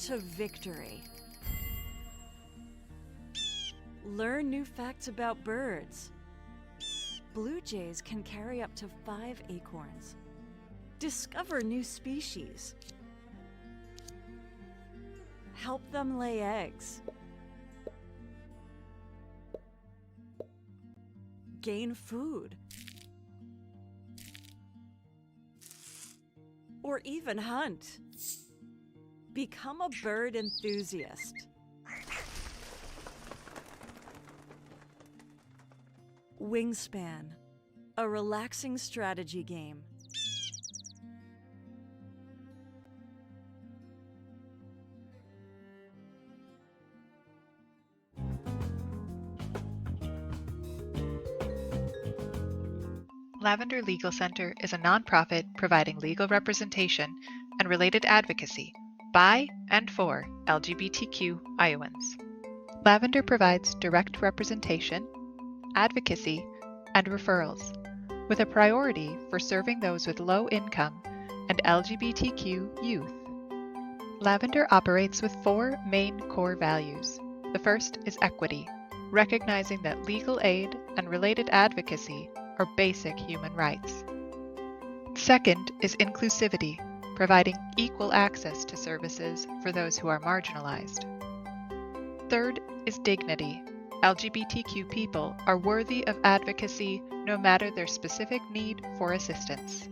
to victory. Learn new facts about birds. Blue jays can carry up to 5 acorns. Discover new species. Help them lay eggs. Gain food. Or even hunt. Become a bird enthusiast. Wingspan, a relaxing strategy game. Lavender Legal Center is a nonprofit providing legal representation and related advocacy by and for LGBTQ Iowans. Lavender provides direct representation, advocacy, and referrals, with a priority for serving those with low income and LGBTQ youth. Lavender operates with 4 main core values. The first is equity, recognizing that legal aid and related advocacy are basic human rights. Second is inclusivity, providing equal access to services for those who are marginalized. Third is dignity. LGBTQ people are worthy of advocacy no matter their specific need for assistance.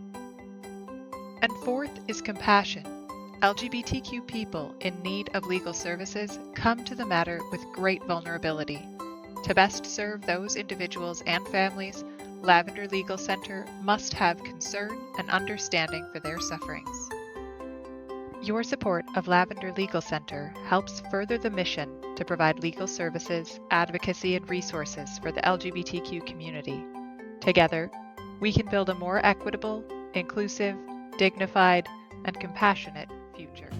And fourth is compassion. LGBTQ people in need of legal services come to the matter with great vulnerability. To best serve those individuals and families, Lavender Legal Center must have concern and understanding for their sufferings. Your support of Lavender Legal Center helps further the mission to provide legal services, advocacy, and resources for the LGBTQ community. Together, we can build a more equitable, inclusive, dignified, and compassionate future.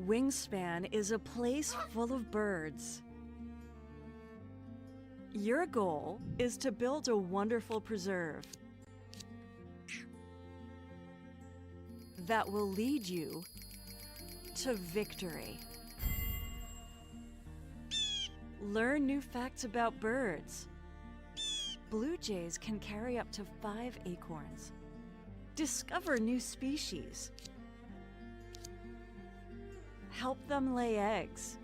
Wingspan is a place full of birds. Your goal is to build a wonderful preserve that will lead you to victory. Learn new facts about birds. Blue jays can carry up to 5 acorns. Discover new species. Help them lay eggs.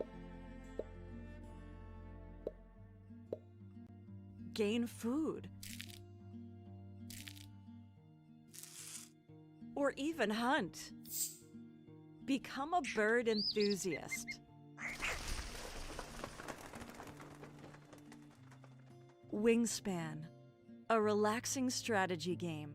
Gain food. Or even hunt. Become a bird enthusiast. Wingspan, a relaxing strategy game.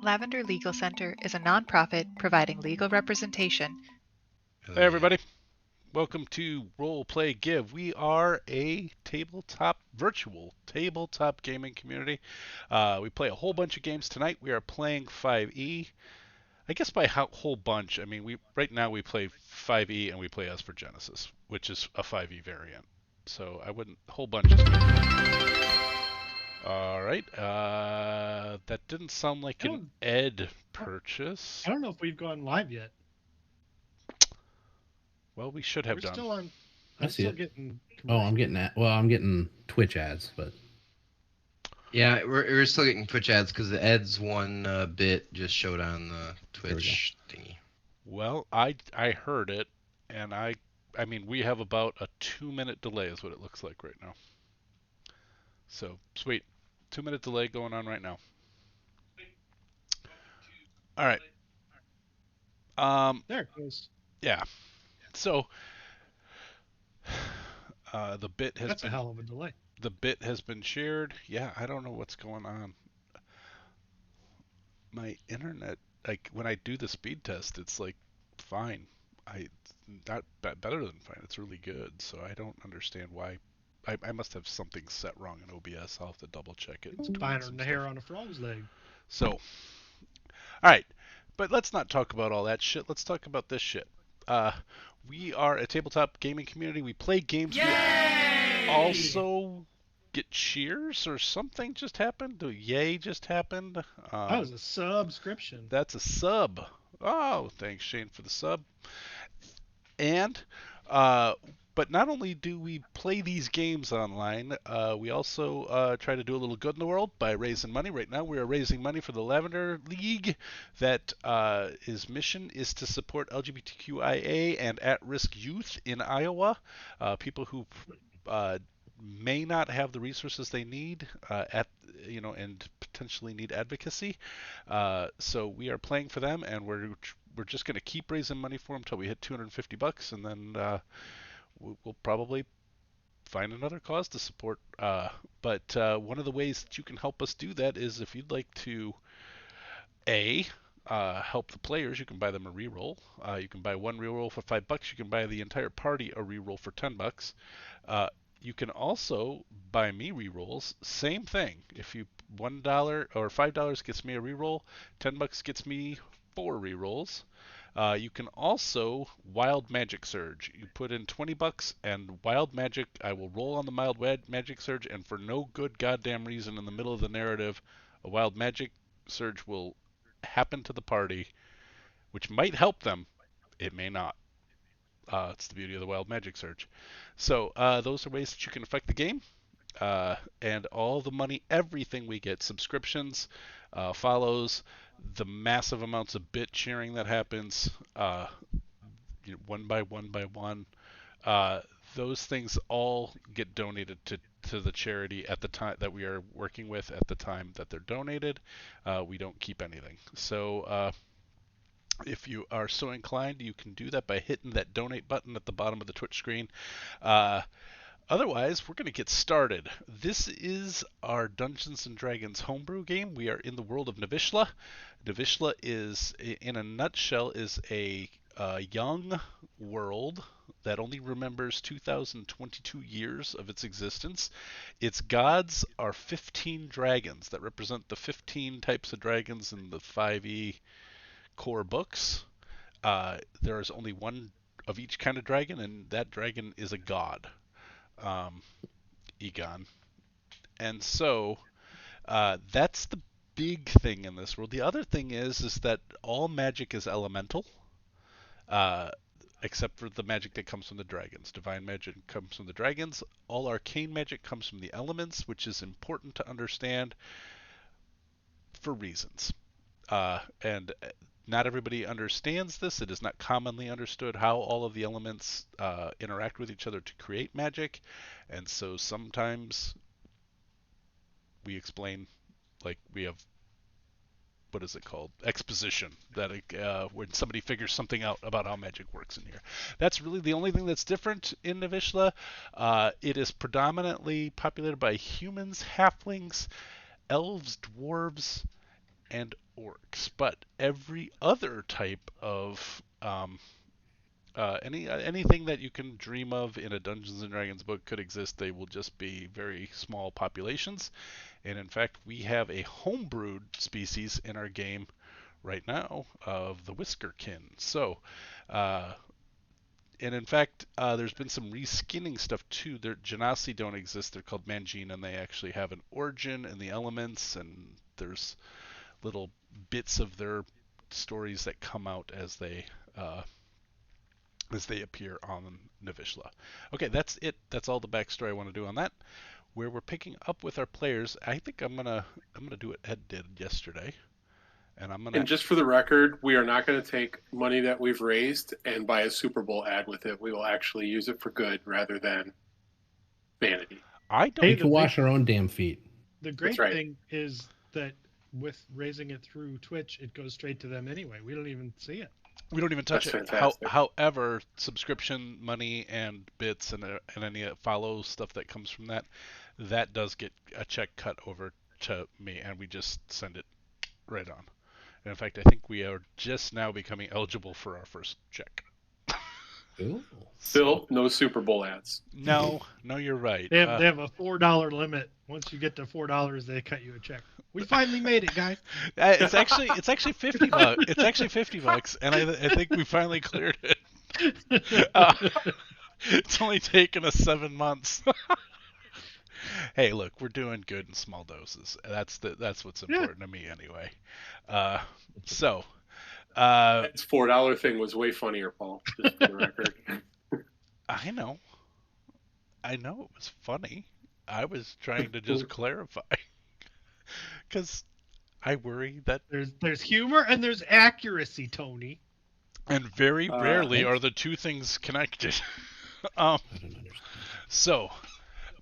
Lavender Legal Center is a nonprofit providing legal representation. Hey everybody, welcome to Role Play Give. We are a virtual tabletop gaming community. We play a whole bunch of games tonight. We are playing 5e. I guess by whole bunch, I mean right now we play 5e and we play S for Genesis, which is a 5e variant. So I wouldn't whole bunch is maybe. All right. That didn't sound like an Ed purchase. I don't know if we've gone live yet. Well, we should have done. We're still on. I I'm see still it. getting Oh, I'm commercials. getting that. Well, I'm getting Twitch ads, but Yeah, we're still getting Twitch ads because the Eds one bit just showed on the There we go. Twitch thingy. Well, I heard it, and I mean we have about a 2 minute delay is what it looks like right now. So sweet, 2 minute delay going on right now. All right. There it goes. Yeah. So That's a hell of a delay. the bit has been shared. Yeah, I don't know what's going on. My internet, like when I do the speed test, it's like fine. I not better than fine. It's really good. So I don't understand why. I must have something set wrong in OBS. I'll have to double check it. It's and tweak finer some than the stuff. hair on a frog's leg. So, all right, but let's not talk about all that shit. Let's talk about this shit. Uh, we are a tabletop gaming community. We play games. Yay! We also get cheers or something just happened. The yay just happened. That was a subscription. That's a sub. Oh, thanks Shane for the sub. And uh, but not only do we play these games online, we also try to do a little good in the world by raising money. Right now, we are raising money for the Lavender League. That his mission is to support LGBTQIA and at-risk youth in Iowa, people who may not have the resources they need and potentially need advocacy. So we are playing for them, and we're just going to keep raising money for them until we hit $250, and then we'll probably find another cause to support. But one of the ways that you can help us do that is if you'd like to help the players, you can buy them a reroll. You can buy one reroll for $5. You can buy the entire party a reroll for $10. You can also buy me rerolls. Same thing. If you $1 or $5 gets me a reroll, $10 gets me 4 rerolls. You can also Wild Magic Surge. You put in $20 and Wild Magic. I will roll on the Wild Magic Surge, and for no good goddamn reason in the middle of the narrative, a Wild Magic Surge will happen to the party, which might help them. It may not. It's the beauty of the Wild Magic Surge. So those are ways that you can affect the game. And all the money, everything we get, subscriptions, follows, the massive amounts of bit sharing that happens, one by one by one. Those things all get donated to the charity at the time that we are working with at the time that they're donated. We don't keep anything. So if you are so inclined, you can do that by hitting that donate button at the bottom of the Twitch screen. Otherwise, we're going to get started. This is our Dungeons & Dragons homebrew game. We are in the world of Navyshla. Navyshla is, in a nutshell, is a young world that only remembers 2022 years of its existence. Its gods are 15 dragons that represent the 15 types of dragons in the 5e core books. There is only one of each kind of dragon, and that dragon is a god. Egon. And so that's the big thing in this world. The other thing is that all magic is elemental, uh, except for the magic that comes from the dragons. Divine magic comes from the dragons. All arcane magic comes from the elements, which is important to understand for reasons. And not everybody understands this. It is not commonly understood how all of the elements interact with each other to create magic. And so sometimes we explain, like we have, what is it called? Exposition. That when somebody figures something out about how magic works in here. That's really the only thing that's different in Navyshla. It is predominantly populated by humans, halflings, elves, dwarves, and orcs, but every other type of anything that you can dream of in a Dungeons and Dragons book could exist. They will just be very small populations, and in fact, we have a homebrewed species in our game right now of the Whiskerkin. So, and in fact, there's been some reskinning stuff too. Their Genasi don't exist. They're called Mangine, and they actually have an origin in the elements, and there's little bits of their stories that come out as they as they appear on Navyshla. Okay, that's it. That's all the backstory I want to do on that. Where we're picking up with our players, I think I'm gonna do what Ed did yesterday, and I'm gonna. And just for the record, we are not going to take money that we've raised and buy a Super Bowl ad with it. We will actually use it for good rather than vanity. I don't. We can wash our own damn feet. The great thing is that with raising it through Twitch, it goes straight to them anyway. We don't even see it. We don't even touch it. However, subscription money and bits and any follow stuff that comes from that does get a check cut over to me, and we just send it right on. And in fact, I think we are just now becoming eligible for our first check. Ooh. Still, no Super Bowl ads. No, you're right. They have a $4 limit. Once you get to $4, they cut you a check. We finally made it, guys. It's actually $50. It's actually $50, and I think we finally cleared it. It's only taken us 7 months. Hey, look, we're doing good in small doses. That's what's important to me anyway. So. That $4 thing was way funnier, Paul. Just for the record. I know it was funny. I was trying to just clarify, because I worry that there's humor and there's accuracy, Tony. And very rarely are the two things connected. So,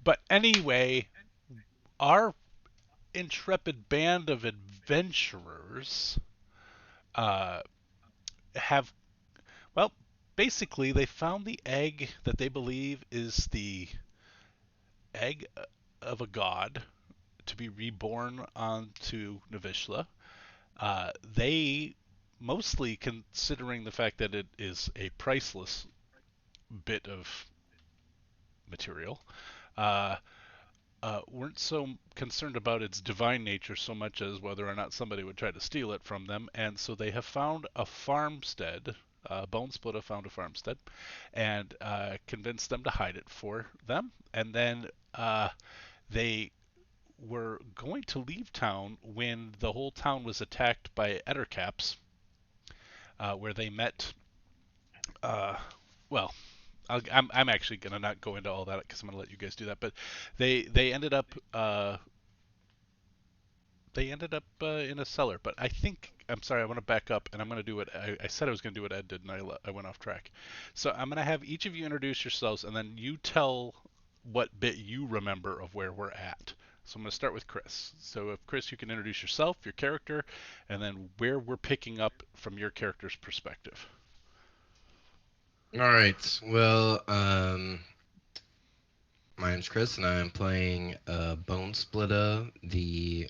but anyway, our intrepid band of adventurers basically they found the egg that they believe is the egg of a god to be reborn onto Navyshla. They, mostly considering the fact that it is a priceless bit of material, weren't so concerned about its divine nature so much as whether or not somebody would try to steal it from them. And so they have found a farmstead. Bone Splitter found a farmstead and convinced them to hide it for them. And then they were going to leave town when the whole town was attacked by ettercaps, where they met. I'm actually gonna not go into all that because I'm gonna let you guys do that. But they ended up in a cellar. But I'm sorry, I want to back up, and I'm gonna do what I said I was gonna do what Ed did, and I went off track. So I'm gonna have each of you introduce yourselves, and then you tell what bit you remember of where we're at. So I'm gonna start with Chris. So if Chris, you can introduce yourself, your character, and then where we're picking up from your character's perspective. All right. Well, my name's Chris, and I'm playing Bone Splitter, the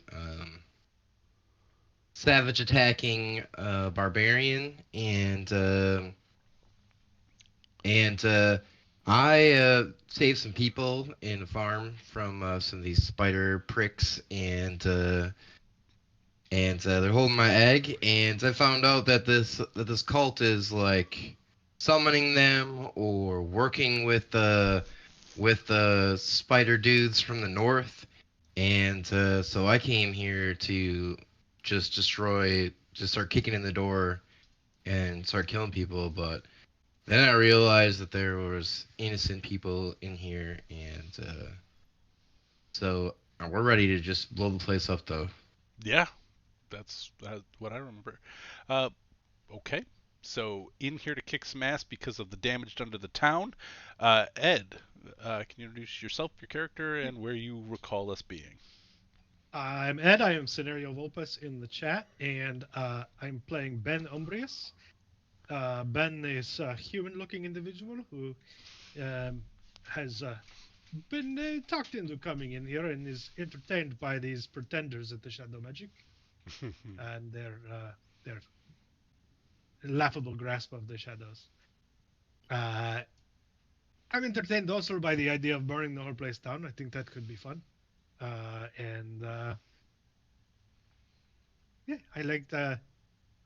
savage attacking barbarian, and I saved some people in a farm from some of these spider pricks, and they're holding my egg, and I found out that this cult is like summoning them or working with the spider dudes from the north, and so I came here to just start kicking in the door and start killing people. But then I realized that there was innocent people in here, and so we're ready to just blow the place up, though. Yeah, that's what I remember. Okay. So in here to kick some ass because of the damage done to the town. Ed, can you introduce yourself, your character, and where you recall us being? I'm Ed. I am Scenario Vulpus in the chat, and I'm playing Ben Umbrius. Ben is a human-looking individual who has been talked into coming in here and is entertained by these pretenders at the Shadow Magic and their laughable grasp of the shadows. I'm entertained also by the idea of burning the whole place down. I think that could be fun. I liked.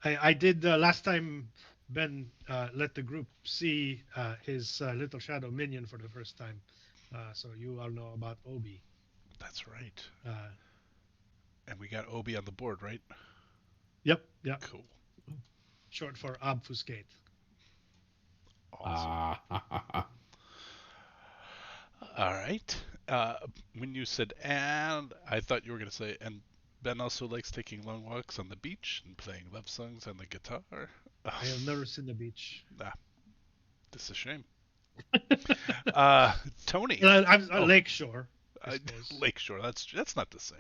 I did last time. Ben let the group see his little shadow minion for the first time, so you all know about Obi. That's right. And we got Obi on the board, right? Yep. Cool. Short for obfuscate. Awesome. All right. When you said "and," I thought you were going to say, and Ben also likes taking long walks on the beach and playing love songs on the guitar. I have never seen the beach. Nah, this is a shame. Tony. I'm Oh, Lakeshore, I suppose. Lakeshore. That's not the same.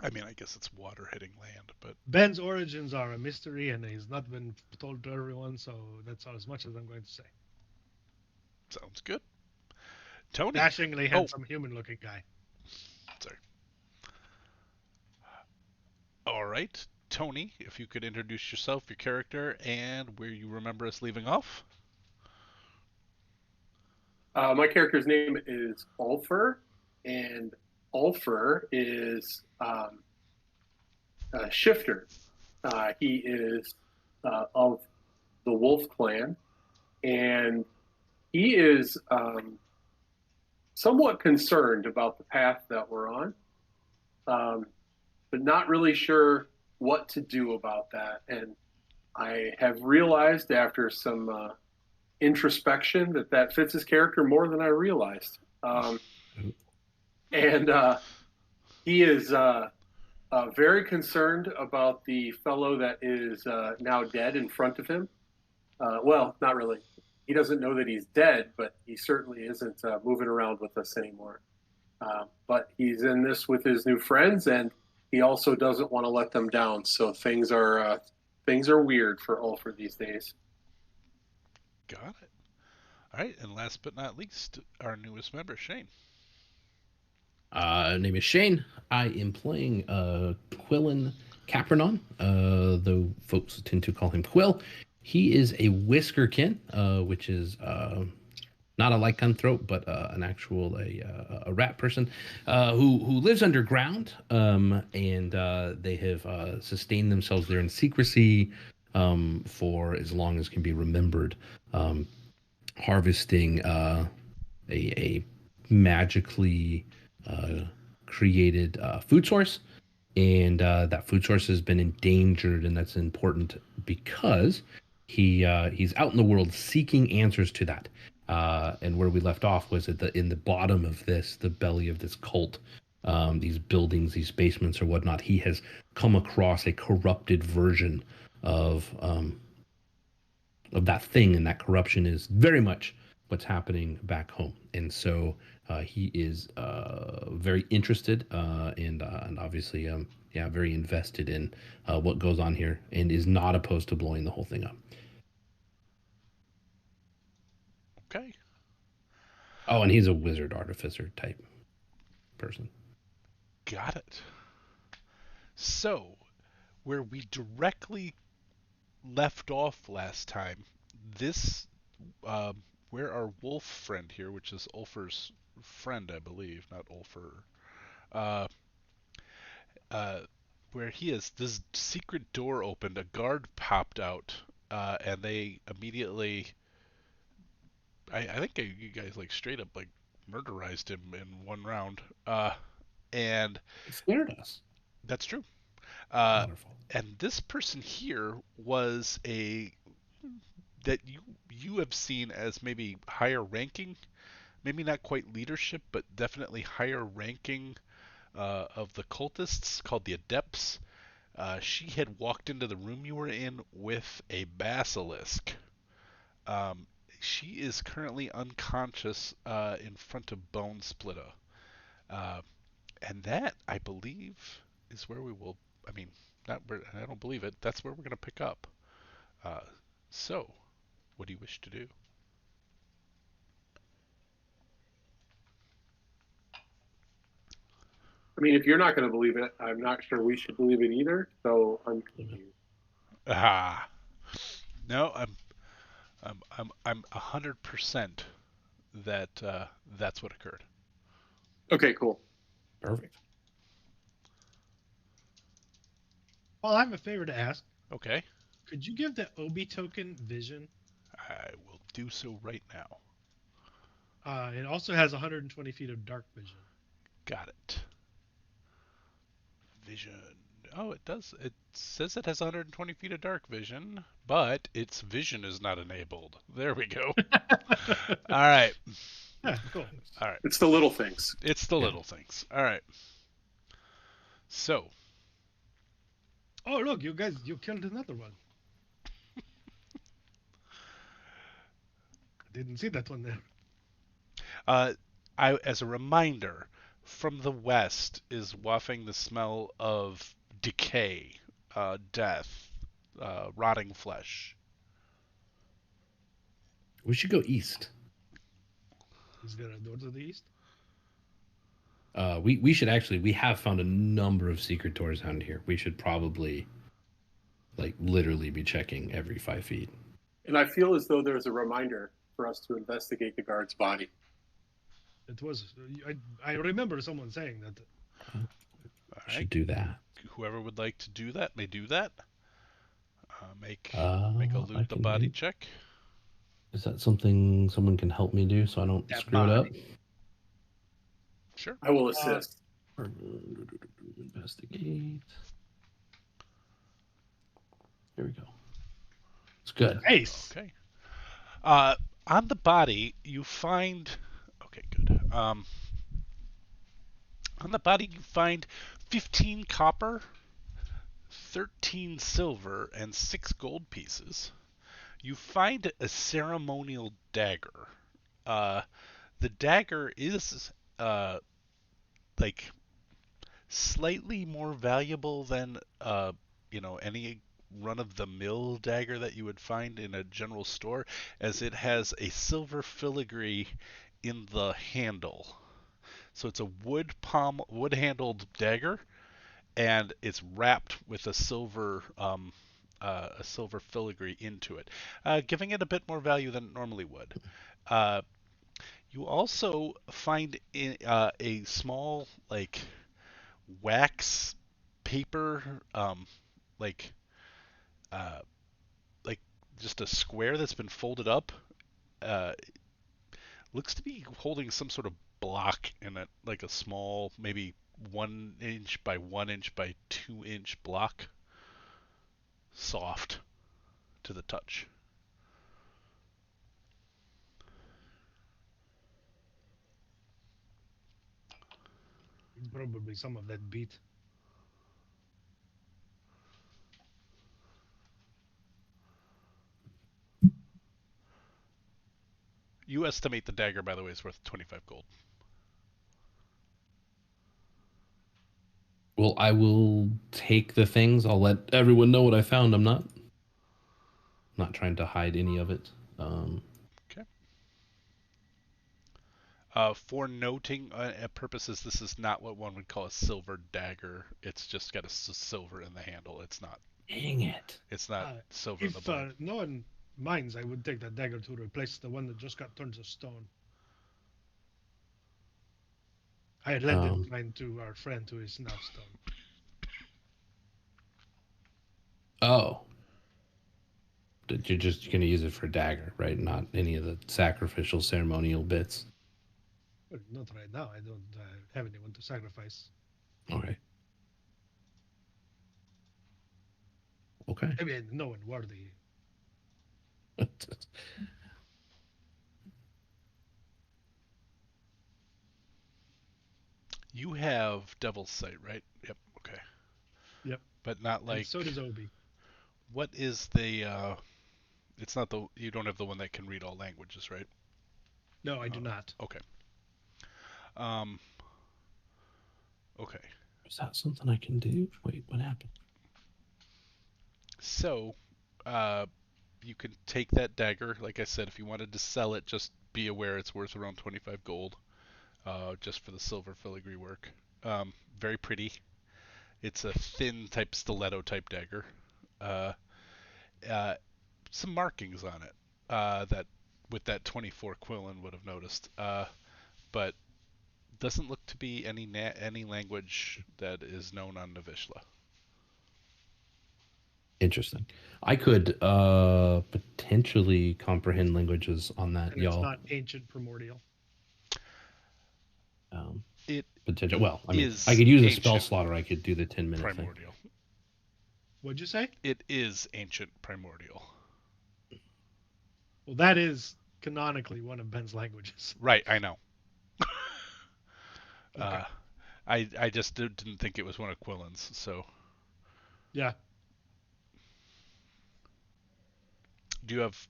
I mean, I guess it's water hitting land, but Ben's origins are a mystery, and he's not been told to everyone, so that's as much as I'm going to say. sounds good. Tony. Dashingly Oh, handsome, human-looking guy. sorry. All right, Tony. If you could introduce yourself, your character, and where you remember us leaving off. My character's name is Ulfer, and Ulfer is a shifter. He is of the Wolf Clan, and he is somewhat concerned about the path that we're on, but not really sure what to do about that. And I have realized after some introspection that fits his character more than I realized. And he is very concerned about the fellow that is now dead in front of him. Well, not really. He doesn't know that he's dead, but he certainly isn't moving around with us anymore. But he's in this with his new friends, and he also doesn't want to let them down. So things are weird for Ulfred these days. Got it. All right, and last but not least, our newest member, Shane. Name is Shane. I am playing Quillen Capernon, though folks tend to call him Quill. He is a Whiskerkin, which is not a lycanthrope, but an actual a rat person who lives underground, and they have sustained themselves there in secrecy for as long as can be remembered, harvesting a magically created food source, and that food source has been endangered, and that's important because he's out in the world seeking answers to that. And where we left off was in the bottom of the belly of this cult, these buildings, these basements or whatnot. He has come across a corrupted version of that thing, and that corruption is very much what's happening back home. And so he is very interested and obviously very invested in what goes on here, and is not opposed to blowing the whole thing up. Okay. Oh, and he's a wizard artificer type person. Got it. So, where we directly left off last time, this where our wolf friend here, which is Ulfer's friend, I believe, not Ulfer, uh, where he is, this secret door opened, a guard popped out, and they immediately, I think you guys like straight up like murderized him in one round, and He scared us. that's true. Wonderful. And this person here was that you have seen as maybe higher ranking, maybe not quite leadership, but definitely higher ranking of the cultists, called the Adepts. She had walked into the room you were in with a basilisk. She is currently unconscious in front of Bone Splitter. And that, I believe, is where we will, I mean, not where, I don't believe it, that's where we're going to pick up. So, what do you wish to do? I mean, if you're not going to believe it, I'm not sure we should believe it either. So I'm confused. Ah, no, I'm 100% that that's what occurred. Okay, cool. Perfect. Well, I have a favor to ask. Okay, Could you give the Obi token vision? I will do so right now. It also has 120 feet of dark vision. Got it. Vision. Oh, it does. It says it has 120 feet of dark vision, but its vision is not enabled. There we go. All right. Yeah, cool. All right. It's the little things. It's the Yeah. little things. All right. So, Oh, look, you guys, you killed another one. I didn't see that one there. as a reminder, from the west is wafting the smell of decay, death, rotting flesh. We should go east. Is there a door to the east? We should actually. We have found a number of secret doors down here. We should probably, like, literally be checking every 5 feet. And I feel as though there's a reminder for us to investigate the guard's body. It was. I remember someone saying that. All Should right. do that. Whoever would like to do that may do that. Make a I loot the can body do- check. Is that something someone can help me do so I don't That screw it up? Sure. I will assist. Investigate. Here we go. It's good. Ace. Okay. On the body, you find. Okay, good. On the body, you find 15 copper, 13 silver, and 6 gold pieces. You find a ceremonial dagger. The dagger is like slightly more valuable than any run-of-the-mill dagger that you would find in a general store, as it has a silver filigree in the handle. So it's a wood-handled dagger, and it's wrapped with a silver filigree into it, giving it a bit more value than it normally would. You also find a small, like, wax paper, like just a square that's been folded up. Looks to be holding some sort of block in it, like a small, maybe 1 inch by 1 inch by 2 inch block. Soft to the touch. Probably some of that beat. You estimate the dagger, by the way, is worth 25 gold. Well, I will take the things. I'll let everyone know what I found. I'm not trying to hide any of it. Okay. For noting purposes, this is not what one would call a silver dagger. It's just got a silver in the handle. It's not. Dang it. It's not silver in the If blade. no one minds, I would take that dagger to replace the one that just got turned to stone. I lended mine to our friend who is now stone. Oh. You're just going to use it for a dagger, right? Not any of the sacrificial ceremonial bits. Well, not right now. I don't have anyone to sacrifice. Okay. Okay. I mean, no one worthy. You have Devil's Sight, right? Yep. Okay. Yep. But not like. And so does Obi. What is the? It's not the. You don't have the one that can read all languages, right? No, I do not. Okay. Okay. Is that something I can do? Wait, what happened? So, you can take that dagger. Like I said, if you wanted to sell it, just be aware it's worth around 25 gold, just for the silver filigree work. Very pretty. It's a thin type stiletto type dagger. Some markings on it that with that 24 Quillen would have noticed, but doesn't look to be any language that is known on Navyshla. Interesting. I could potentially comprehend languages on that, And y'all. it's not ancient primordial. It Potential. Well, I mean, is I could use a spell ancient slot, or I could do the 10-minute thing. primordial. What'd you say? It is ancient primordial. Well, that is canonically one of Ben's languages. Right, I know. Okay. I just didn't think it was one of Quillen's, so. Yeah. Do you have,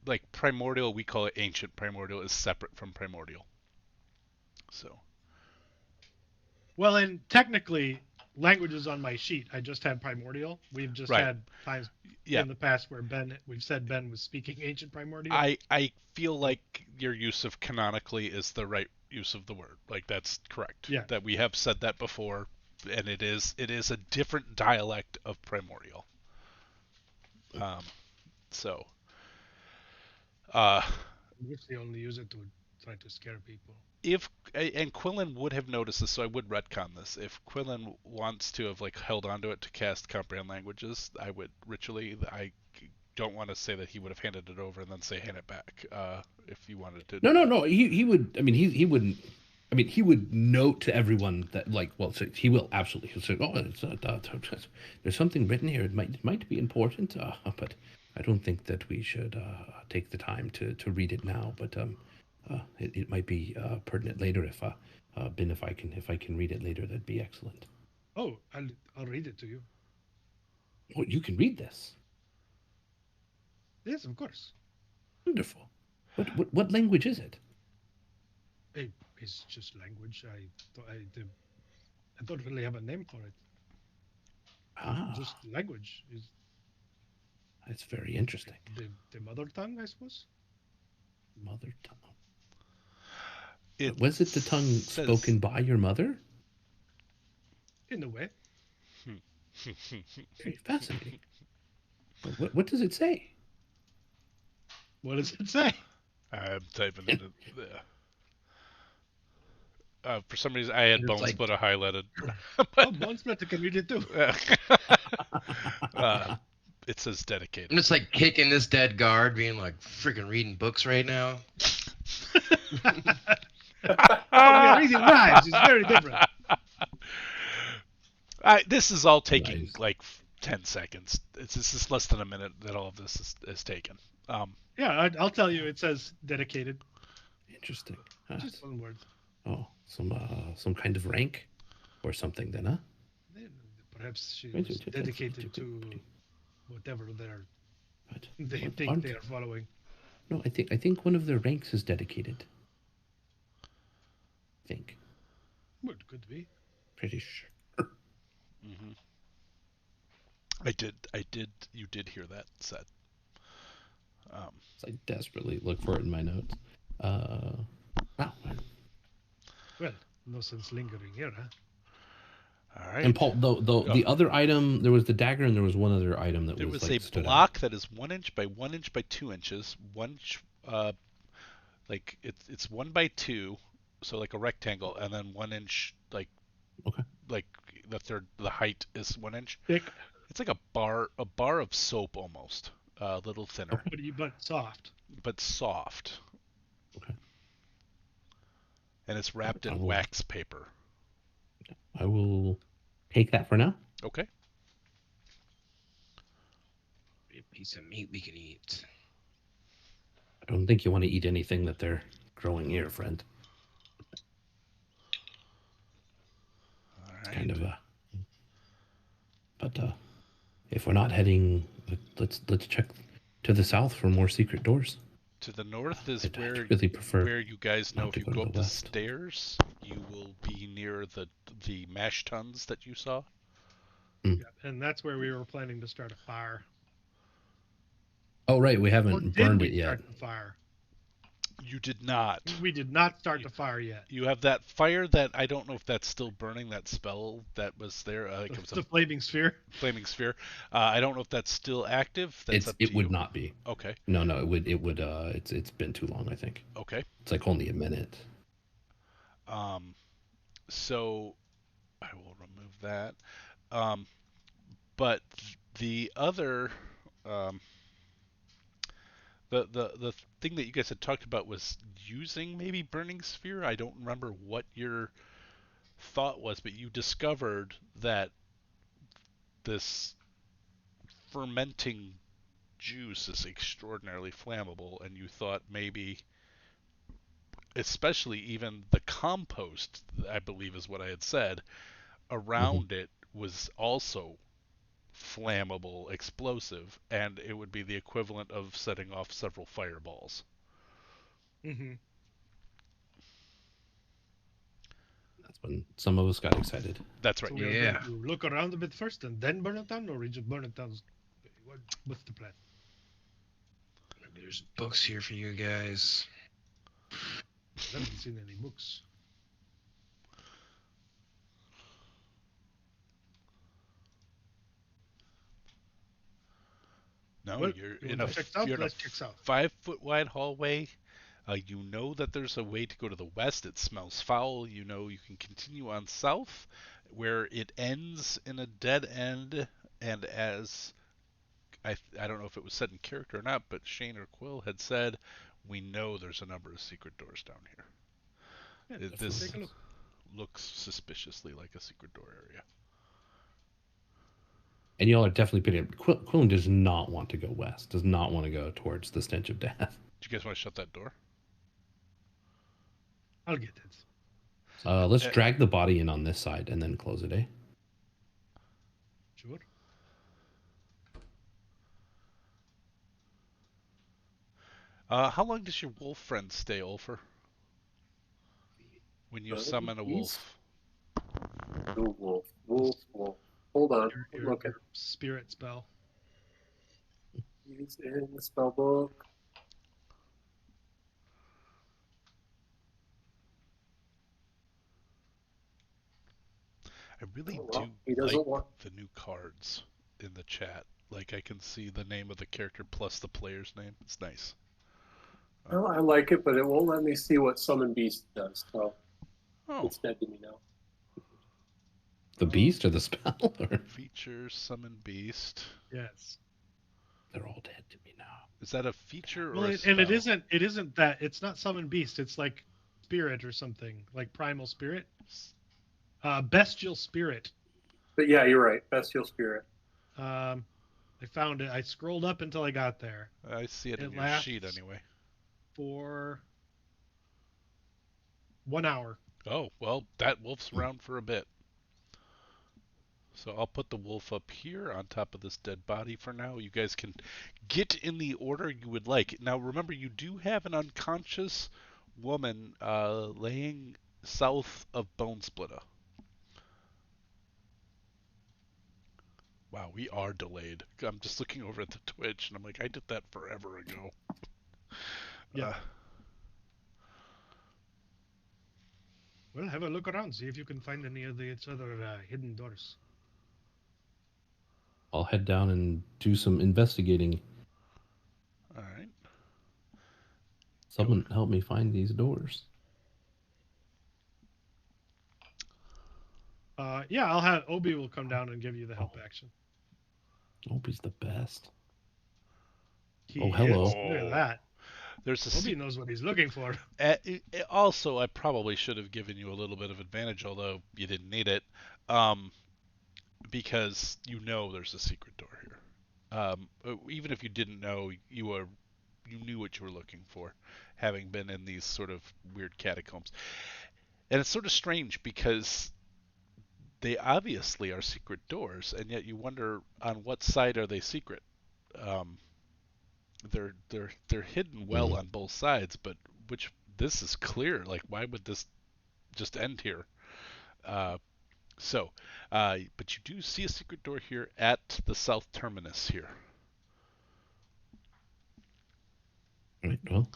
like, primordial, we call it ancient primordial, is separate from primordial. So. Well, and technically, languages on my sheet, I just had primordial. We've just Right. had times Yeah. in the past where we've said Ben was speaking ancient primordial. I feel like your use of canonically is the right use of the word. Like, that's correct. Yeah. That we have said that before, and it is a different dialect of primordial. So. I wish they only use it to try to scare people. And Quillen would have noticed this, so I would retcon this. If Quillen wants to have like held onto it to cast comprehend languages, I would ritually. I don't want to say that he would have handed it over and then say hand it back. If you wanted to. No. He would. I mean, he wouldn't. I mean, he would note to everyone that, like, well, so he will absolutely. He'll say, "Oh, there's something written here. It might be important, but I don't think that we should take the time to read it now. But it might be pertinent later if Ben, if I can read it later, that'd be excellent." Oh, I'll read it to you. Oh, you can read this. Yes, of course. Wonderful. What language is it? It's just language. I don't really have a name for it. Ah, Just language is that's very interesting. the mother tongue, I suppose. Mother tongue. Was it the tongue spoken by your mother? In a way. Very fascinating. What does it say? What does it say? I'm typing it in there. For some reason, I had It's Bone like- Splitter highlighted. Oh, Bone Splitter can read it too. It says dedicated. I'm just like kicking this dead guard, being like freaking reading books right now. Oh, we are reading lives. It's very different. This is all taking Nice. like 10 seconds. This is less than a minute that all of this is taken. Yeah, I'll tell you. It says dedicated. Interesting. Just one word. Oh, some kind of rank or something then, huh? Perhaps she was dedicated to whatever they think they are following. No, I think one of their ranks is dedicated. I think. Well, it could be. Pretty sure. Mm-hmm. You did hear that said. So I desperately look for it in my notes. Wow. Well, no sense lingering here, huh? All right. And Paul, though the other item, there was the dagger, and there was one other item that There was was like a stood out. block that is 1 inch by 1 inch by 2 inches. Like it's 1 by 2, so like a rectangle, and then 1 inch like. Okay. Like the height is 1 inch. Thick, It's like a bar of soap almost, a little thinner, but soft. but soft. Okay. And it's wrapped in I will- wax paper. I will take that for now. Okay. A piece of meat we can eat. I don't think you want to eat anything that they're growing here, friend. All It's right. kind of a. But if we're not heading, let's check to the south for more secret doors. To the north is I'd where really prefer where you guys know not if to you go to go the up the west. stairs, you will be near the mash tuns that you saw. Yeah, and that's where we were planning to start a fire. Oh right, we Or haven't did burned we it yet. start the fire? You did not. We did not start the fire yet. You have that fire that I don't know if that's still burning. That spell that was there. I think it was The a flaming sphere. flaming sphere. I don't know if that's still active. That's up to It would you. not be. Okay. No, it would. It's been too long. I think Okay. it's like only a minute. So I will remove that. But the other, the thing that you guys had talked about was using maybe burning sphere. I don't remember what your thought was, but you discovered that this fermenting juice is extraordinarily flammable, and you thought maybe, especially even the compost, I believe is what I had said, around it was also flammable, explosive, and it would be the equivalent of setting off several fireballs. Mm-hmm. That's when some of us got excited. That's right. So we are Yeah. going to look around a bit first and then burn it down, or we just burn it down? What's the plan? Maybe there's books here for you guys. I haven't seen any books. No, Well, you're you in want a to check out? you're in a Let's check out. 5-foot wide hallway. You know that there's a way to go to the west. It smells foul. You know you can continue on south, where it ends in a dead end. And as I don't know if it was said in character or not, but Shane or Quill had said, we know there's a number of secret doors down here. Yeah, let's This take a look. looks suspiciously like a secret door area. And y'all are definitely putting it. Quillen does not want to go west, does not want to go towards the stench of death. Do you guys want to shut that door? I'll get it. Let's drag the body in on this side and then close it, eh? Sure. How long does your wolf friend stay, Ulfer? When you summon a wolf? No wolf. Wolf. Hold on. Your Look at spirit spell. He's in the spell book. I really Oh, well, do he doesn't like want- the new cards in the chat. Like I can see the name of the character plus the player's name. It's nice. Well, I like it, but it won't let me see what Summon Beast does. So Oh, it's dead to me now. The beast or the spell? Or... features summon beast. Yes. They're all dead to me now. Is that a feature Well, or a and it spell? isn't that. It's not summon beast. It's like spirit or something, like primal spirit. Bestial spirit. But yeah, you're right. Bestial Spirit. I found it. I scrolled up until I got there. I see it in It your sheet lasts- anyway. For 1 hour. Oh, well, that wolf's around for a bit. So I'll put the wolf up here on top of this dead body for now. You guys can get in the order you would like. Now, remember, you do have an unconscious woman laying south of Bone Splitter. Wow, we are delayed. I'm just looking over at the Twitch, and I'm like, I did that forever ago. Yeah. Well, have a look around. See if you can find any of the other hidden doors. I'll head down and do some investigating. All right. Someone help me find these doors. Yeah, I'll have Obi will come down and give you the help action. Opie's the best. He Oh, hello. is. Look at that. There's a Obi knows what he's looking for. Also, I probably should have given you a little bit of advantage, although you didn't need it, because you know there's a secret door here. Even if you didn't know, you knew what you were looking for, having been in these sort of weird catacombs. And it's sort of strange because they obviously are secret doors, and yet you wonder on what side are they secret. They're hidden well on both sides, but this is clear. Like, why would this just end here? But you do see a secret door here at the south terminus here. Right, well,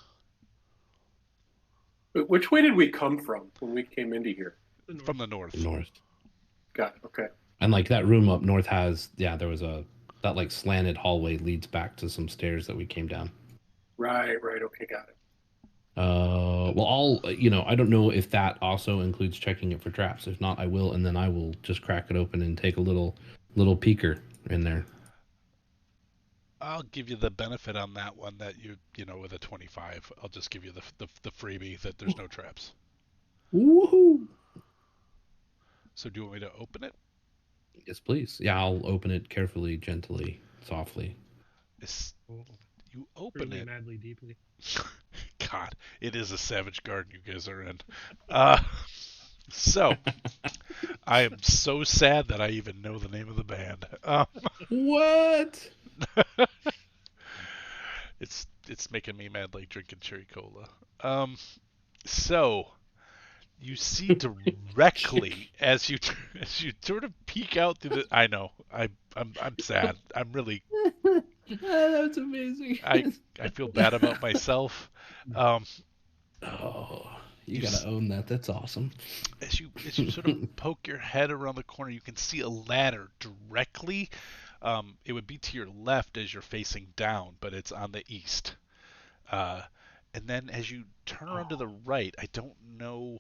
Which way did we come from when we came into here? From the north. north. Got it. Okay. And like that room up north has, there was that like slanted hallway leads back to some stairs that we came down. Right. Okay, got it. Well, I don't know if that also includes checking it for traps. If not, I will, and then I will just crack it open and take a little peeker in there. I'll give you the benefit on that one that with a 25. I'll just give you the freebie that there's no traps. Woohoo! So do you want me to open it? Yes, please. Yeah, I'll open it carefully, gently, softly. Oh, You open truly, it. madly, deeply. God, it is a savage garden you guys are in. Uh, so I am so sad that I even know the name of the band. What? It's making me mad like drinking cherry cola. So you see directly as you as you sort of peek out through the. I know. I'm sad. I'm really. That's amazing. I feel bad about myself. Um, Oh, you you gotta own that. That's awesome. as you sort of poke your head around the corner, you can see a ladder directly. It would be to your left as you're facing down, but it's on the east. Uh, and then as you turn around to the right, I don't know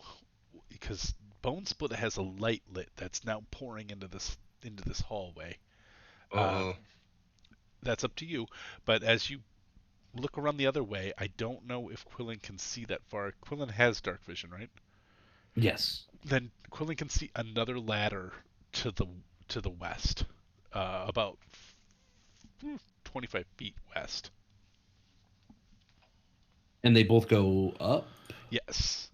because Bone Split has a light lit that's now pouring into this hallway. Uh, Uh-oh. that's up to you. But as you look around the other way, I don't know if Quillen can see that far. Quillen has dark vision, right? Yes. Then Quillen can see another ladder to the west, about 25 feet west. And they both go up. Yes,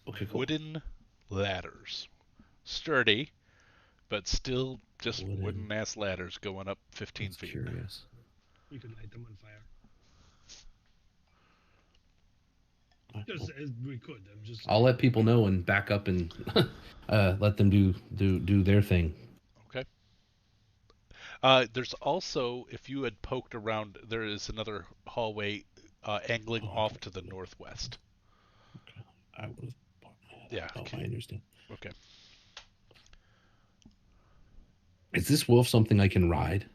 Okay, cool. wooden ladders, sturdy, but still just wooden ass ladders going up 15 That's feet. curious. We could light them on fire. Just as we could. I'm just. I'll let people know and back up and let them do their thing. Okay. There's also, if you had poked around, there is another hallway angling off to the northwest. Okay. I would have. Yeah. Oh, I understand. Okay. Is this wolf something I can ride?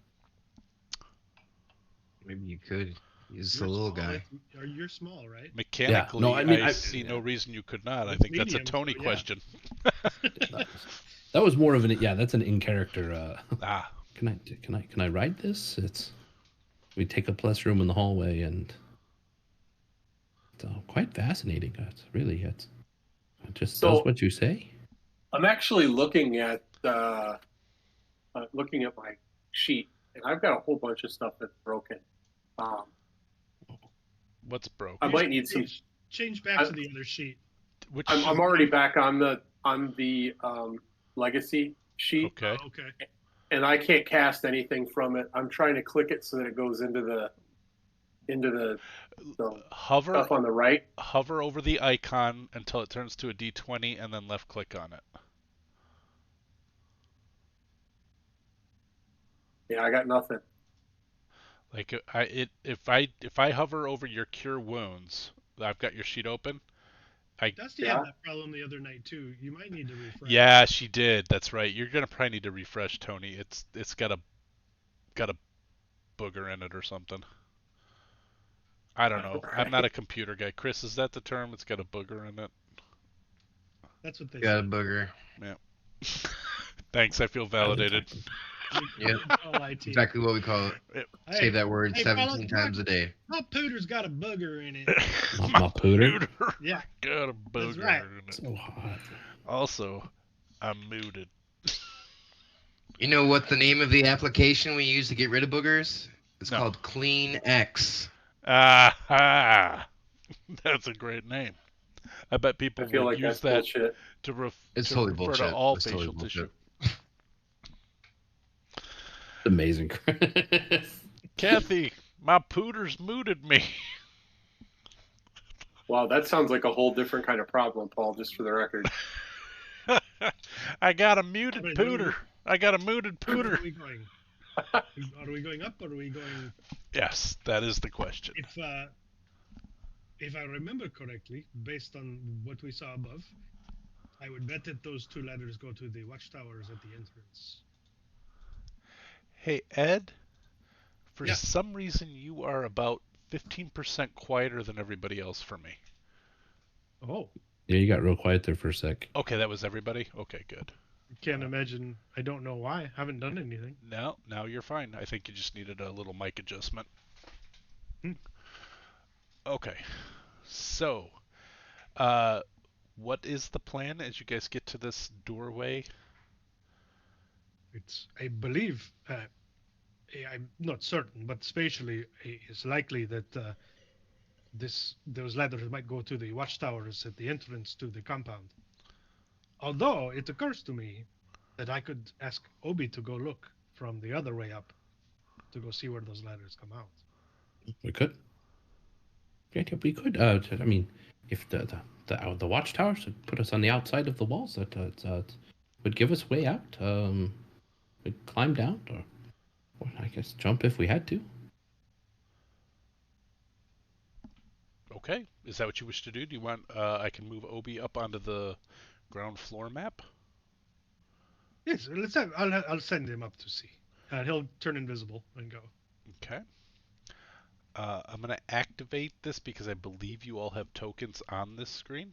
Maybe you could. He's a You're little small, guy. You're small, right? Mechanically, No, I mean, I I- see no reason you could not. I It's think that's a medium, Tony so yeah. question. That was more of an that's an in character. Ah, Can I ride this? We take up less room in the hallway and it's quite fascinating. It just So- does what you say. I'm actually looking at my sheet, and I've got a whole bunch of stuff that's broken. what's broke? I might need some. Change back to the other sheet. Which I'm already back on the legacy sheet, okay. Oh, okay. and I can't cast anything from it. I'm trying to click it so that it goes into the Hover stuff on the right. hover over the icon until it turns to a D20, and then left click on it. Yeah, I got nothing. Like if I hover over your cure wounds, I've got your sheet open. Dusty had that problem the other night too. You might need to refresh. Yeah, she did. That's right. You're gonna probably need to refresh, Tony. It's got a booger in it or something. I don't know. I'm not a computer guy. Chris, is that the term? It's got a booger in it. That's what they Got a said. booger. Thanks. I feel validated. Yeah. All IT. Exactly what we call it. Hey, Say that word hey, 17 fellas, times a day. My pooter's got a booger in it. My pooter? Yeah. Got a booger That's right. in it. So hot. Also, I'm muted. You know what the name of the application we use to get rid of boogers? It's No. called Clean X. Ah, that's a great name. I bet people I feel would like use that's that bullshit. to, It's to totally refer bullshit. to all It's facial totally tissue. bullshit. Amazing, Chris. Kathy, my pooter's mooted me. Wow, that sounds like a whole different kind of problem, Paul. Just for the record. I got a muted Wait, pooter. I got a muted Where pooter. are we going? Are we going up or are we going? Yes, that is the question. If I remember correctly, based on what we saw above, I would bet that those two ladders go to the watchtowers at the entrance. Hey, Ed, for Yeah. some reason you are about 15% quieter than everybody else for me. Oh, Yeah, you got real quiet there for a sec. Okay, that was everybody? Okay, good. can't imagine. I don't know why. Haven't done anything. Now you're fine. I think you just needed a little mic adjustment. Okay, so, what is the plan as you guys get to this doorway? I believe, I'm not certain, but spatially, it's likely that those ladders might go to the watchtowers at the entrance to the compound. Although it occurs to me that I could ask Obi to go look from the other way up to go see where those ladders come out. We could. Yeah, we could. I mean, if the watchtowers would put us on the outside of the walls, that would give us way out. We'd climb down, or I guess jump if we had to. Okay. Is that what you wish to do? Do you want I can move Obi up onto the ground floor map? Yes, I'll send him up to see. He'll turn invisible and go. Okay. I'm going to activate this because I believe you all have tokens on this screen.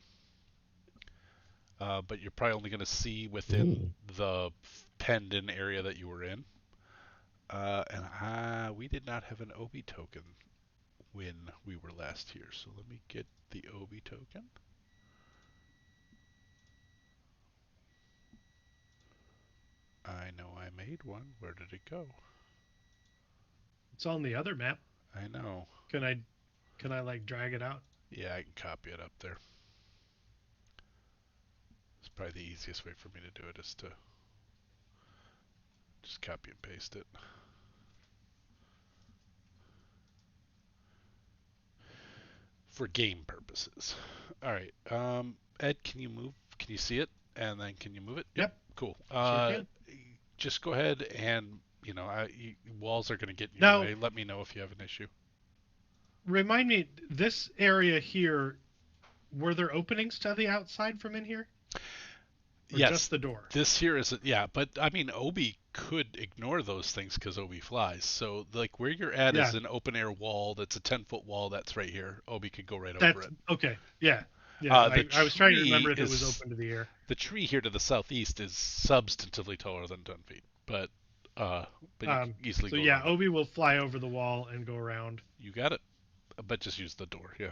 But you're probably only going to see within the penned-in area that you were in. And we did not have an Obi token when we were last here, so let me get the Obi token. I know I made one. Where did it go? It's on the other map. I know. Can I like drag it out? Yeah, I can copy it up there. It's probably the easiest way for me to do it is to just copy and paste it. For game purposes. All right. Ed, can you move? Can you see it? And then can you move it? Yep. Cool. Sure can. Just go ahead and walls are going to get in Now, your way. Let me know if you have an issue. Remind me, this area here, were there openings to the outside from in here? Or Yes. Just the door? This here is, yeah, but I mean, Obi could ignore those things because Obi flies. So, like, where you're at is an open air wall that's a 10-foot wall that's right here. Obi could go right over it. Okay, yeah. Yeah, I was trying to remember if it was open to the air. The tree here to the southeast is substantively taller than 10 feet, but you can easily go around. Obi will fly over the wall and go around. You got it, but just use the door, yeah.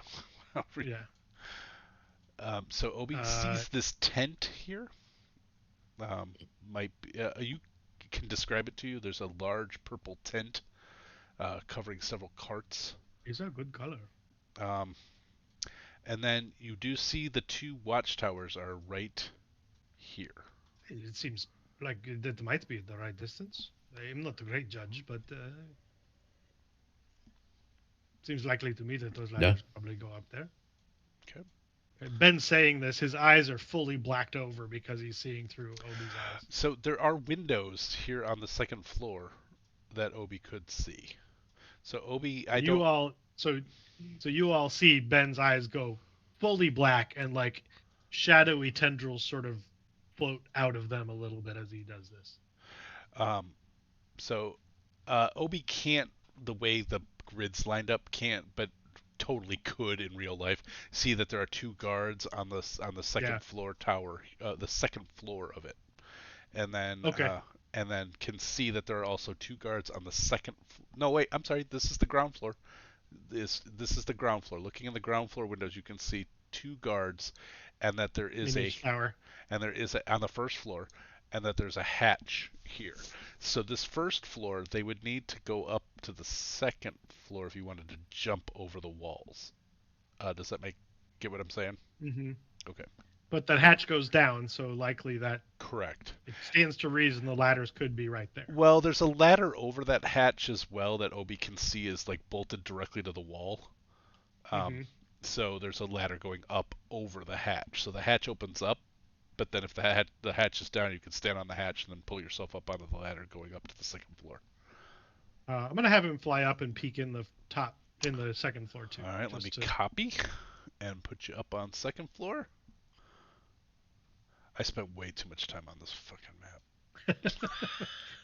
So Obi sees this tent here. You can describe it to you. There's a large purple tent covering several carts. It's a good color. And then you do see the two watchtowers are right here. It seems like that might be the right distance. I'm not a great judge, but seems likely to me that those ladders probably go up there. Okay. Ben saying this, his eyes are fully blacked over because he's seeing through Obi's eyes. So there are windows here on the second floor that Obi could see. So Obi, So you all see Ben's eyes go fully black and like shadowy tendrils sort of float out of them a little bit as he does this. Obi can't, the way the grid's lined up, can't, but totally could in real life see that there are two guards on the second floor tower, the second floor of it, and then can see that there are also two guards on the second. No, wait, I'm sorry. This is the ground floor. This is the ground floor. Looking in the ground floor windows, you can see two guards, and that there is on the first floor, and that there's a hatch here. So this first floor, they would need to go up to the second floor if you wanted to jump over the walls. Does that get what I'm saying? Mm-hmm. Okay. But the hatch goes down, so likely that... Correct. It stands to reason the ladders could be right there. Well, there's a ladder over that hatch as well that Obi can see is like bolted directly to the wall. So there's a ladder going up over the hatch. So the hatch opens up, but then if the hatch is down, you can stand on the hatch and then pull yourself up onto the ladder going up to the second floor. I'm going to have him fly up and peek in the second floor too. All right, let me copy and put you up on second floor. I spent way too much time on this fucking map.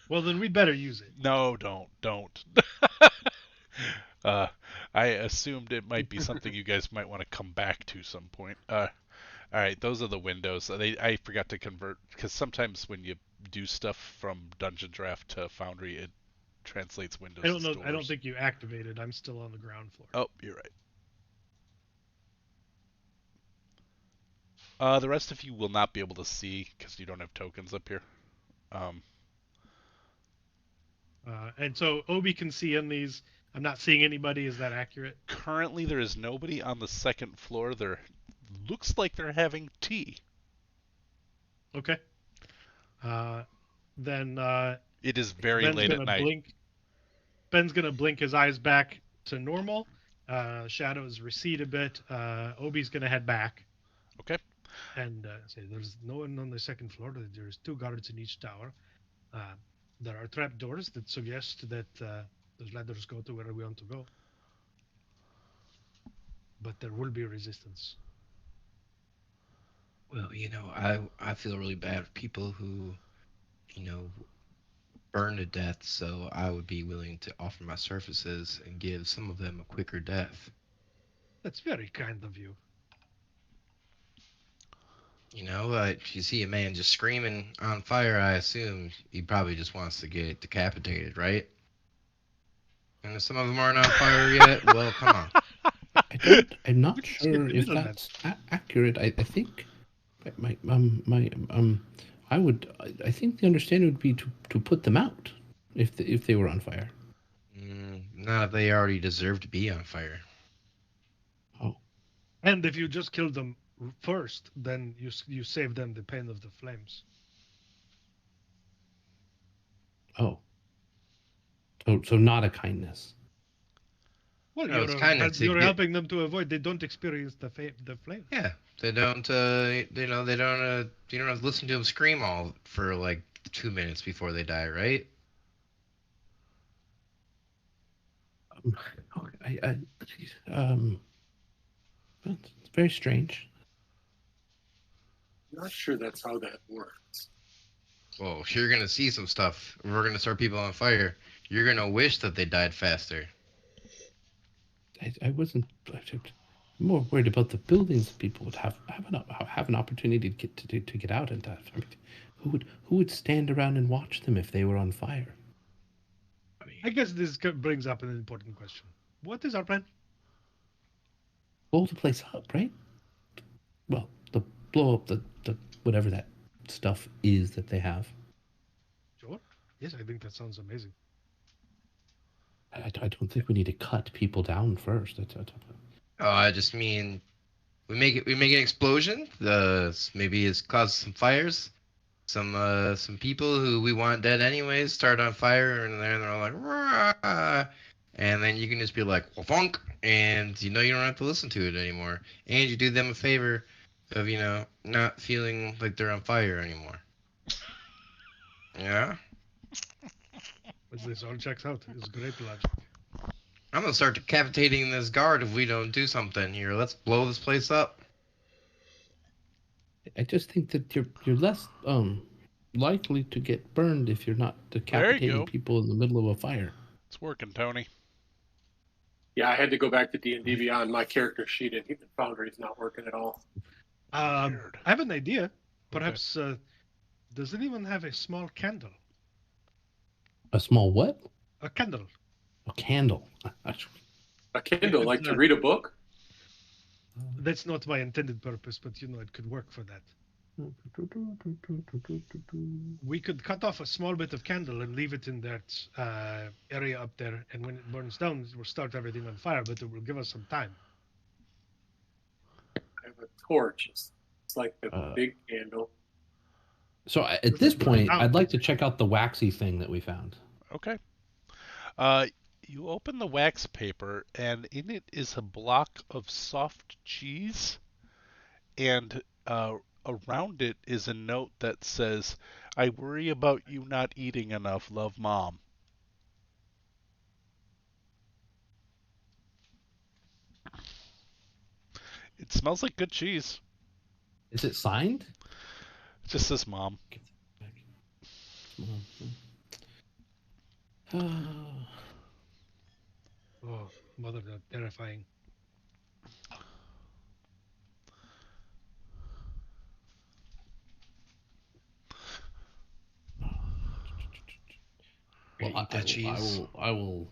Well, then we better use it. No, don't. I assumed it might be something you guys might want to come back to some point. All right, those are the windows. I forgot to convert, because sometimes when you do stuff from Dungeon Draft to Foundry, it translates windows. I don't know. I don't think you activated. I'm still on the ground floor. Oh, you're right. The rest of you will not be able to see because you don't have tokens up here. And so Obi can see in these. I'm not seeing anybody. Is that accurate? Currently, there is nobody on the second floor. There looks like they're having tea. Okay. Then It is very Ben's late at gonna night. blink. Ben's gonna blink his eyes back to normal. Shadows recede a bit. Obi's gonna head back Okay. and say, "There's no one on the second floor. There's 2 guards in each tower. There are trap doors that suggest that those ladders go to where we want to go. But there will be resistance." Well, I feel really bad for people who, you know, burn to death, so I would be willing to offer my services and give some of them a quicker death. That's very kind of you. If you see a man just screaming on fire, I assume he probably just wants to get decapitated, right? And if some of them aren't on fire yet, well, come on. I'm not Let's get sure the if middleman. that's accurate. I think I think the understanding would be to put them out if they were on fire. Not if they already deserve to be on fire. Oh, And if you just kill them first, then you save them the pain of the flames. oh. So not a kindness. Well, No, it's kindness. you're helping them to avoid. They don't experience the flame. Yeah, they don't. They don't. You don't have to listen to them scream all for like 2 minutes before they die, right? Okay, it's very strange. I'm not sure that's how that works. Well, if you're gonna see some stuff, if we're gonna start people on fire, you're gonna wish that they died faster. I wasn't. I'm more worried about the buildings. People would have an opportunity to get out and that. I mean, who would stand around and watch them if they were on fire? I guess this brings up an important question. What is our plan? Blow the place up, right? Well, blow up the whatever that stuff is that they have. Sure. Yes, I think that sounds amazing. I don't think we need to cut people down first. Oh, I just mean we make an explosion. Maybe it's caused some fires. Some people who we want dead anyways start on fire, and they're all like, "Rah!" And then you can just be like, well, funk, and you don't have to listen to it anymore, and you do them a favor of not feeling like they're on fire anymore. Yeah, This all checks out. It's great logic. I'm gonna start decapitating this guard if we don't do something here. Let's blow this place up. I just think that you're less likely to get burned if you're not There you decapitating go. people in the middle of a fire. It's working, Tony. Yeah, I had to go back to D&D Beyond. My character sheet in Foundry's not working at all. Weird. I have an idea. Perhaps does anyone have a small candle? A small what? A candle. A candle. A Kindle, like to read a book? That's not my intended purpose, but it could work for that. We could cut off a small bit of candle and leave it in that area up there, and when it burns down, it will start everything on fire, but it will give us some time. I have a torch. It's like the big candle. So at this point, I'd like to check out the waxy thing that we found. Okay. You open the wax paper, and in it is a block of soft cheese, and around it is a note that says, "I worry about you not eating enough. Love, Mom." It smells like good cheese. Is it signed? It just says Mom. Oh, mother, that's terrifying. Well, Eat that cheese. I will.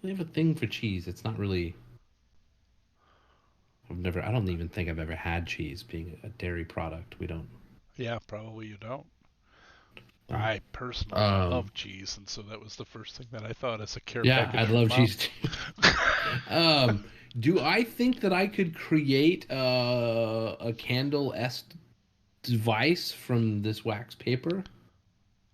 We have a thing for cheese. It's not really. I don't even think I've ever had cheese being a dairy product. We don't. Yeah, probably you don't. I personally love cheese, and so that was the first thing that I thought as a care package. I from love Mom. cheese too. Do I think that I could create a candle-esque device from this wax paper?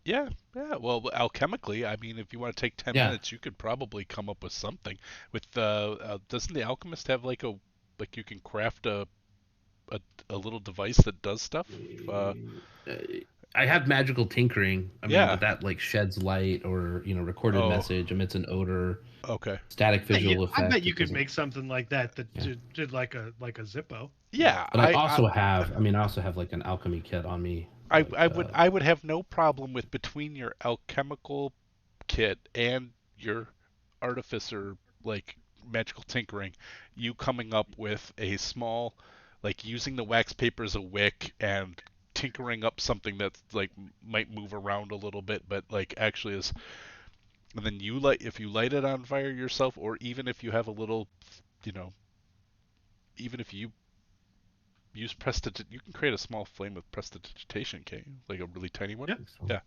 Yeah. Well, alchemically, I mean, if you want to take 10 Yeah. minutes, you could probably come up with something. With doesn't the alchemist have like you can craft a little device that does stuff? I have magical tinkering. I mean, Yeah. but that like sheds light or recorded Oh. message, emits an odor, Okay. static visual I effect. bet you It could doesn't- make something like that Yeah. did like a Zippo. Yeah. But I also have. I mean, I also have like an alchemy kit on me. I would have no problem with between your alchemical kit and your artificer like magical tinkering, you coming up with a small, like using the wax paper as a wick and tinkering up something that's like might move around a little bit, but like actually is. And then if you light it on fire yourself, or even if you have a little, even if you use you can create a small flame with prestidigitation, can't you? Like a really tiny one. Yeah. Yeah.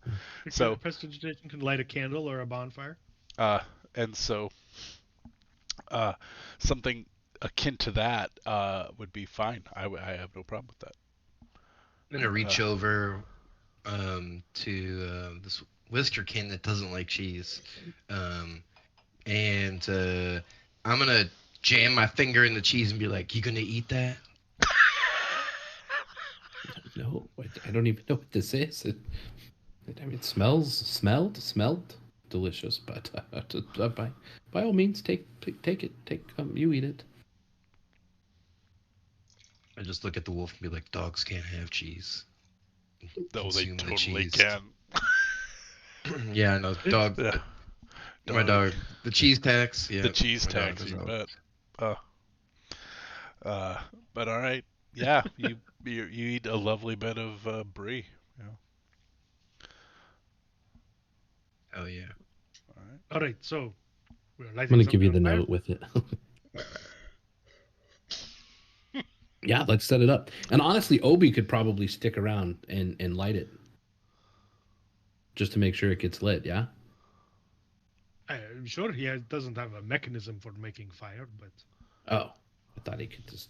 So prestidigitation can light a candle or a bonfire. And so something akin to that would be fine. I have no problem with that. I'm gonna reach over to this Whiskerkin that doesn't like cheese, and I'm gonna jam my finger in the cheese and be like, "You gonna eat that?" No, I don't even know what this is. I mean, it smelled delicious, but by all means, take it. You eat it. I just look at the wolf and be like, "Dogs can't have cheese." Though they Consume the totally cheese. can. Yeah, I know. Dog. Yeah. My dog. The cheese tax. Yeah. The cheese my dog tax, does you not. bet. But all right, yeah, you eat a lovely bit of brie. Yeah. Oh yeah. All right. All right, so we're lighting I'm gonna something give you on the fire. note with it. Yeah, let's set it up. And honestly, Obi could probably stick around and light it, just to make sure it gets lit. Yeah. I'm sure he doesn't have a mechanism for making fire, but Oh, I thought he could just.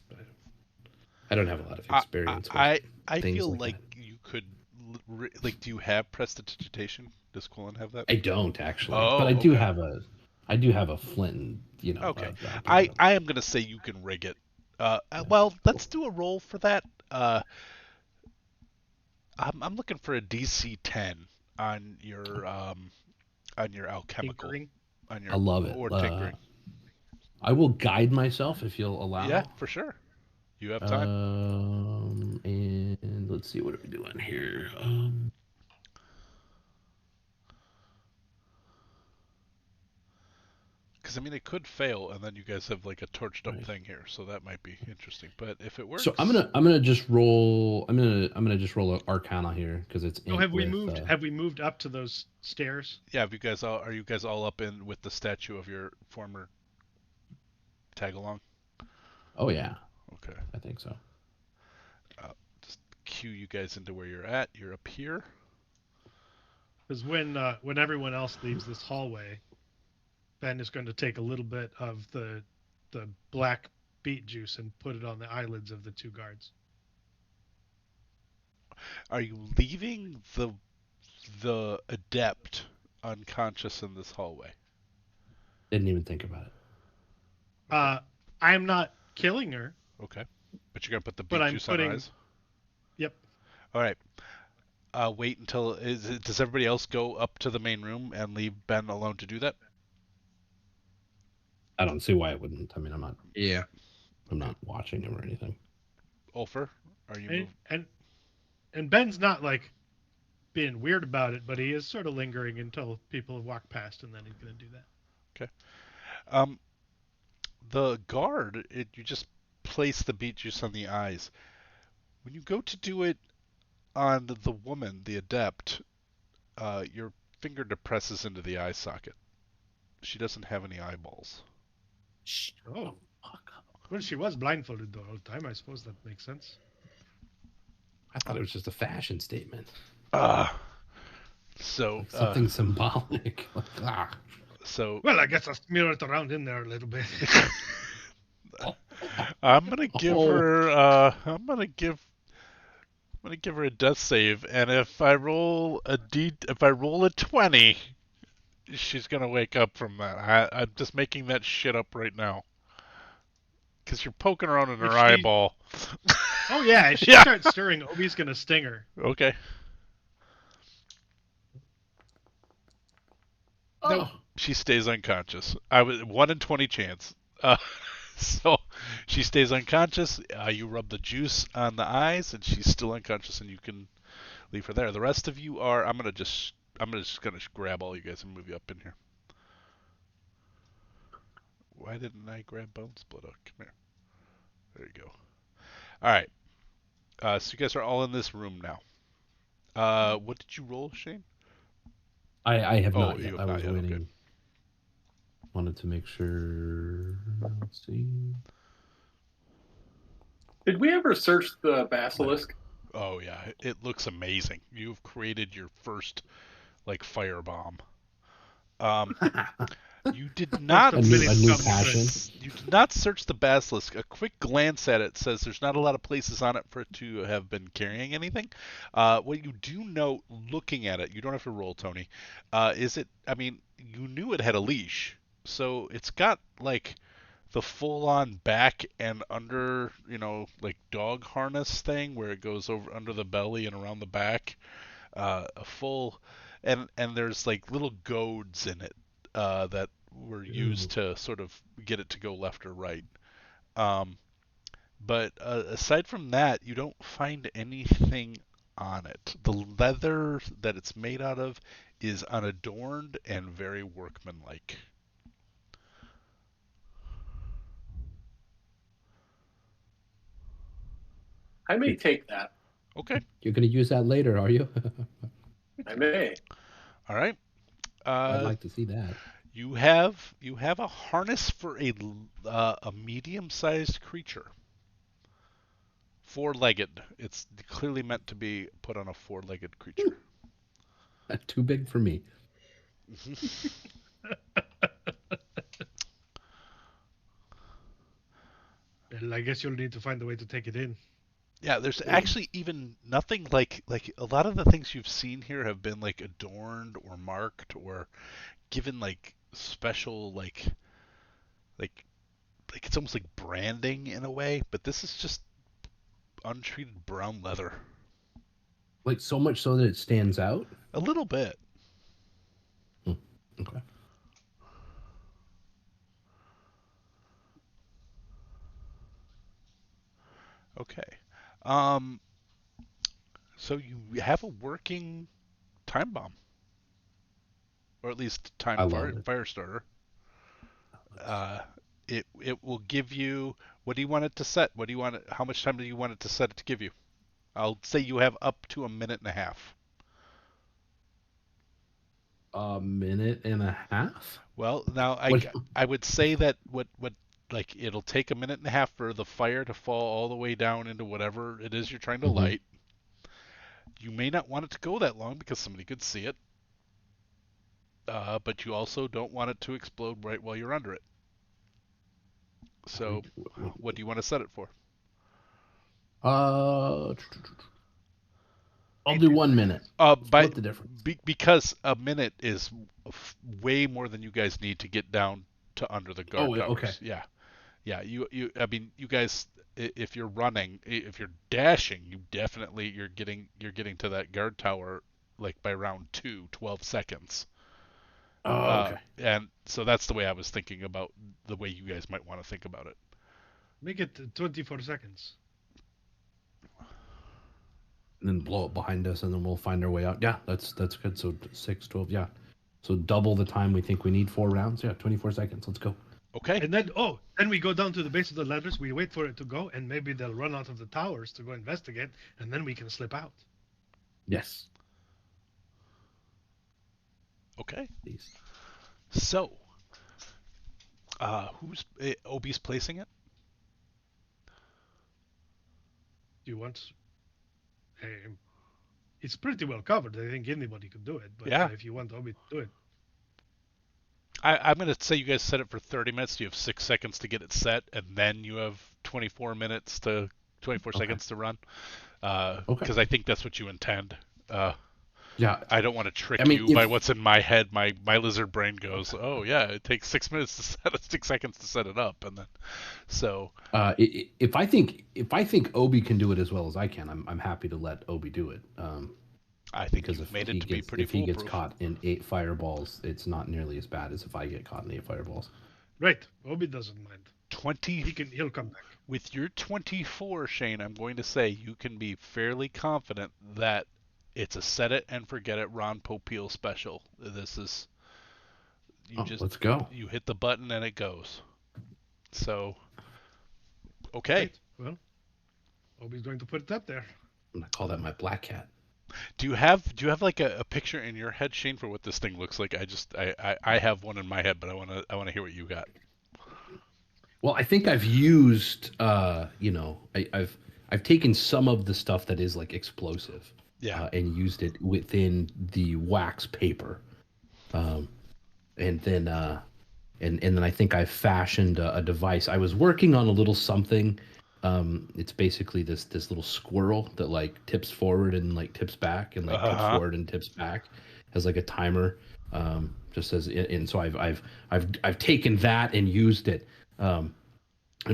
I don't have a lot of I experience I, with I things feel like like that. you could like. Do you have prestidigitation? Does Quillen have that? I don't actually, Oh, but I do okay. have a flint. And, Okay. a- I am gonna say you can rig it. Well, let's do a roll for that. I'm looking for a DC 10 on your alchemical. tinkering. On your I love it. Or tinkering. I will guide myself if you'll allow. Yeah, for sure. You have time. And let's see, what are we doing here? Because I mean, it could fail, and then you guys have like a torched up Right. thing here, so that might be interesting. But if it works, So I'm gonna just roll. I'm gonna just roll an Arcana here because it's. Oh, ink have we with, moved? Have we moved up to those stairs? Yeah, are you guys all up in with the statue of your former tag along? Oh yeah, Okay. I think so. Just cue you guys into where you're at. You're up here. Because when everyone else leaves this hallway, Ben is going to take a little bit of the black beet juice and put it on the eyelids of the two guards. Are you leaving the adept unconscious in this hallway? Didn't even think about it. I am not killing her. Okay. But you're gonna put the But beet I'm juice putting- on her eyes? Yep. All right. Wait until does everybody else go up to the main room and leave Ben alone to do that? I don't see why it wouldn't. I mean, I'm Yeah. not watching him or anything. Ulfer, are you? And Ben's not like being weird about it, but he is sort of lingering until people have walked past, and then he's going to do that. The guard, you just place the beet juice on the eyes. When you go to do it on the woman, the adept, your finger depresses into the eye socket. She doesn't have any eyeballs. Oh, well, she was blindfolded the whole time. I suppose that makes sense. I thought it was just a fashion statement. So, Like something symbolic. Like, ah. so Well, I guess I'll smear it around in there a little bit. I'm gonna give Oh. her. I'm gonna give her a death save, and if I roll a 20, she's gonna wake up from that. I'm just making that shit up right now. Because you're poking around in If her she- eyeball. Oh yeah, if she Yeah. starts stirring, Obi's gonna sting her. Okay. Nope. Oh. She stays unconscious. I was 1 in 20 chance. Uh, so she stays unconscious. You rub the juice on the eyes, and she's still unconscious, and you can leave her there. The rest of you are. I'm just gonna grab all you guys and move you up in here. Why didn't I grab Bone Split? Come here. There you go. All right. So you guys are all in this room now. What did you roll, Shane? I have Oh, not you yet. have I not was yet, waiting. okay. Wanted to make sure. Let's see. Did we ever search the basilisk? Oh yeah, it looks amazing. You've created your first like firebomb. You did not. A new passion. You did not search the basilisk. A quick glance at it says there's not a lot of places on it for it to have been carrying anything. What you do note, looking at it, you don't have to roll, Tony. Is it? I mean, you knew it had a leash, so it's got like the full-on back and under, like dog harness thing where it goes over under the belly and around the back. A full, and there's like little goads in it that were used to sort of get it to go left or right. Um, but aside from that, you don't find anything on it. The leather that it's made out of is unadorned and very workmanlike. I may take that. Okay. You're going to use that later, are you? I may. All right. I'd like to see that. You have a harness for a medium-sized creature. Four-legged. It's clearly meant to be put on a four-legged creature. Too big for me. Well, I guess you'll need to find a way to take it in. Yeah, there's actually even nothing like a lot of the things you've seen here have been like adorned or marked or given like special like it's almost like branding in a way, but this is just untreated brown leather. Like so much so that it stands out? A little bit. Okay. Okay. So you have a working time bomb, or at least I love it. fire starter. It will give you. What do you want it to set? What do you want it? How much time do you want it to set it to give you? I'll say you have up to a minute and a half. A minute and a half? Well, now I would say that what like it'll take a minute and a half for the fire to fall all the way down into whatever it is you're trying to light. You may not want it to go that long because somebody could see it. But you also don't want it to explode right while you're under it. So, what do you want to set it for? I'll do 1 minute. Split the difference. Because a minute is way more than you guys need to get down to under the guard towers. Okay. Yeah. I mean, you guys, if you're running, if you're dashing, you're getting to that guard tower like by round 2, 12 seconds. Oh, okay. And so that's the way I was thinking about the way you guys might want to think about it. Make it 24 seconds. And then blow it behind us, and then we'll find our way out. Yeah, that's good. So 6, 12, yeah. So double the time we think we need 4 rounds. Yeah, 24 seconds. Let's go. Okay. And then we go down to the base of the ladders. We wait for it to go, and maybe they'll run out of the towers to go investigate, and then we can slip out. Yes. Okay. Please. So, who's Obi's placing it? Do you want? it's pretty well covered. I think anybody could do it. But Yeah. if you want Obi to do it, I'm going to say you guys set it for 30 minutes. You have 6 seconds to get it set, and then you have 24 seconds to run. Because I think that's what you intend. Yeah. I don't want to trick I mean, you by what's in my head. My lizard brain goes, oh yeah, it takes 6 minutes to set it, 6 seconds to set it up, and then so. If I think Obi can do it as well as I can, I'm happy to let Obi do it. I think because you've made it to be pretty if he foolproof. gets caught in 8 fireballs, it's not nearly as bad as if I get caught in 8 fireballs. right? Obi doesn't mind. 20. He'll come back. With your 24, Shane, I'm going to say you can be fairly confident that it's a set it and forget it Ron Popeil special. This is let's go. You hit the button and it goes. So okay. Right. Well, Obi's going to put it up there. I'm gonna call that my black cat. Do you have like a picture in your head, Shane, for what this thing looks like? I have one in my head, but I wanna hear what you got. Well, I think I've used I've taken some of the stuff that is like explosive, and used it within the wax paper, and then I think I fashioned a device. I was working on a little something. It's basically this little squirrel that like tips forward and like tips back and like tips forward and tips back, has like a timer, just as and so I've taken that and used it, and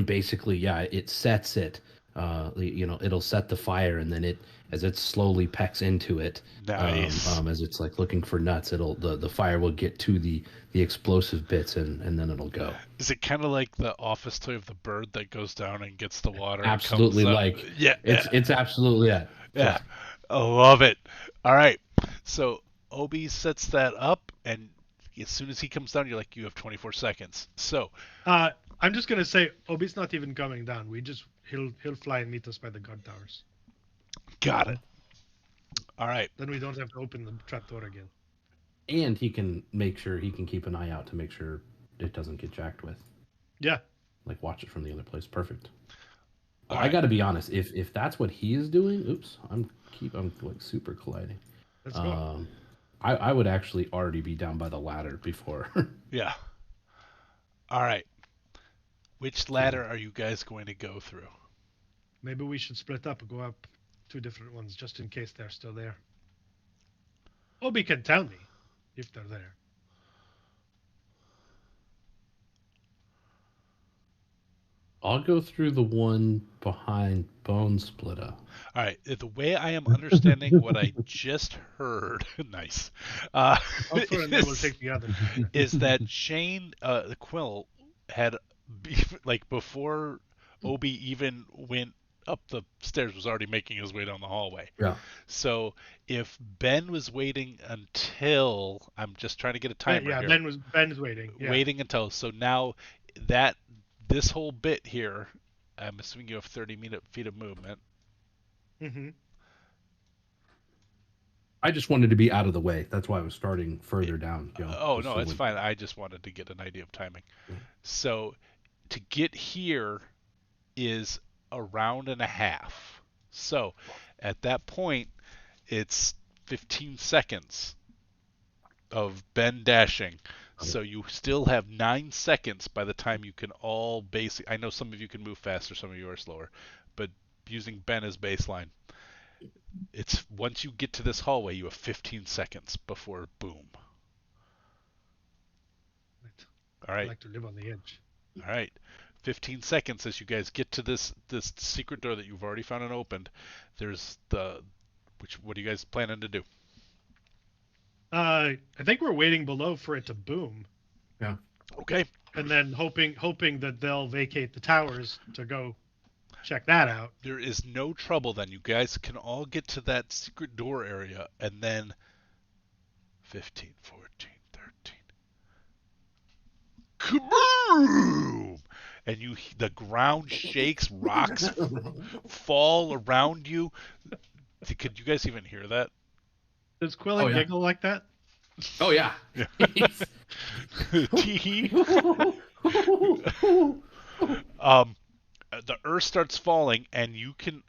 basically it sets it, it'll set the fire, and then as it slowly pecks into it, nice. As it's like looking for nuts, the fire will get to the explosive bits, and then it'll go. Is it kind of like the office toy of the bird that goes down and gets the water? Absolutely, it's absolutely that. Yeah, I love it. All right, so Obi sets that up, and as soon as he comes down, you're like, you have 24 seconds. So I'm just gonna say Obi's not even coming down. He'll fly and meet us by the guard towers. Got it. All right. Then we don't have to open the trapdoor again. And he can make sure he can keep an eye out to make sure it doesn't get jacked with. Yeah. Like watch it from the other place. Perfect. I got to be honest. If that's what he is doing, oops, I'm like super colliding. Let's go. I would actually already be down by the ladder before. Yeah. All right. Which ladder are you guys going to go through? Maybe we should split up and go up 2 different ones just in case they're still there. Obi can tell me if they're there. I'll go through the one behind Bone Splitter. All right. The way I am understanding what I just heard, nice. We'll take the other. Is that Shane the Quill had before Obi even went up the stairs, was already making his way down the hallway. Yeah. So if Ben was waiting until, I'm just trying to get a timer here. Ben's waiting. Yeah. Waiting until, so now this whole bit here, I'm assuming you have 30 feet of movement. Mm-hmm. I just wanted to be out of the way. That's why I was starting further down. No, it's fine. I just wanted to get an idea of timing. Yeah. So to get here is a round and a half. So at that point, it's 15 seconds of Ben dashing. So you still have 9 seconds by the time you can all I know some of you can move faster, some of you are slower, but using Ben as baseline, it's once you get to this hallway, you have 15 seconds before boom. Right. All right. I like to live on the edge. All right. 15 seconds as you guys get to this secret door that you've already found and opened. There's what are you guys planning to do? I think we're waiting below for it to boom. Yeah. Okay. And then hoping that they'll vacate the towers to go check that out. There is no trouble then. You guys can all get to that secret door area, and then 15, 14, 13. Kaboom! And the ground shakes, rocks fall around you. Could you guys even hear that? Does Quillen giggle like that? Oh yeah. The earth starts falling, and you can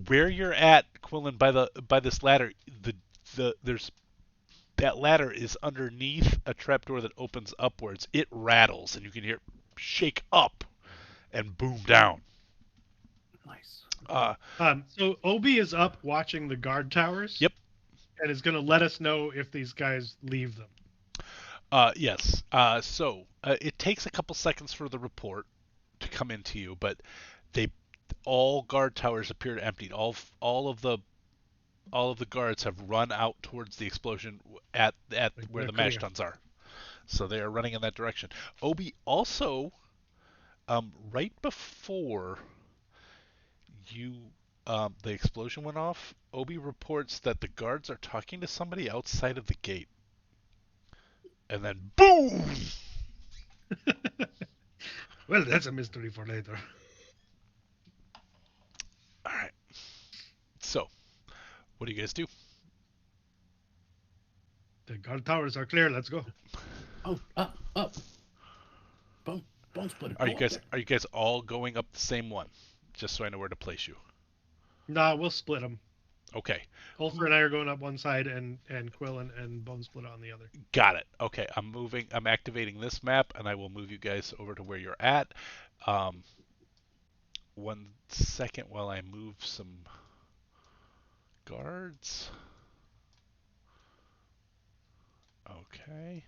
where you're at, Quillen, by this ladder, there's that ladder is underneath a trapdoor that opens upwards. It rattles, and you can hear it shake up and boom down. Nice. So Obi is up watching the guard towers. Yep. And is going to let us know if these guys leave them. Yes. So it takes a couple seconds for the report to come into you, but all guard towers appear emptied. All of the guards have run out towards the explosion at where the mash tuns are. So they are running in that direction. Obi also, right before the explosion went off, Obi reports that the guards are talking to somebody outside of the gate. And then boom! Well, that's a mystery for later. All right. So, what do you guys do? The guard towers are clear. Let's go. Oh, up. Bone splitter. Are you guys all going up the same one? Just so I know where to place you. Nah, we'll split them. Okay. Ulfer and I are going up one side, and Quillen and Bone Splitter on the other. Got it. Okay, I'm activating this map, and I will move you guys over to where you're at. 1 second while I move some guards. Okay.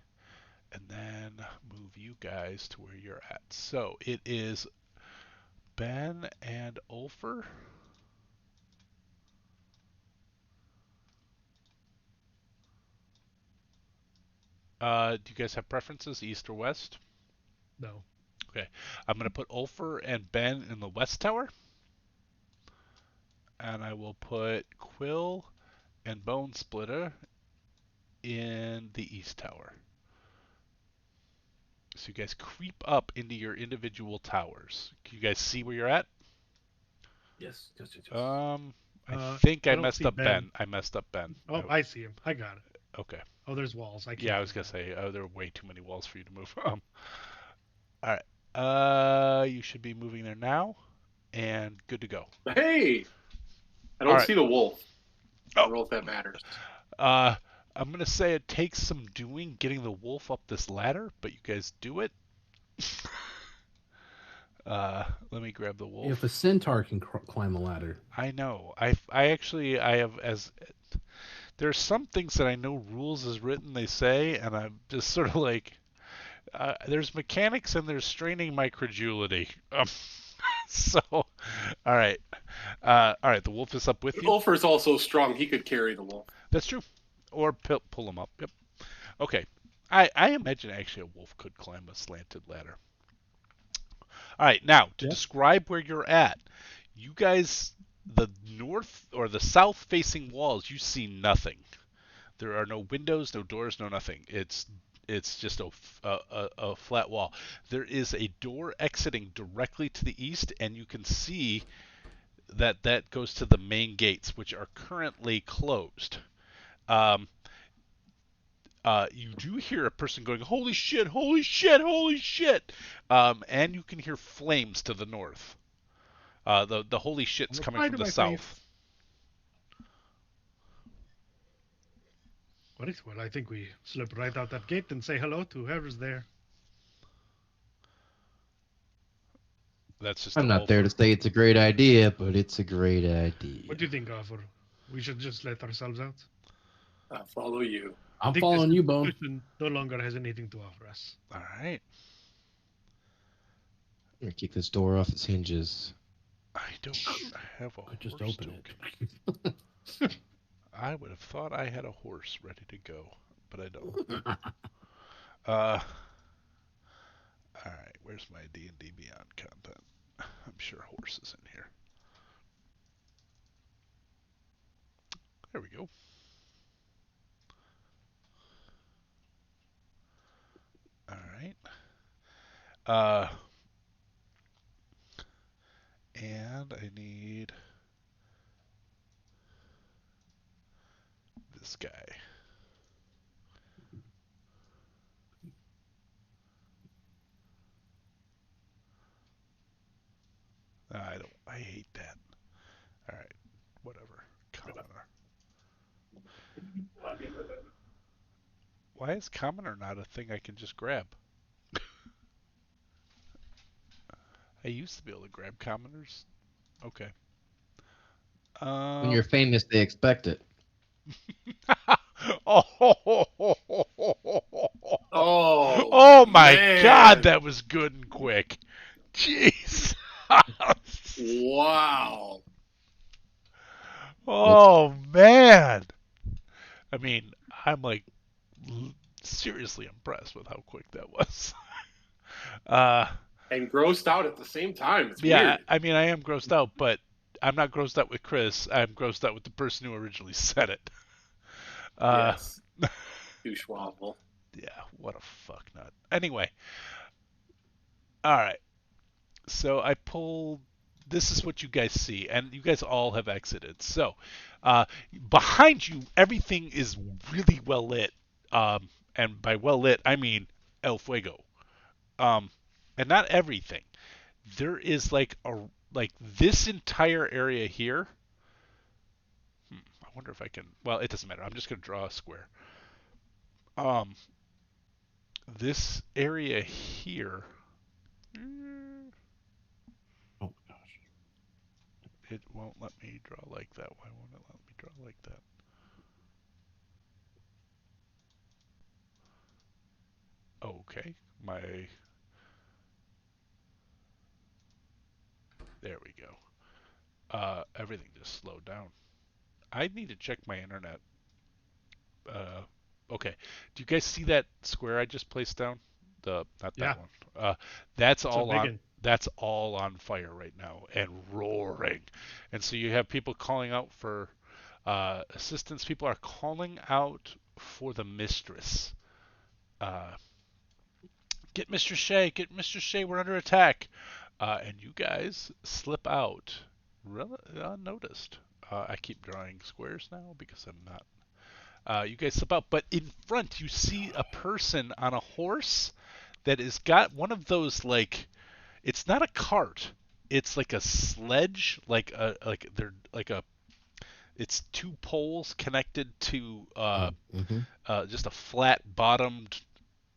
And then move you guys to where you're at. So it is Ben and Ulfer. Do you guys have preferences, east or west? No. Okay. I'm going to put Ulfer and Ben in the west tower. And I will put Quill and Bone Splitter in the east tower. So you guys creep up into your individual towers. Can you guys see where you're at? Yes. I think I don't messed see up Ben. Ben. I messed up Ben. Oh, I see him. I got it. Okay. Oh, there's walls. I can't. Yeah, I was gonna say there are way too many walls for you to move. All right. You should be moving there now, and good to go. Hey, I All don't right. see the wolf. I Oh. don't know if that matters. I'm gonna say it takes some doing getting the wolf up this ladder, but you guys do it. Let me grab the wolf. If a centaur can climb a ladder. I know. I have as there's some things that I know rules as written they say, and I'm just sort of like there's mechanics and there's straining my credulity. So, all right. The wolf is up with you. Ulfer's also strong. He could carry the wolf. That's true. Or pull him up. Yep. Okay. I imagine actually a wolf could climb a slanted ladder. All right. Now, to describe where you're at, you guys, the north or the south facing walls, you see nothing. There are no windows, no doors, no nothing. It's just a flat wall. There is a door exiting directly to the east, and you can see that goes to the main gates, which are currently closed. You do hear a person going, "Holy shit! Holy shit! Holy shit!" And you can hear flames to the north. The holy shit's coming from the south. Well, I think we slip right out that gate and say hello to whoever's there. That's just. I'm not there to say it's a great idea, but it's a great idea. What do you think, Arthur? We should just let ourselves out? I'll follow you. I'm following you, Bone. This no longer has anything to offer us. All right. I'm gonna kick this door off its hinges. I don't have a horse. Just open it. I would have thought I had a horse ready to go, but I don't. All right, where's my D&D Beyond content? I'm sure horse is in here. There we go. All right. And I need this guy. I hate that. All right. whatever. Commoner. Why is commoner not a thing I can just grab? I used to be able to grab commoners. Okay. When you're famous, they expect it. Oh my God, that was good and quick. Jeez. Wow. Oh man. I mean, I'm like seriously impressed with how quick that was. And grossed out at the same time. It's Yeah, weird. I mean, I am grossed out, but I'm not grossed out with Chris. I'm grossed out with the person who originally said it. Yes. Douche-waffle. Yeah, what a fuck nut. Anyway, all right. So I pulled. This is what you guys see, and you guys all have exited. So behind you, everything is really well lit, and by well lit, I mean El Fuego. And not everything. There is like this entire area here. I wonder if I can. Well, it doesn't matter. I'm just gonna draw a square. This area here. Oh gosh. It won't let me draw like that. Why won't it let me draw like that? Okay, there we go. Everything just slowed down. I need to check my internet. Okay. Do you guys see that square I just placed down? Not Yeah. that one. That's It's a all big on. one. That's all on fire right now and roaring. And so you have people calling out for assistance. People are calling out for the mistress. Get Mr. Shea, get Mr. Shea, we're under attack. And you guys slip out unnoticed. I keep drawing squares now because I'm not. You guys slip out, but in front you see a person on a horse that has got one of those it's not a cart, it's like a sledge, it's two poles connected to just a flat bottomed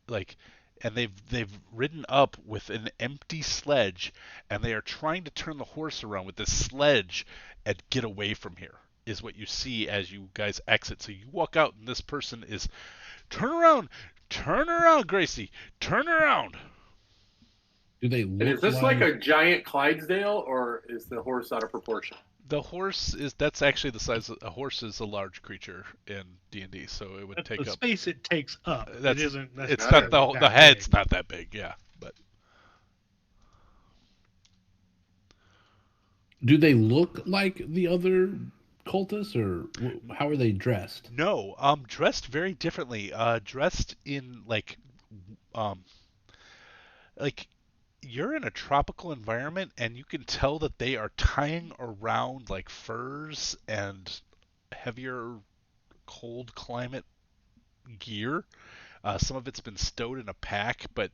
like and they've ridden up with an empty sledge and they are trying to turn the horse around with this sledge and get away from here is what you see as you guys exit. So you walk out and this person is turn around, Gracie, turn around. Do they And look is this like a giant Clydesdale, or is the horse out of proportion? The horse that's actually the size of a horse is a large creature in D&D, so it would That's take the up space it takes up. that's It isn't it's necessarily not the that head's big. not that big, yeah, but do they look like the other cultists, or how are they dressed? no, dressed very differently. Dressed in um like you're in a tropical environment and you can tell that they are tying around like furs and heavier cold climate gear. Some of it's been stowed in a pack, but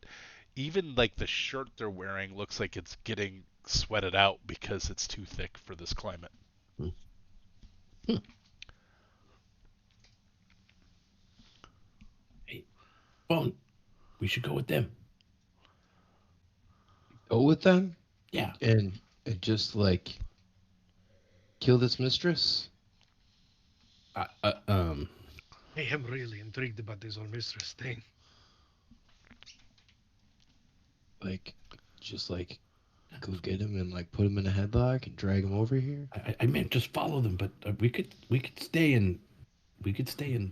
even like the shirt they're wearing looks like it's getting sweated out because it's too thick for this climate. Hey, Bone, we should go with them. Go with them Yeah. and just like kill this mistress. Hey, I'm really intrigued about this whole mistress thing. Like, just like go get him and like put him in a headlock and drag him over here. I meant just follow them, but we could stay and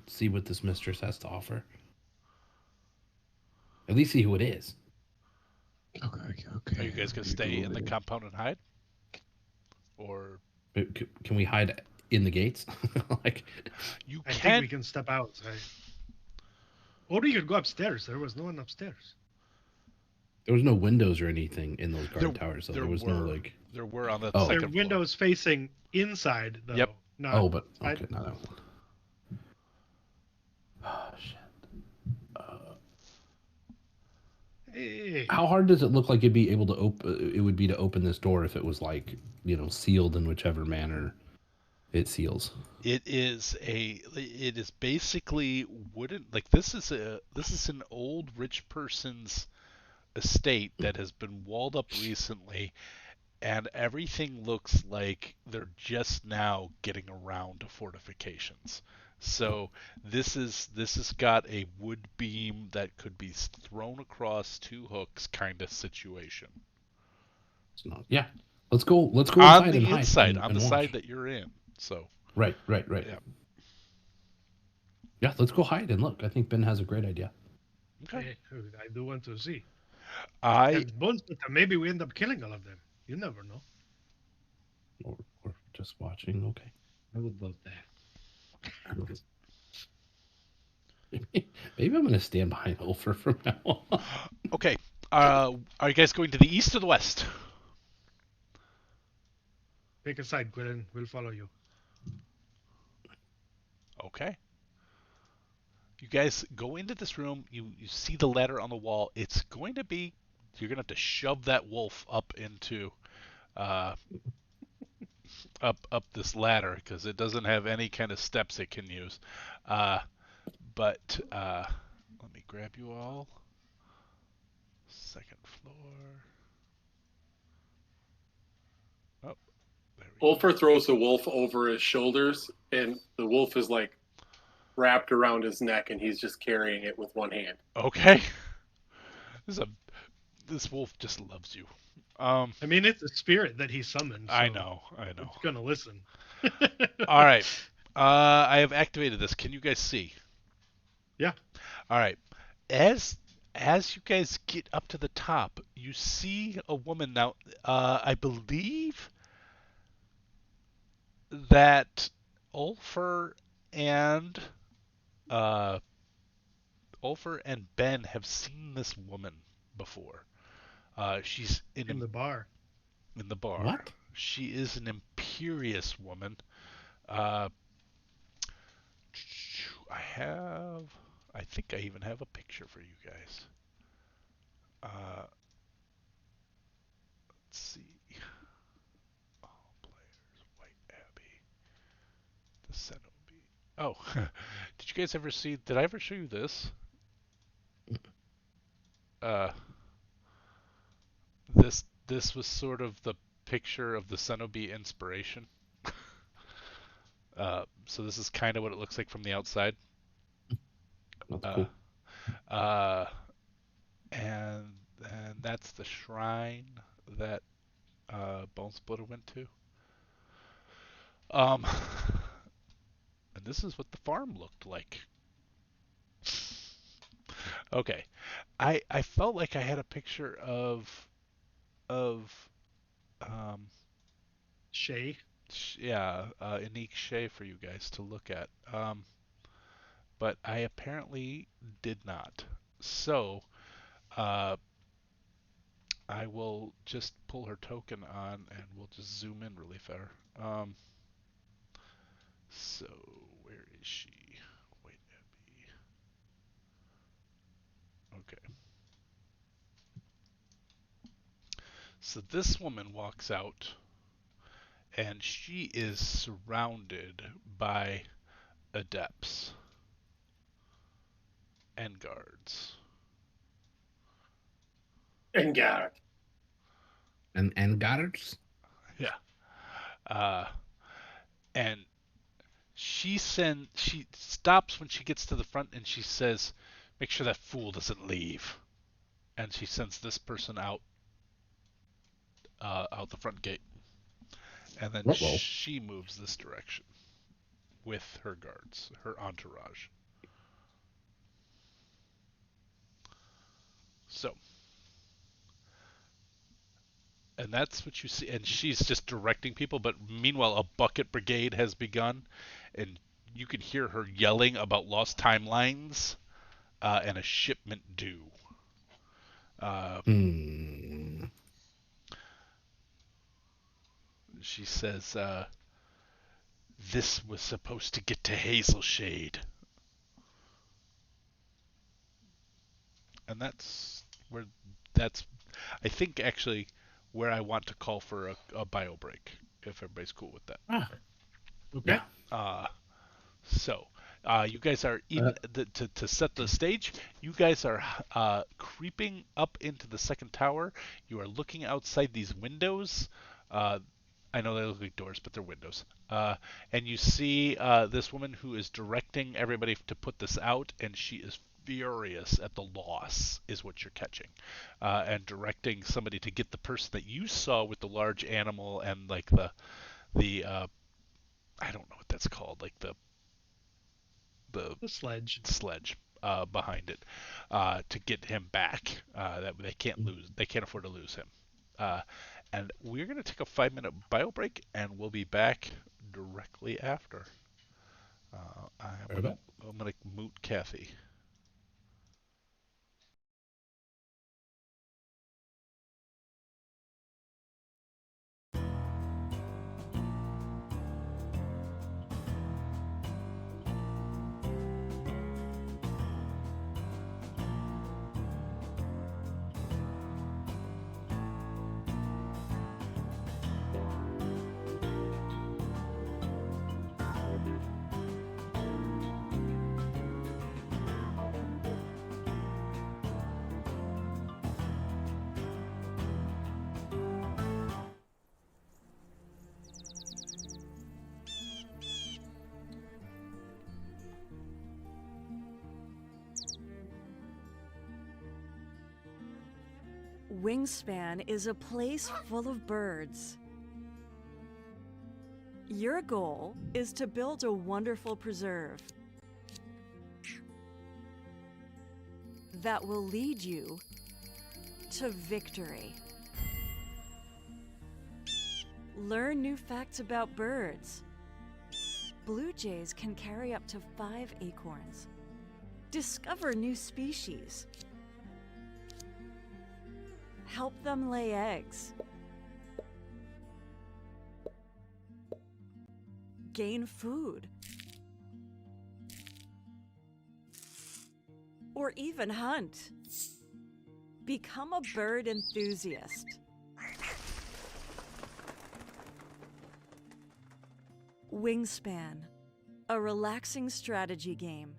see what this mistress has to offer. At least see who it is. Okay. Are you guys gonna stay in the compound and hide, or Can we hide in the gates? Like you I think can? we can step outside. Or we could go upstairs. There was no one upstairs. there was no windows or anything in those guard There- towers, so there there was no were. like. There were on the Oh. There are second floor. windows facing inside, though. Yep. Not Oh, but outside. okay, not that one. Oh shit. Hey. How hard does it look like it'd be able to open? It would be to open this door if it was like sealed in whichever manner it seals. It is basically wooden. Like this is an old rich person's estate that has been walled up recently, and everything looks like they're just now getting around to fortifications. So this has got a wood beam that could be thrown across two hooks kind of situation. It's not. Yeah. Let's go. Let's go On inside and the hide inside, on and the watch. side that you're in. So Right. yeah. Yeah. Let's go hide and look. I think Ben has a great idea. Okay. I do want to see. I And bones, but maybe we end up killing all of them. You never know. Or just watching. Okay. I would love that. Maybe I'm gonna stand behind Ulfer from now on. okay. Are you guys going to the east or the west? Pick a side, Gwyn. We'll follow you. Okay. You guys go into this room. You see the ladder on the wall. It's going to be. You're gonna have to shove that wolf up into, uh, up this ladder because it doesn't have any kind of steps it can use. But let me grab you all. Second floor. Oh, there we go. Ulfer throws the wolf over his shoulders, and the wolf is like wrapped around his neck, and he's just carrying it with one hand. Okay. This wolf just loves you. I mean, it's a spirit that he summoned. So I know. It's gonna listen. All right. I have activated this. Can you guys see? Yeah. All right. As you guys get up to the top, you see a woman now. I believe that Ulfer and Ben have seen this woman before. She's In the bar. in the bar. What? She is an imperious woman. I think I even have a picture for you guys. Let's see. All players, White Abbey, the Cenobi. Oh, did you guys ever see? Did I ever show you this? Uh, this was sort of the picture of the Cenobi inspiration. So this is kind of what it looks like from the outside. That's Uh, cool. and that's the shrine that Bone Splitter went to. And this is what the farm looked like. Okay, I felt like I had a picture of um Shay. Anique Shea for you guys to look at. But I apparently did not. So uh I will just pull her token on and we'll just zoom in really far. So where is she? Wait, Abby. Okay. So this woman walks out and she is surrounded by adepts and guards. And Garrett. And Goddard's? Yeah. Uh, and she stops when she gets to the front and she says, "Make sure that fool doesn't leave." And she sends this person out out the front gate. And then Uh-oh. she moves this direction with her guards, her entourage. So, and that's what you see. And she's just directing people. But meanwhile, a bucket brigade has begun, and you can hear her yelling about lost timelines and a shipment due. She says, "This was supposed to get to Hazelshade," and that's I think actually where I want to call for a bio break if everybody's cool with that. Ah, Okay. So, you guys are in to set the stage. You guys are creeping up into the second tower. You are looking outside these windows. I know they look like doors, but they're windows. And you see this woman who is directing everybody to put this out, and she is furious at the loss, is what you're catching, and directing somebody to get the person that you saw with the large animal and like the I don't know what that's called, like the sledge. behind it, to get him back. That they can't lose. They can't afford to lose him. And we're going to take a 5-minute bio break, and we'll be back directly after. I'm gonna moot Kathy. Wingspan is a place full of birds. Your goal is to build a wonderful preserve that will lead you to victory. Learn new facts about birds. Blue jays can carry up to 5 acorns. Discover new species. Help them lay eggs. Gain food. Or even hunt. Become a bird enthusiast. Wingspan, a relaxing strategy game.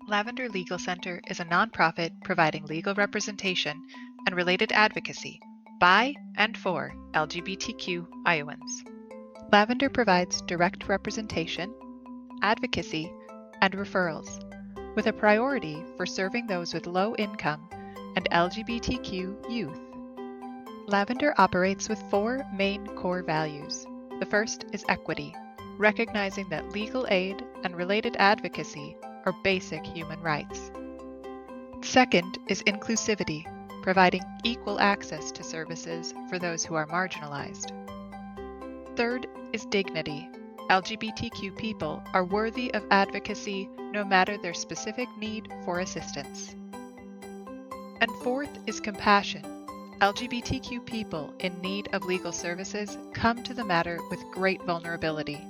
Lavender Legal Center is a nonprofit providing legal representation and related advocacy by and for LGBTQ Iowans. Lavender provides direct representation, advocacy, and referrals, with a priority for serving those with low income and LGBTQ youth. Lavender operates with 4 main core values. The first is equity, recognizing that legal aid and related advocacy are basic human rights. Second is inclusivity, providing equal access to services for those who are marginalized. Third is dignity. LGBTQ people are worthy of advocacy no matter their specific need for assistance. And fourth is compassion. LGBTQ people in need of legal services come to the matter with great vulnerability.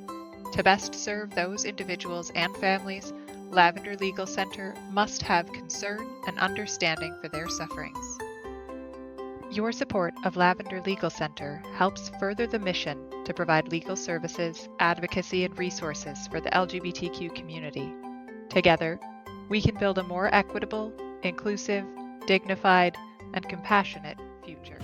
To best serve those individuals and families, Lavender Legal Center must have concern and understanding for their sufferings. Your support of Lavender Legal Center helps further the mission to provide legal services, advocacy, and resources for the LGBTQ community. Together, we can build a more equitable, inclusive, dignified, and compassionate future.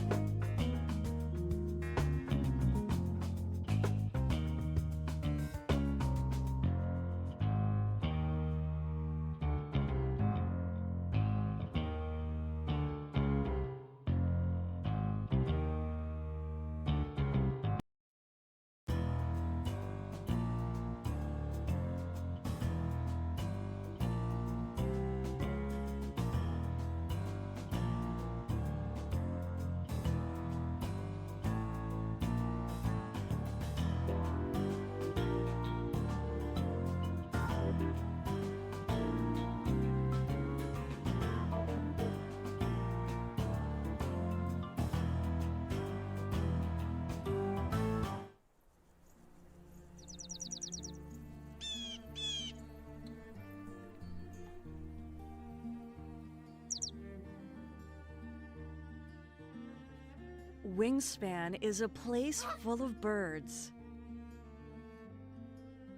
Wingspan is a place full of birds.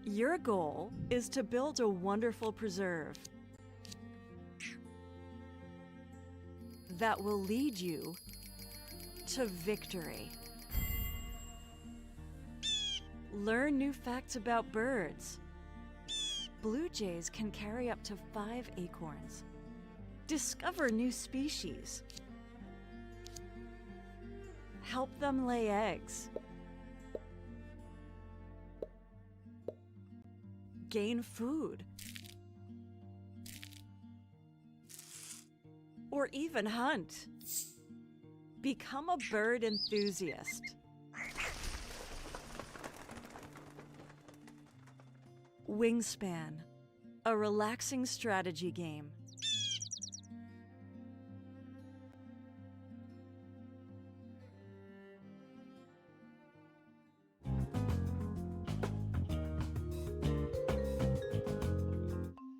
Your goal is to build a wonderful preserve that will lead you to victory. Learn new facts about birds. Blue jays can carry up to 5 acorns. Discover new species. Help them lay eggs. Gain food. Or even hunt. Become a bird enthusiast. Wingspan, a relaxing strategy game.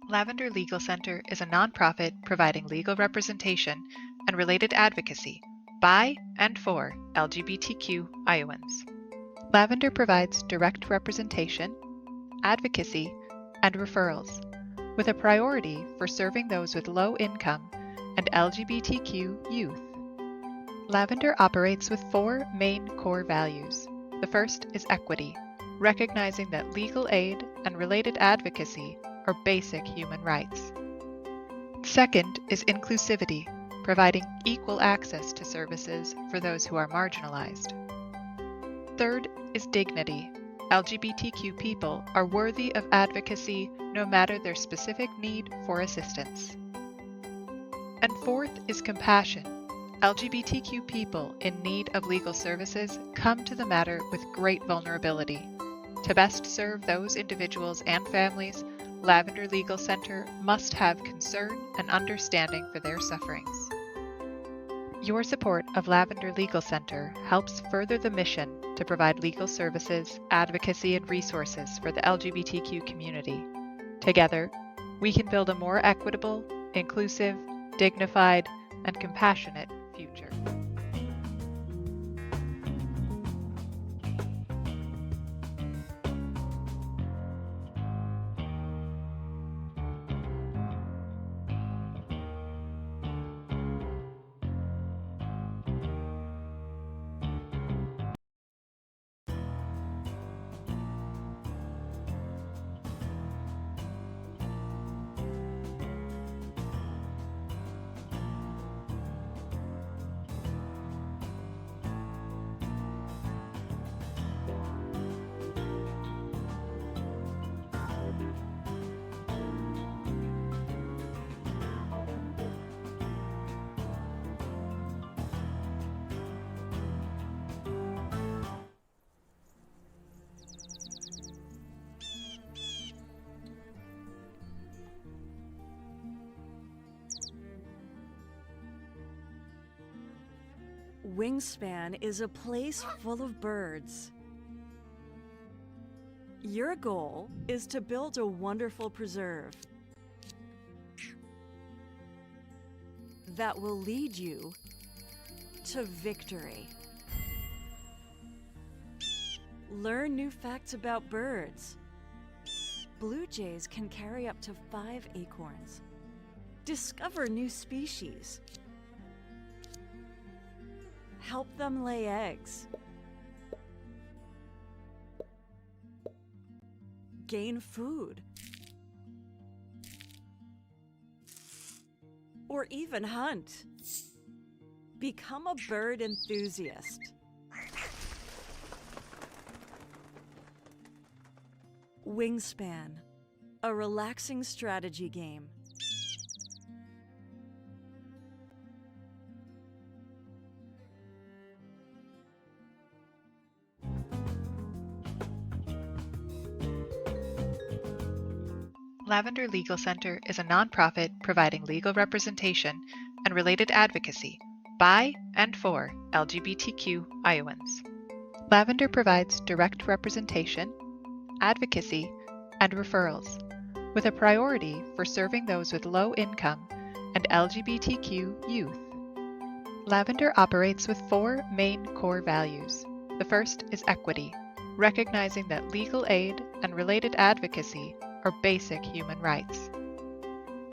Lavender Legal Center is a nonprofit providing legal representation and related advocacy by and for LGBTQ Iowans. Lavender provides direct representation, advocacy, and referrals, with a priority for serving those with low income and LGBTQ youth. Lavender operates with 4 main core values. The first is equity, recognizing that legal aid and related advocacy are basic human rights. Second is inclusivity, providing equal access to services for those who are marginalized. Third is dignity. LGBTQ people are worthy of advocacy no matter their specific need for assistance. And fourth is compassion. LGBTQ people in need of legal services come to the matter with great vulnerability. To best serve those individuals and families, Lavender Legal Center must have concern and understanding for their sufferings. Your support of Lavender Legal Center helps further the mission to provide legal services, advocacy, and resources for the LGBTQ community. Together, we can build a more equitable, inclusive, dignified, and compassionate future. Wingspan is a place full of birds. Your goal is to build a wonderful preserve that will lead you to victory. Learn new facts about birds. Blue jays can carry up to 5 acorns. Discover new species. Help them lay eggs. Gain food. Or even hunt. Become a bird enthusiast. Wingspan, a relaxing strategy game. Lavender Legal Center is a nonprofit providing legal representation and related advocacy by and for LGBTQ Iowans. Lavender provides direct representation, advocacy, and referrals, with a priority for serving those with low income and LGBTQ youth. Lavender operates with 4 main core values. The first is equity, recognizing that legal aid and related advocacy are basic human rights.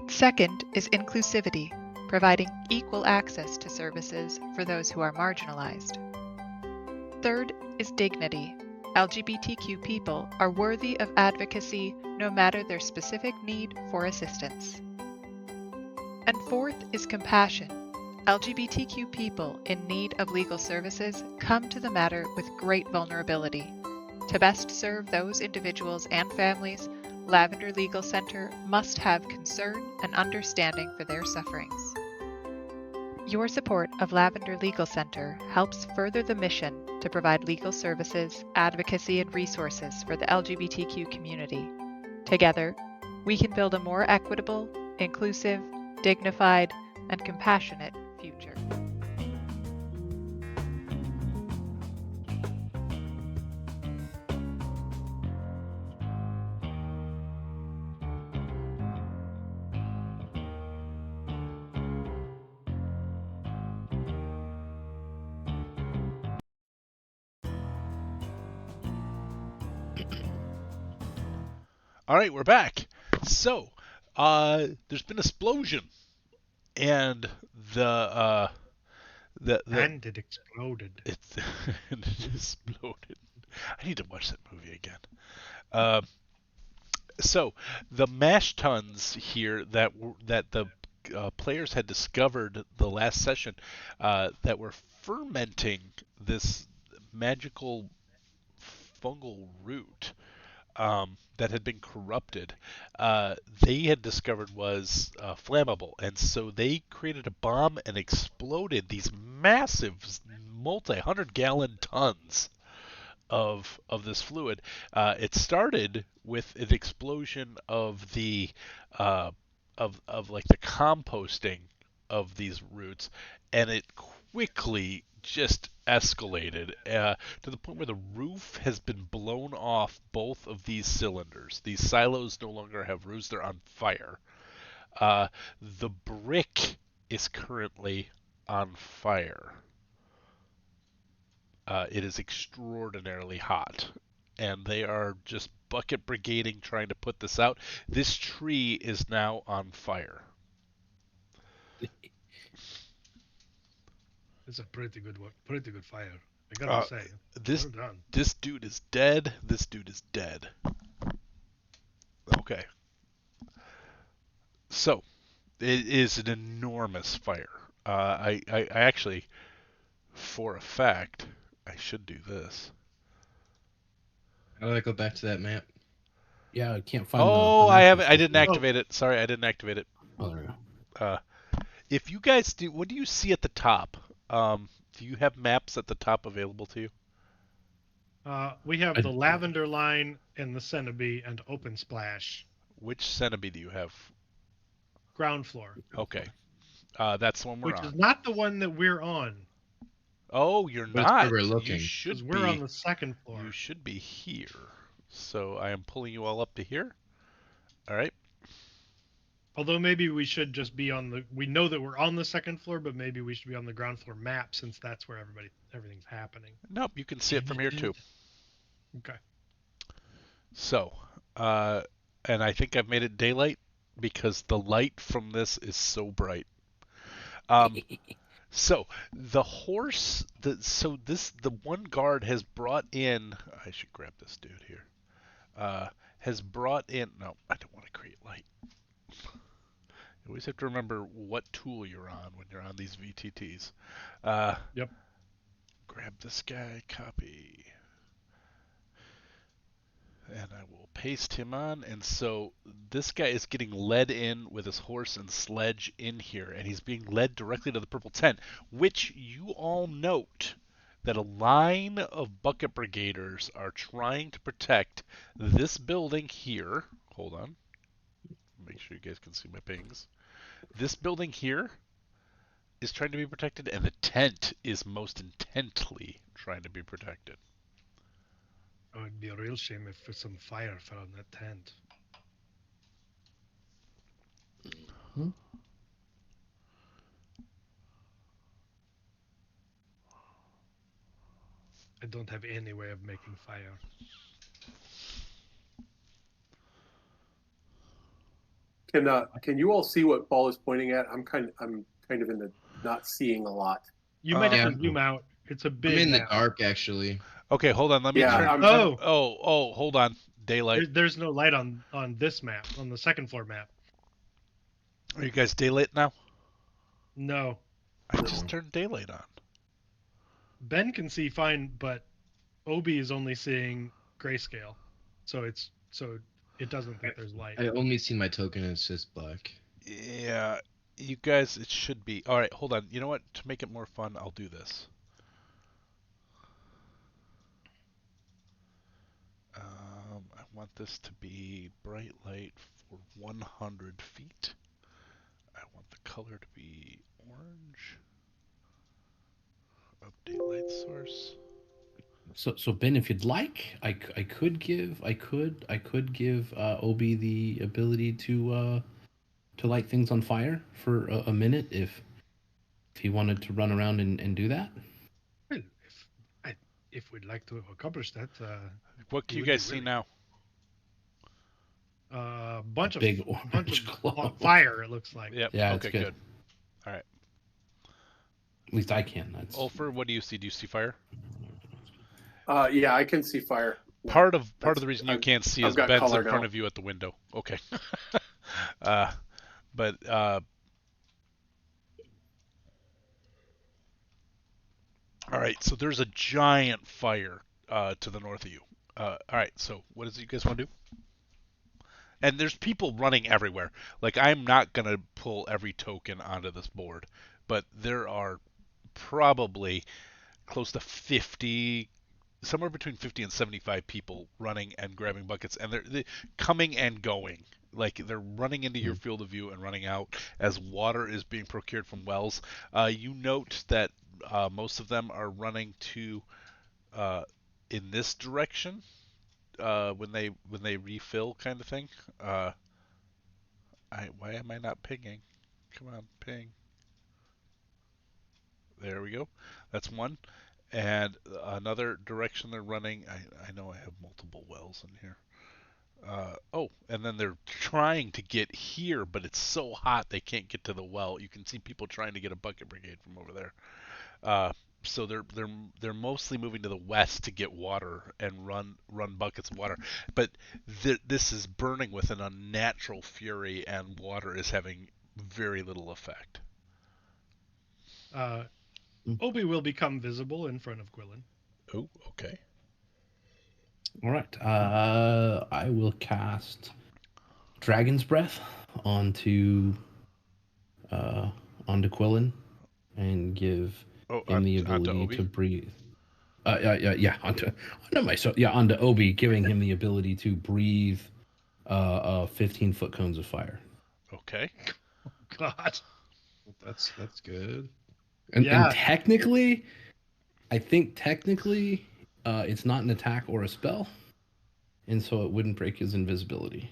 Second is inclusivity, providing equal access to services for those who are marginalized. Third is dignity. LGBTQ people are worthy of advocacy no matter their specific need for assistance. And fourth is compassion. LGBTQ people in need of legal services come to the matter with great vulnerability. To best serve those individuals and families, Lavender Legal Center must have concern and understanding for their sufferings. Your support of Lavender Legal Center helps further the mission to provide legal services, advocacy, and resources for the LGBTQ community. Together, we can build a more equitable, inclusive, dignified, and compassionate future. All right, we're back. So, there's been an explosion, and And it exploded. it exploded. I need to watch that movie again. So the mash tuns here that the players had discovered the last session that were fermenting this magical fungal root that had been corrupted, they had discovered was flammable, and so they created a bomb and exploded these massive multi-hundred-gallon tons of this fluid. It started with an explosion of the of like the composting of these roots, and it quickly just escalated to the point where the roof has been blown off both of these cylinders. These silos no longer have roofs; they're on fire. The brick is currently on fire. It is extraordinarily hot, and they are just bucket brigading trying to put this out. This tree is now on fire. It's a pretty good fire. I gotta say. This Well done. this dude is dead. This dude is dead. Okay. So it is an enormous fire. I actually, for a fact, I should do this. How do I go back to that map? Yeah, I can't find Oh, the I map haven't. I you're didn't supposed to- activate it. Sorry, I didn't activate it. Oh, there we go. If you guys do, what do you see at the top? Do you have maps at the top available to you? We have I- the Lavender Line and the Cenobie and Open Splash. Which Cenobie do you have? Ground floor. Okay. That's the one we're Which on. is not the one that we're on. Oh, you're But it's where not. we're You looking. Because should we're be. on the second floor. You should be here. So I am pulling you all up to here. All right. Although maybe we should just be on the. We know that we're on the second floor, but maybe we should be on the ground floor map since that's where everything's happening. Nope, you can see it from here too. Okay. So, and I think I've made it daylight because the light from this is so bright. So the horse, the one guard has brought in. I should grab this dude here. Has brought in. No, I don't want to create light. You always have to remember what tool you're on when you're on these VTTs. Yep. Grab this guy, copy, and I will paste him on. And so this guy is getting led in with his horse and sledge in here, and he's being led directly to the purple tent, which you all note that a line of bucket brigaders are trying to protect this building here. Hold on. Make sure you guys can see my pings. This building here is trying to be protected, and the tent is most intently trying to be protected. Oh, it'd be a real shame if some fire fell on that tent. I don't have any way of making fire. Can you all see what Paul is pointing at? I'm kind of in the not seeing a lot. You might have Yeah. to zoom out. It's a I'm big in the map. dark, actually. Okay, hold on. Let me Yeah, turn. I'm- Hold on. Daylight. There's no light on this map, on the second floor map. Are you guys daylight now? No. I just turned daylight on. Ben can see fine, but Obi is only seeing grayscale. So it doesn't think there's light. I only see my token and it's just black. Yeah, you guys, it should be. All right, hold on. You know what? To make it more fun, I'll do this. I want this to be bright light for 100 feet. I want the color to be orange. Update light source. So Ben, if you'd like, I could give Obi the ability to light things on fire for a minute if he wanted to run around and do that. Well, if we'd like to accomplish that, What can you would be guys see willing. now? bunch of big bunch orange of glow. fire. It looks like. Yep. Yeah, Okay, it's good. good. All right. At least I can. That's Ulfer, what do you see? Do you see fire? Yeah, I can see fire. Yeah, Part of that's- the reason you I've- can't see I've is got Ben's color in front now. of you at the window. Okay. But all right. So there's a giant fire to the north of you. All right. So what is it you guys want to do? And there's people running everywhere. Like, I'm not gonna pull every token onto this board, but there are probably close to 50, somewhere between 50 and 75 people running and grabbing buckets, and they're coming and going. Like, they're running into your field of view and running out as water is being procured from wells. You note that most of them are running to in this direction when they refill, kind of thing. Why am I not pinging? Come on, ping. There we go. That's one. And another direction they're running. I know I have multiple wells in here. And then they're trying to get here, but it's so hot they can't get to the well. You can see people trying to get a bucket brigade from over there. So they're mostly moving to the west to get water and run buckets of water. But this is burning with an unnatural fury, and water is having very little effect. Obi will become visible in front of Quillen. Oh, okay. all right. I will cast Dragon's Breath onto Quillen and give him the onto ability Obi? to breathe. Onto Obi, giving him the ability to breathe 15-foot cones of fire. Okay. God. That's good. And Yeah. technically, I think it's not an attack or a spell, and so it wouldn't break his invisibility.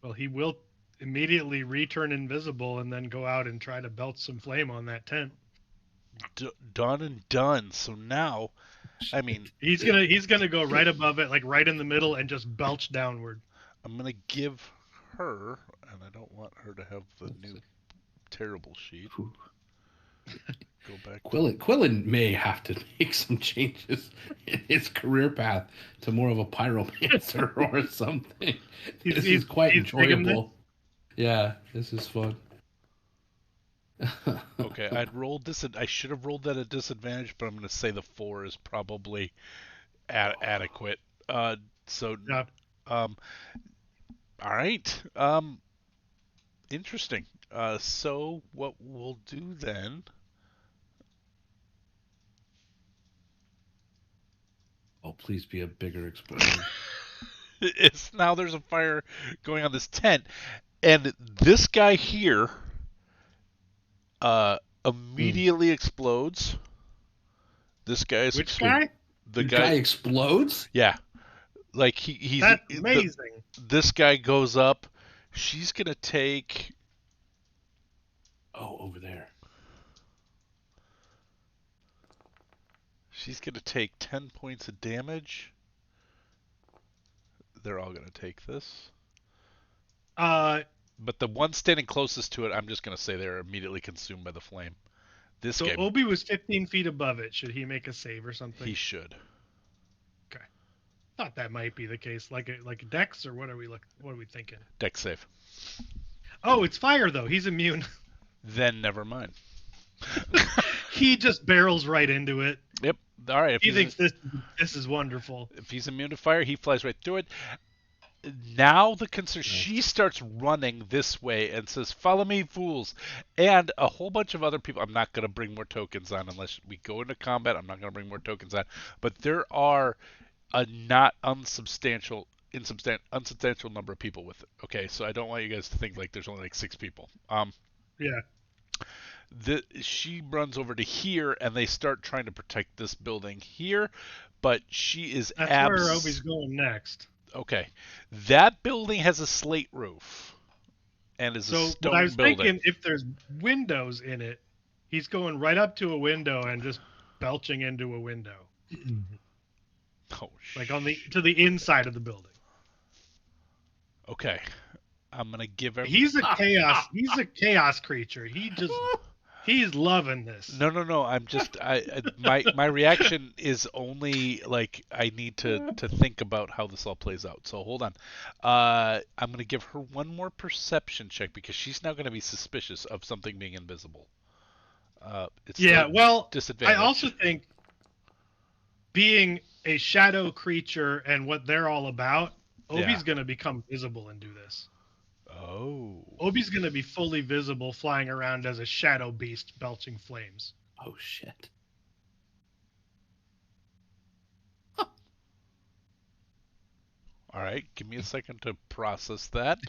Well, he will immediately return invisible and then go out and try to belt some flame on that tent. Done and done. So now, I mean, He's gonna go right above it, like right in the middle, and just belch downward. I'm gonna give her, and I don't want her to have the new terrible sheet. Go back. Quillen may have to make some changes in his career path to more of a pyromancer or something. This is quite he's digging enjoyable. Yeah, this is fun. Okay, I'd rolled this. I should have rolled that at disadvantage, but I'm gonna say the 4 is probably adequate. Yeah. All right. Interesting. So what we'll do then? Oh, please be a bigger explosion. Is now there's a fire going on this tent, and this guy here immediately explodes. This guy's Which guy? The The guy explodes? Yeah, like he's That's amazing. this guy goes up. She's gonna take. Oh, over there. She's going to take 10 points of damage. They're all going to take this. But the one standing closest to it, I'm just going to say they're immediately consumed by the flame. This game, Obi was 15 feet above it. Should he make a save or something? he should. Okay. Thought that might be the case. Like a Dex, or what are we thinking? Dex save. Oh, it's fire though. He's immune. Then never mind. He just barrels right into it. Yep. All right. He thinks this is wonderful. If he's immune to fire, he flies right through it. Now the concern, she starts running this way and says, "Follow me, fools!" And a whole bunch of other people. I'm not going to bring more tokens on unless we go into combat. I'm not going to bring more tokens on. But there are a not unsubstantial number of people with it. Okay, so I don't want you guys to think like there's only like 6 people. Yeah. She runs over to here and they start trying to protect this building here, but she is That's where Obi's going next. Okay, that building has a slate roof and is a stone I was building. thinking if there's windows in it, he's going right up to a window and just belching into a window. Oh, like to the inside of the building. Okay, I'm gonna give him. He's a chaos creature. He's loving this. No. I'm just my reaction is only like I need to think about how this all plays out. So hold on. I'm gonna give her one more perception check because she's now gonna be suspicious of something being invisible. It's disadvantage. I also think being a shadow creature and what they're all about, Obi's gonna become visible and do this. Oh. Obi's going to be fully visible flying around as a shadow beast belching flames. Oh, shit. All right, give me a second to process that.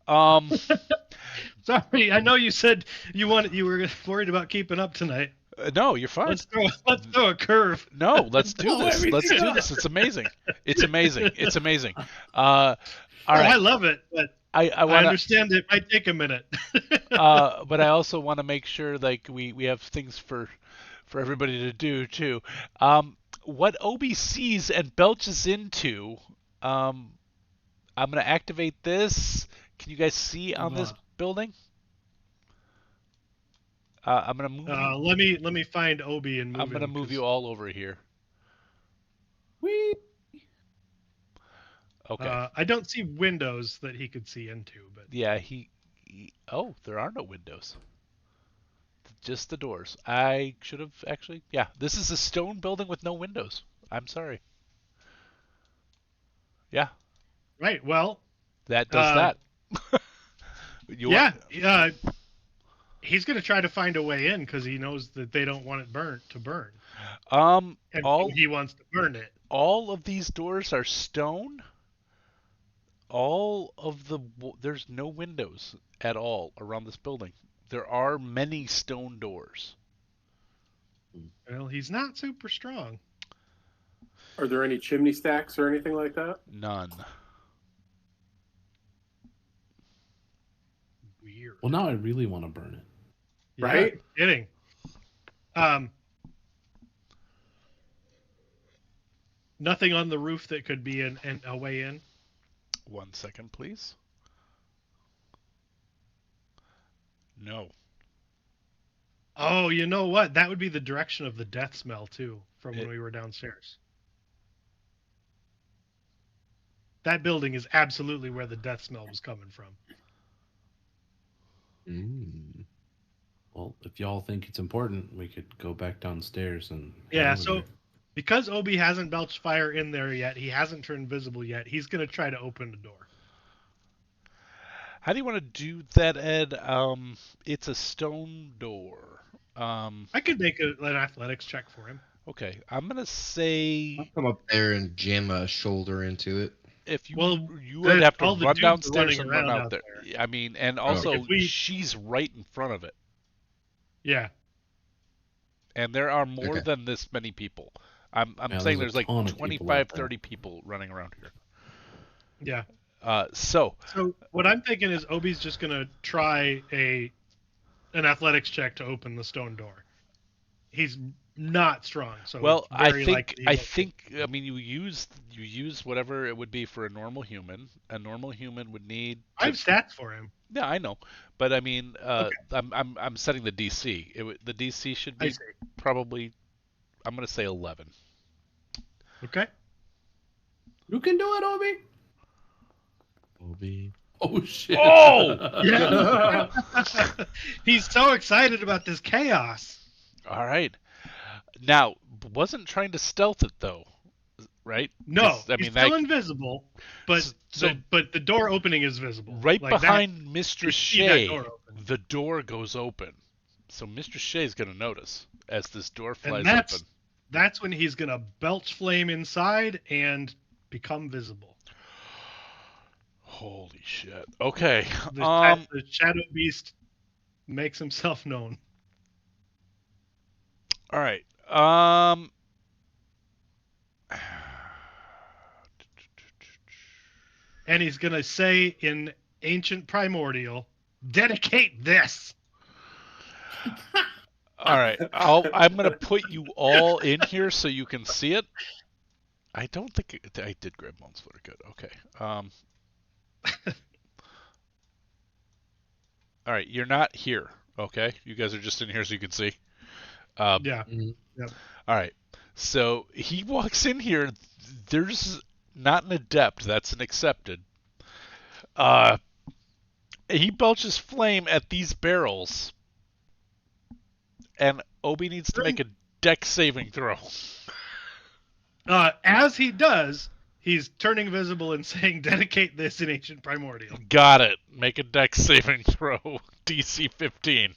Sorry, I know you said you were worried about keeping up tonight. No, you're fine. Let's throw a curve. No, let's do this. Let's do this. It's amazing. It's amazing. All right. I love it, but I understand it might take a minute. But I also want to make sure like we have things for everybody to do too. What Obi sees and belches into, I'm going to activate this. Can you guys see on this building? I'm going to move. Let me find Obi and move I'm going to move you all over here. Whee! Okay. I don't see windows that he could see into, but yeah, oh, there are no windows. Just the doors. I should have actually. Yeah, this is a stone building with no windows. I'm sorry. Yeah. Right. Well, that does that. He's going to try to find a way in because he knows that they don't want it burn. And he wants to burn it. All of these doors are stone. There's no windows at all around this building. There are many stone doors. Well, he's not super strong. Are there any chimney stacks or anything like that? None. Weird. Well, now I really want to burn it. Yeah, right? Kidding. Nothing on the roof that could be a way in. 1 second, please. No. Oh, you know what? That would be the direction of the death smell too, from when we were downstairs. That building is absolutely where the death smell was coming from. Well, if y'all think it's important, we could go back downstairs and... Yeah, so because Obi hasn't belched fire in there yet, he hasn't turned visible yet, he's going to try to open the door. How do you want to do that, Ed? It's a stone door. I could make an athletics check for him. Okay, I'm going to say... I'll come up there and jam a shoulder into it. If you would have to run downstairs and run out there. there. I mean, and also she's right in front of it. Yeah. And there are more than this many people. I'm saying there's like 25, 30 people running around here. Yeah. So what I'm thinking is Obi's just going to try an athletics check to open the stone door. He's not strong. So Well, it's very likely he I won't think I mean you use whatever it would be for a normal human. A normal human would need I to. have stats for him. Yeah, I know, but I mean, Okay. I'm setting the DC. The DC should I be see. probably, I'm gonna say 11. Okay. You can do it, Obi. Obi. Oh shit! Oh! Yeah. He's so excited about this chaos. All right. Now, wasn't trying to stealth it though, right? No, 'Cause, I he's mean, still invisible, but so but the door opening is visible. right Like behind that, Mr. you see that Shea, door open. the door goes open. So Mr. Shea's gonna notice as this door And flies open. that's when he's gonna belch flame inside and become visible. Holy shit. Okay. The shadow beast makes himself known. All right. And he's gonna say in ancient primordial, dedicate this. All right. I'm gonna put you all in here so you can see it. I don't think I did grab Bones Flitter. Good. Okay. All right. You're not here. Okay. You guys are just in here so you can see. Yeah. All right. So he walks in here. There's not an adept. That's an accepted. He belches flame at these barrels, and Obi needs to make a dex saving throw. As he does, he's turning visible and saying, dedicate this in ancient primordial. Got it. Make a dex saving throw. DC 15.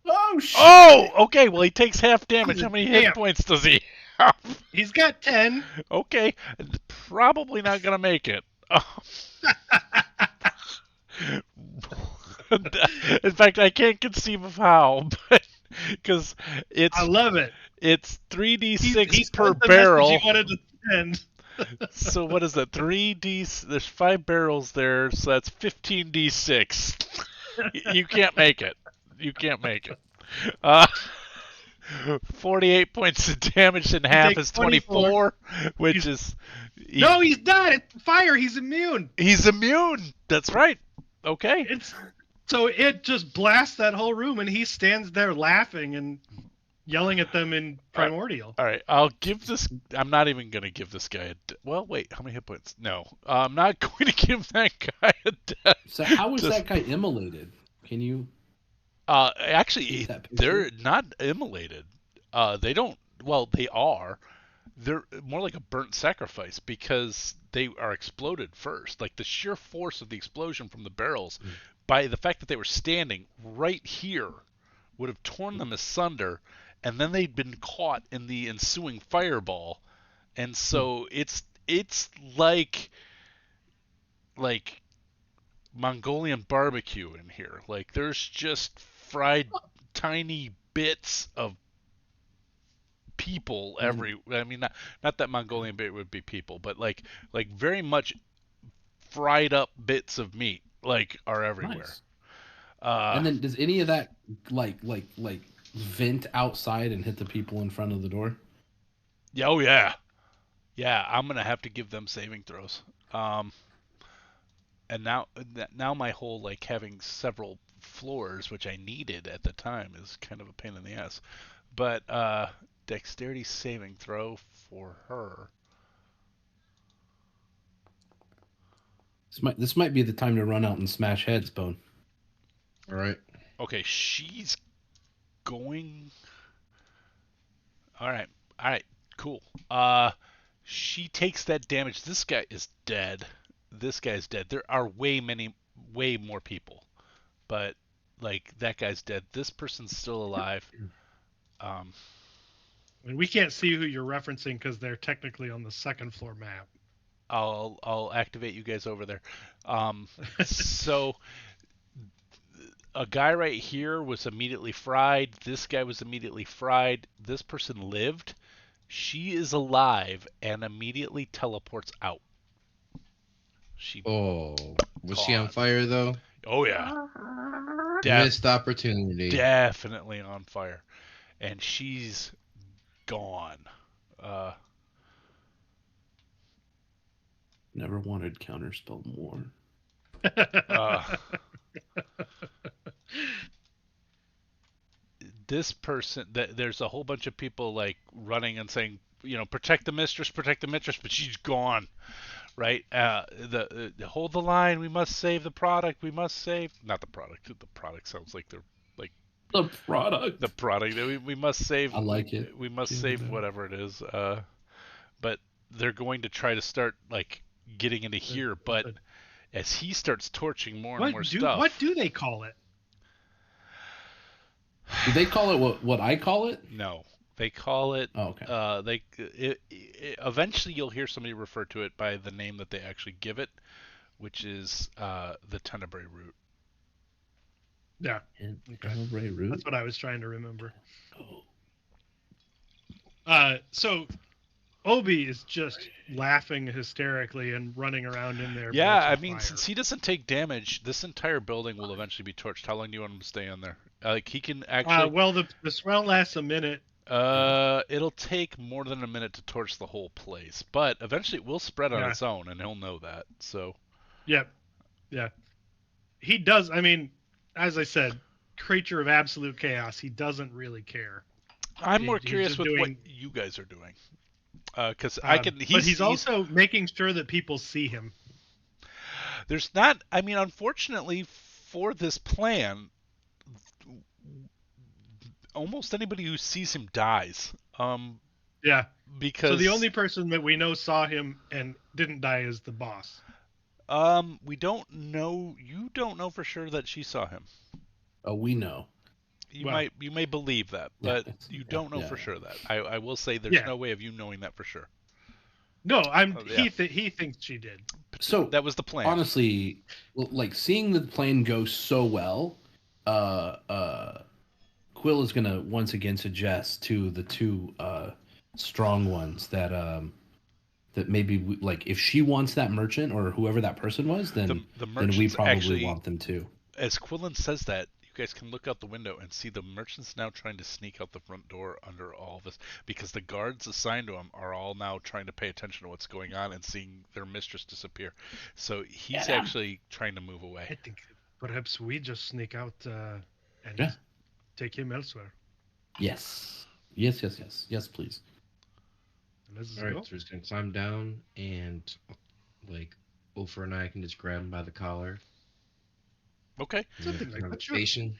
Oh shit! Oh, okay. Well, he takes half damage. How many hit Damn. points does he have? He's got 10. Okay. Probably not going to make it. In fact, I can't conceive of how, because I love it. it's 3d6 He per sent the barrel. message he wanted to send. So what is that? 3d. There's 5 barrels there, so that's 15d6. You can't make it. You can't make it. 48 points of damage in half takes is 24, which He's- is No, he's not. It's fire. He's immune. he's immune. That's right. Okay. So it just blasts that whole room, and he stands there laughing and yelling at them in primordial. All right, I'll give this. I'm not even going to give this guy well, wait, how many hit points? No, I'm not going to give that guy a death. So how was Just- that guy immolated? Can you? Actually, That picture? they're not immolated. They don't. Well, they are. They're more like a burnt sacrifice because they are exploded first. Like the sheer force of the explosion from the barrels, by the fact that they were standing right here, would have torn them asunder, and then they'd been caught in the ensuing fireball, and so it's like Mongolian barbecue in here. Like there's just fried tiny bits of people every. I mean, not that Mongolian bit would be people, but like very much fried up bits of meat like are everywhere. Nice. And then does any of that like vent outside and hit the people in front of the door? Yeah, oh yeah, yeah. I'm gonna have to give them saving throws. And now my whole like having several floors, which I needed at the time, is kind of a pain in the ass. But dexterity saving throw for her. This might be the time to run out and smash heads, Bone. All right. Okay, she's going. All right, cool. She takes that damage. This guy is dead. This guy's dead. There are way more people, but like that guy's dead. This person's still alive. And we can't see who you're referencing because they're technically on the second floor map. I'll activate you guys over there. So a guy right here was immediately fried. This guy was immediately fried. This person lived. She is alive and immediately teleports out. Oh, was she on fire though? Oh yeah. Missed opportunity. Definitely on fire. and she's gone. Never wanted counterspell more. Uh, this person, there's a whole bunch of people like running and saying, protect the mistress, but she's gone. Right? The hold the line. We must save the product. We must save not the product. The product sounds like they're like The product. the product. We must save. I like it. We must Jim, save man. whatever it is. But they're going to try to start like getting into here. But as he starts torching more and more stuff, what do they call it? Do they call it what I call it? No, they call it. Oh, okay. Eventually you'll hear somebody refer to it by the name that they actually give it, which is the tenebrae root. Yeah. Tenebrae root. That's what I was trying to remember. Oh. So Obi is just laughing hysterically and running around in there. Yeah, I belts of mean, fire. since he doesn't take damage, this entire building will eventually be torched. How long do you want him to stay in there? Like he can actually. Well, the swell lasts a minute. It'll take more than a minute to torch the whole place, but eventually it will spread on Yeah. its own, and he'll know that. So. Yep. Yeah. He does. I mean, as I said, creature of absolute chaos. He doesn't really care. I'm more He's curious just with what doing- you guys are doing, because I can. But he's also making sure that people see him. There's not. I mean, unfortunately for this plan, almost anybody who sees him dies. Yeah. Because So the only person that we know saw him and didn't die is the boss. we don't know. You don't know for sure that she saw him. Oh, we know. You Well, may believe that, yeah, but you don't know for sure that. I will say there's Yeah. no way of you knowing that for sure. No, yeah. he thinks she did. So that was the plan. Honestly, like seeing the plan go so well, Quill is gonna once again suggest to the two strong ones that that maybe like if she wants that merchant or whoever that person was, then the then we merchants probably actually want them too. As Quillen says that, you guys can look out the window and see the merchants now trying to sneak out the front door under all of this, because the guards assigned to him are all now trying to pay attention to what's going on and seeing their mistress disappear. So he's actually trying to move I away. think perhaps we just sneak out and take him elsewhere. Yes, please. Let's All right, go. so we're just gonna climb down and like Ofer and I can just grab him by the collar. Okay. Something like that, sure. Conversation.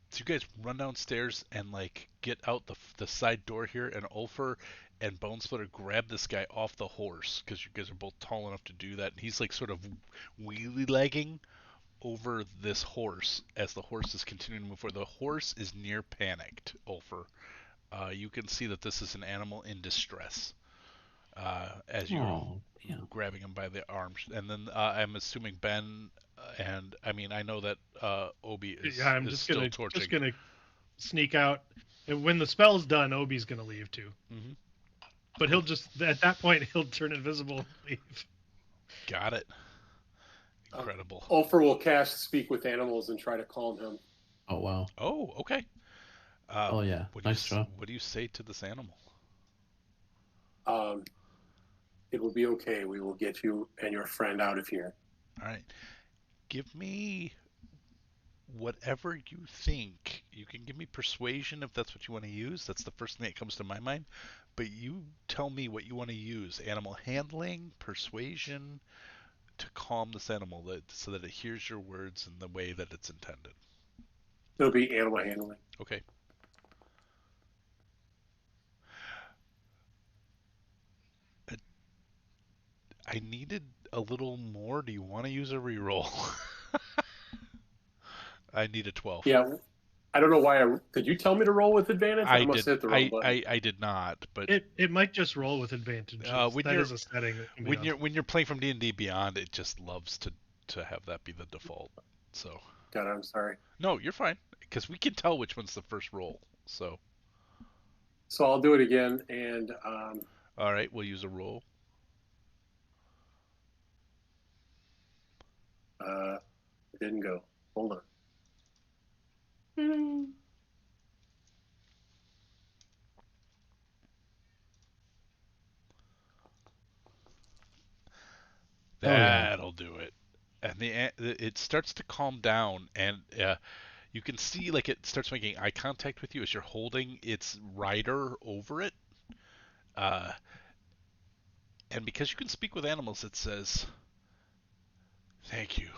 So you guys run downstairs and like get out the side door here, and Ulfer and Bonesplitter grab this guy off the horse because you guys are both tall enough to do that. And he's like sort of wheelie legging over this horse as the horse is continuing to move forward. The horse is near panicked, Ulfer. You can see that this is an animal in distress as you're grabbing him by the arms. And then I'm assuming Ben and I mean I know that Obi is, still torching. Just gonna sneak out, and when the spell's done, Obi's gonna leave too. Mm-hmm. But he'll just at that point he'll turn invisible and leave. Got it. Incredible. Ulfer will cast Speak with Animals and try to calm him. Oh wow. Oh, okay. Oh yeah. Nice job. What do you say to this animal? It will be okay. We will get you and your friend out of here. All right. Give me whatever you think. You can give me persuasion if that's what you want to use. That's the first thing that comes to my mind. But you tell me what you want to use. Animal handling, persuasion, to calm this animal so that it hears your words in the way that it's intended. It'll be animal handling. Okay. I needed a little more. Do you want to use a reroll? I need a 12. Yeah. I don't know why did you tell me to roll with advantage? I must hit the wrong button. I did not, but it might just roll with advantage. That is a setting that can be when you're playing from D&D Beyond, it just loves to have that be the default. So God, I'm sorry. No, you're fine, because we can tell which one's the first roll. So I'll do it again, and all right, we'll use a roll. It didn't go. Hold on. Oh, yeah. That'll do it. And it starts to calm down, and you can see like it starts making eye contact with you as you're holding its rider over it. Uh, and because you can speak with animals, it says, "Thank you.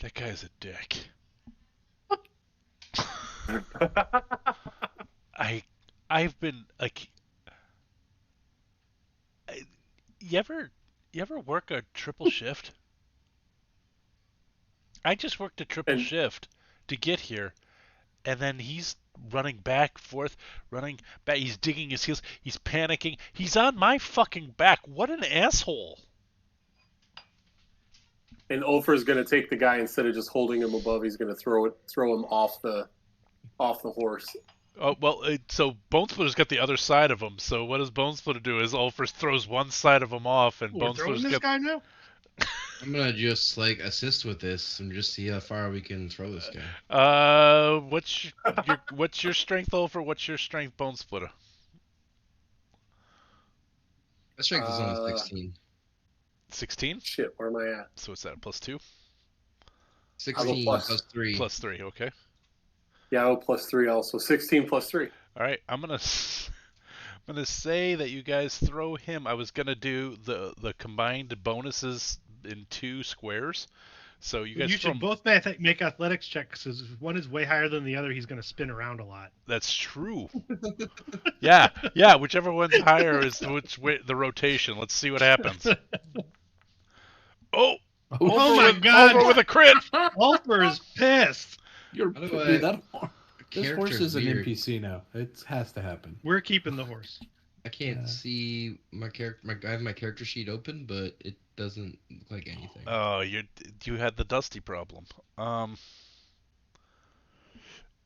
That guy's a dick." I I've been like, you ever work a triple shift? I just worked a triple And shift to get here, and then he's running back, forth, running back. He's digging his heels. He's panicking. He's on my fucking back. What an asshole! and Ulfer's going to take the guy instead of just holding him above. He's going to throw him off the horse. Oh well, so Bonesplitter's got the other side of him. So what does Bonesplitter do? Is Ulfers throws one side of him off, and We're throwing Bonesplitter's this got. guy now. I'm gonna just like assist with this and just see how far we can throw this guy. What's your strength, Ulfer? What's your strength, Bonesplitter? My strength is only 16. 16. Shit, where am I at? So what's that? +2. 16 plus. plus 3. +3. Okay. Yeah, +3 also. 16 + 3. All right. I'm gonna say that you guys throw him. I was gonna do the combined bonuses in 2 squares. So you guys You throw should him. both make athletics checks, because if one is way higher than the other, he's going to spin around a lot. That's true. Yeah. Whichever one's higher is the rotation. Let's see what happens. Oh, Oh my God! over with a crit. Ulfer is pissed. You're How do dude, I- this horse Character's is an weird. NPC now. It has to happen. We're keeping the horse. I can't Yeah. see my character. I have my character sheet open, but it doesn't look like anything. Oh, you had the Dusty problem.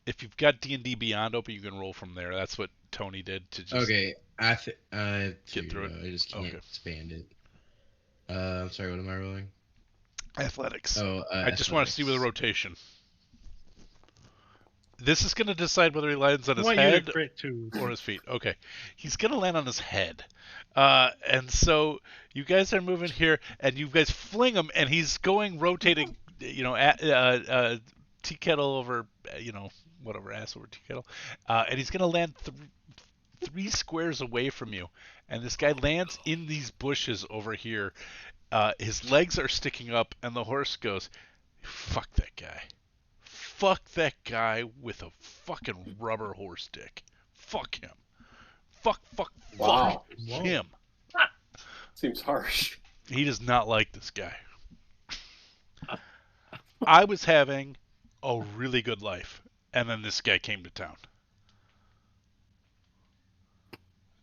If you've got D&D Beyond open, you can roll from there. That's what Tony did to just. Okay, I Get through it. I just can't Okay. expand it. I'm sorry. What am I rolling? Athletics. Oh, I just want to see with a rotation. This is going to decide whether he lands on I his want you to head crit too. or his feet. Okay. He's going to land on his head. And so you guys are moving here, and you guys fling him, and he's rotating, tea kettle over, whatever, ass over tea kettle. And he's going to land 3 squares away from you. And this guy lands in these bushes over here. His legs are sticking up, and the horse goes, "Fuck that guy. Fuck that guy with a fucking rubber horse dick. Fuck him. Fuck Wow. him." Seems harsh. He does not like this guy. I was having a really good life, and then this guy came to town.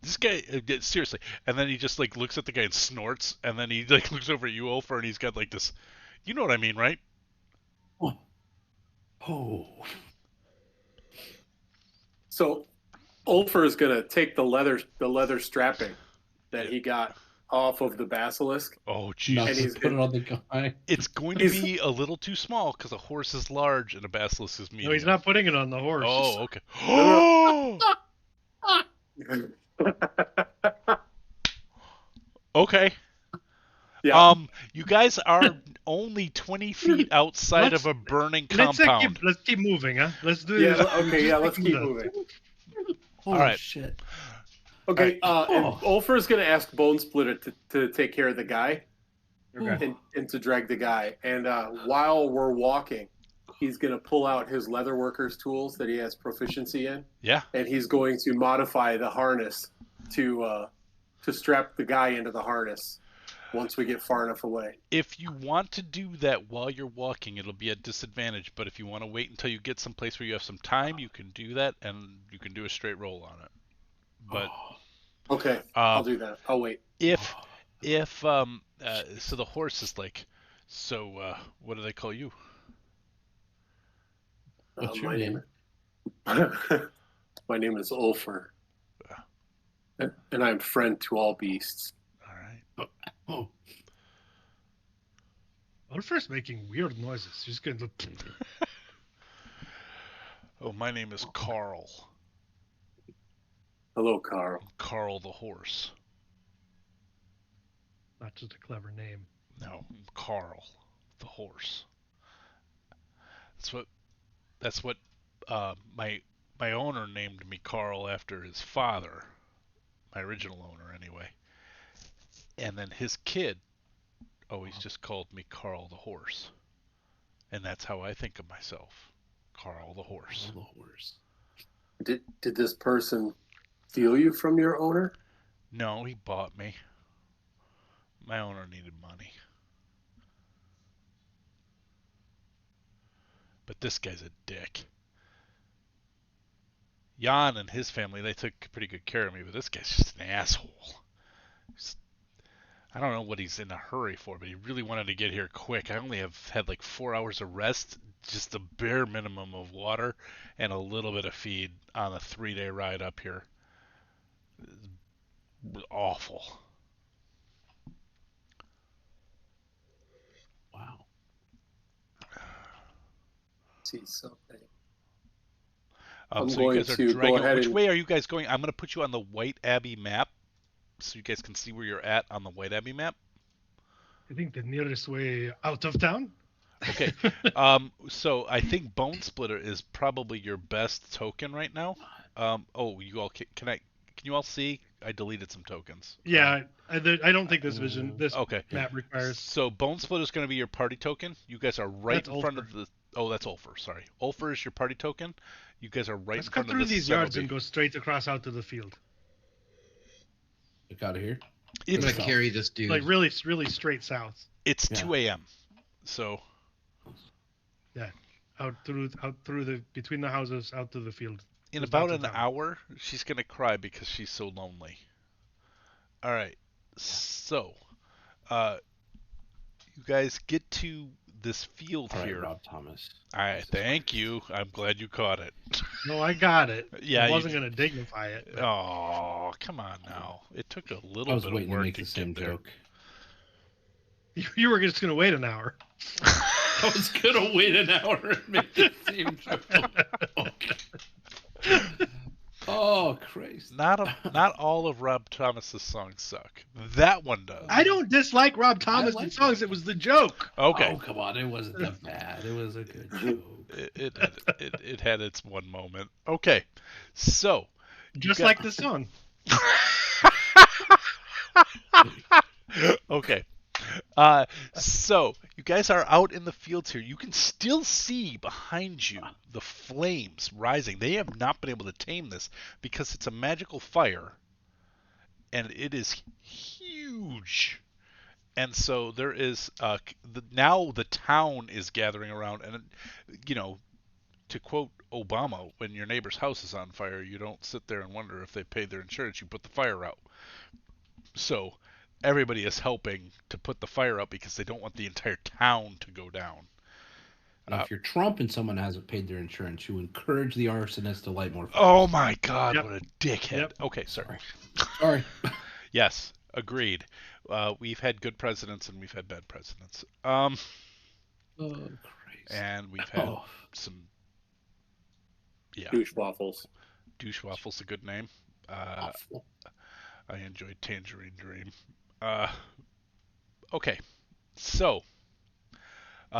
This guy, seriously, and then he just like looks at the guy and snorts, and then he like looks over at you, Ulfer, and he's got like this. You know what I mean, right? Oh. So Ulfer is going to take the leather strapping that he got off of the basilisk. Oh, Not Jesus. And to he's put it on the guy. It's going to be a little too small because a horse is large and a basilisk is medium. No, he's not putting it on the horse. Oh, okay. Okay. Yeah. You guys are only 20 feet outside of a burning compound. Let's keep moving, huh? Let's do Yeah. this. Okay. Yeah. Let's keep moving. Holy right. shit. Okay. And Oh. Ulfer is going to ask Bonesplitter to take care of the guy Okay. and to drag the guy. And while we're walking, he's going to pull out his leatherworker's tools that he has proficiency in, Yeah. and he's going to modify the harness to strap the guy into the harness once we get far enough away. If you want to do that while you're walking, it'll be a disadvantage. But if you want to wait until you get someplace where you have some time, you can do that, and you can do a straight roll on it. But Okay, I'll do that. I'll wait. So the horse is like, so what do they call you? What's your my name? My name is Ulfer, and I'm friend to all beasts. All right. Oh. Ulfer's making weird noises. He's going to. Oh, my name is Carl. Hello, Carl. Carl the horse. That's just a clever name. No, Carl, the horse. That's what my owner named me Carl after his father, my original owner anyway. And then his kid always just called me Carl the horse. And that's how I think of myself. Carl the horse. Oh, the horse. Did this person steal you from your owner? No, he bought me. My owner needed money. But this guy's a dick. Jan and his family, they took pretty good care of me, but this guy's just an asshole. I don't know what he's in a hurry for, but he really wanted to get here quick. I only have had like 4 hours of rest, just the bare minimum of water, and a little bit of feed on a 3-day ride up here. It was awful. Wow. See something. So going you guys are to go dragging. ahead Which and- way are you guys going? I'm going to put you on the White Abbey map, so you guys can see where you're at on the White Abbey map. I think the nearest way out of town. Okay. So I think Bone Splitter is probably your best token right now. You all can you all see? I deleted some tokens. Yeah, I don't think this Okay. map requires. So Bone Splitter is going to be your party token. You guys are right That's in front of Ulfer. the. Oh, that's Ulfer. Sorry, Ulfer is your party token. You guys are right Let's in cut front through of the these yards Cenobi. and go straight across out to the field. Look out of here. I'm It's gonna carry this dude. Like really straight south. it's Yeah. 2 a.m. So Out through the between the houses out to the field. in Goes about down to an town. hour, she's gonna cry because she's so lonely. All right. So, you guys get to this field All right, here. Rob Thomas. All right. Thank you. I'm glad you caught it. No, I got it. Yeah, I you wasn't gonna dignify it. but- Oh, come on now. It took a little I was bit waiting of to work make to the same get there. joke. You were just gonna wait an hour. I was gonna wait an hour and make the same joke. Oh, Christ! Not all of Rob Thomas's songs suck. That one does. I don't dislike Rob Thomas' like songs. that. It was the joke. Okay. Oh, come on! It wasn't that bad. It was a good joke. It had its one moment. Okay. So, Just got- like the song. okay. So you guys are out in the fields here. You can still see behind you the flames rising. They have not been able to tame this because it's a magical fire, and it is huge. And so there is now the town is gathering around, and to quote Obama, when your neighbor's house is on fire, you don't sit there and wonder if they paid their insurance. You put the fire out. So everybody is helping to put the fire out because they don't want the entire town to go down. Now, if you're Trump and someone hasn't paid their insurance, you encourage the arsonist to light more fires. Oh my God, Yep. what a dickhead. Yep. Okay, sorry. Sorry. Yes, agreed. We've had good presidents and we've had bad presidents. Oh, Christ. And we've had Oh, some, yeah, Douche waffles. Douche Waffle's a good name. awful. I enjoyed Tangerine Dream. Okay, so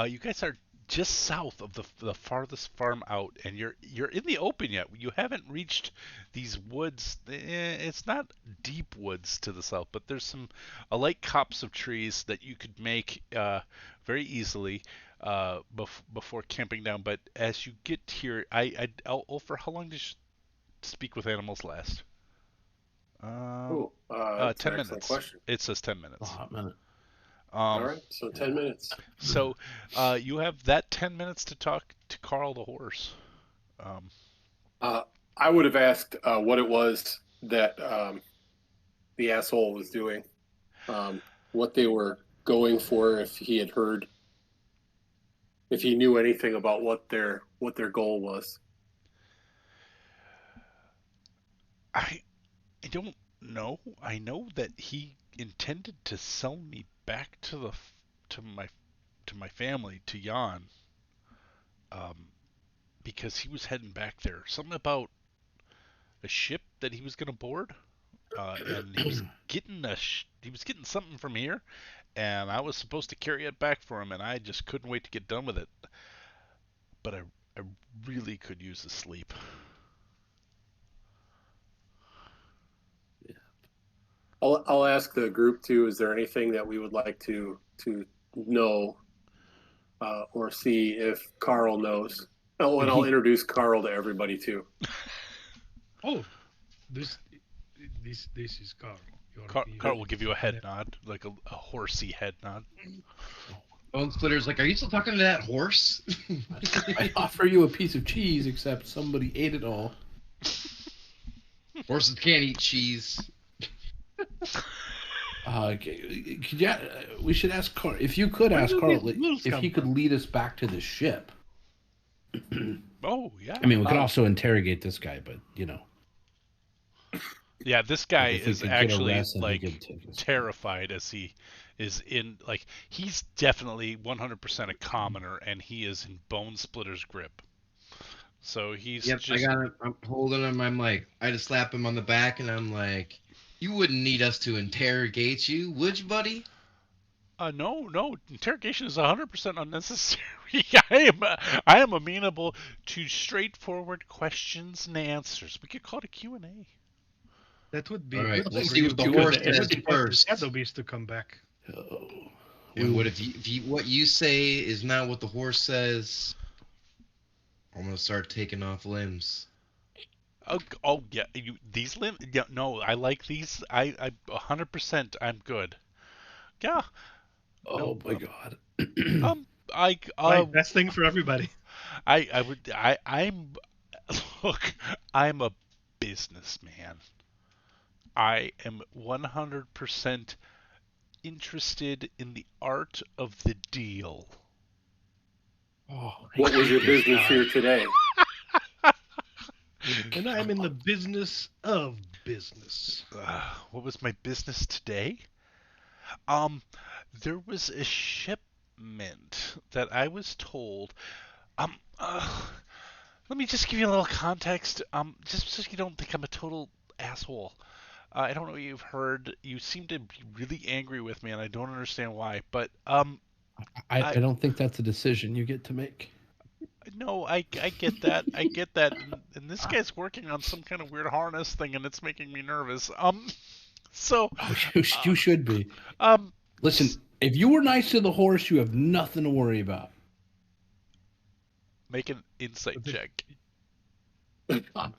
you guys are just south of the farthest farm out, and you're in the open yet. You haven't reached these woods. It's not deep woods to the south, but there's some a light copse of trees that you could make very easily before camping down. But as you get here, Ulfer, how long did you speak with animals last? 10 10 minutes. Question. It says 10 minutes. A hot minute. All right, so 10 minutes. So you have that 10 minutes to talk to Carl the horse. I would have asked what it was that the asshole was doing, what they were going for, if he had heard, if he knew anything about what their goal was. I don't know. I know that he intended to sell me back to my family, to Jan, because he was heading back there. Something about a ship that he was going to board. and he was getting something from here, and I was supposed to carry it back for him, and I just couldn't wait to get done with it. But I really could use the sleep. I'll ask the group too. Is there anything that we would like to know or see if Carl knows? Oh, and I'll introduce Carl to everybody too. Oh, this is Carl. Carl will give you a head nod, like a horsey head nod. Bone Splitter's like, are you still talking to that horse? I offer you a piece of cheese, except somebody ate it all. Horses can't eat cheese. We should ask Carl. If you could ask Carl if he could lead us back to the ship. Oh, yeah. I mean, we could also interrogate this guy, but Yeah, this guy if we is could get a actually rest, then he like could take us. terrified as he is in like he's definitely 100% a commoner, and he is in Bone Splitter's grip. So he's Yep, just I'm holding him. I'm like, I just slap him on the back, and I'm like, you wouldn't need us to interrogate you, would you, buddy? no, interrogation is 100% unnecessary. I am amenable to straightforward questions and answers. We could call it a Q&A. That would be All right, good. let's for see you what the to horse get says the first. Shadow Beast to come back. Oh. And what if what you say is not what the horse says? I'm gonna start taking off limbs. Oh yeah, these limbs. Yeah, no, I like these. I 100%. I'm good. Yeah. Oh No, my God. Right, best thing for everybody. I'm look, I'm a businessman. I am 100% interested in the art of the deal. Oh, What was your business here today? And I'm in the business of business. What was my business today? There was a shipment that I was told. Let me just give you a little context. Just so you don't think I'm a total asshole. I don't know what you've heard. You seem to be really angry with me, and I don't understand why. But I don't think that's a decision you get to make. no, I get that. I get that. And this guy's working on some kind of weird harness thing, and it's making me nervous. So You should be. Listen, if you were nice to the horse, you have nothing to worry about. make an insight check. Probably.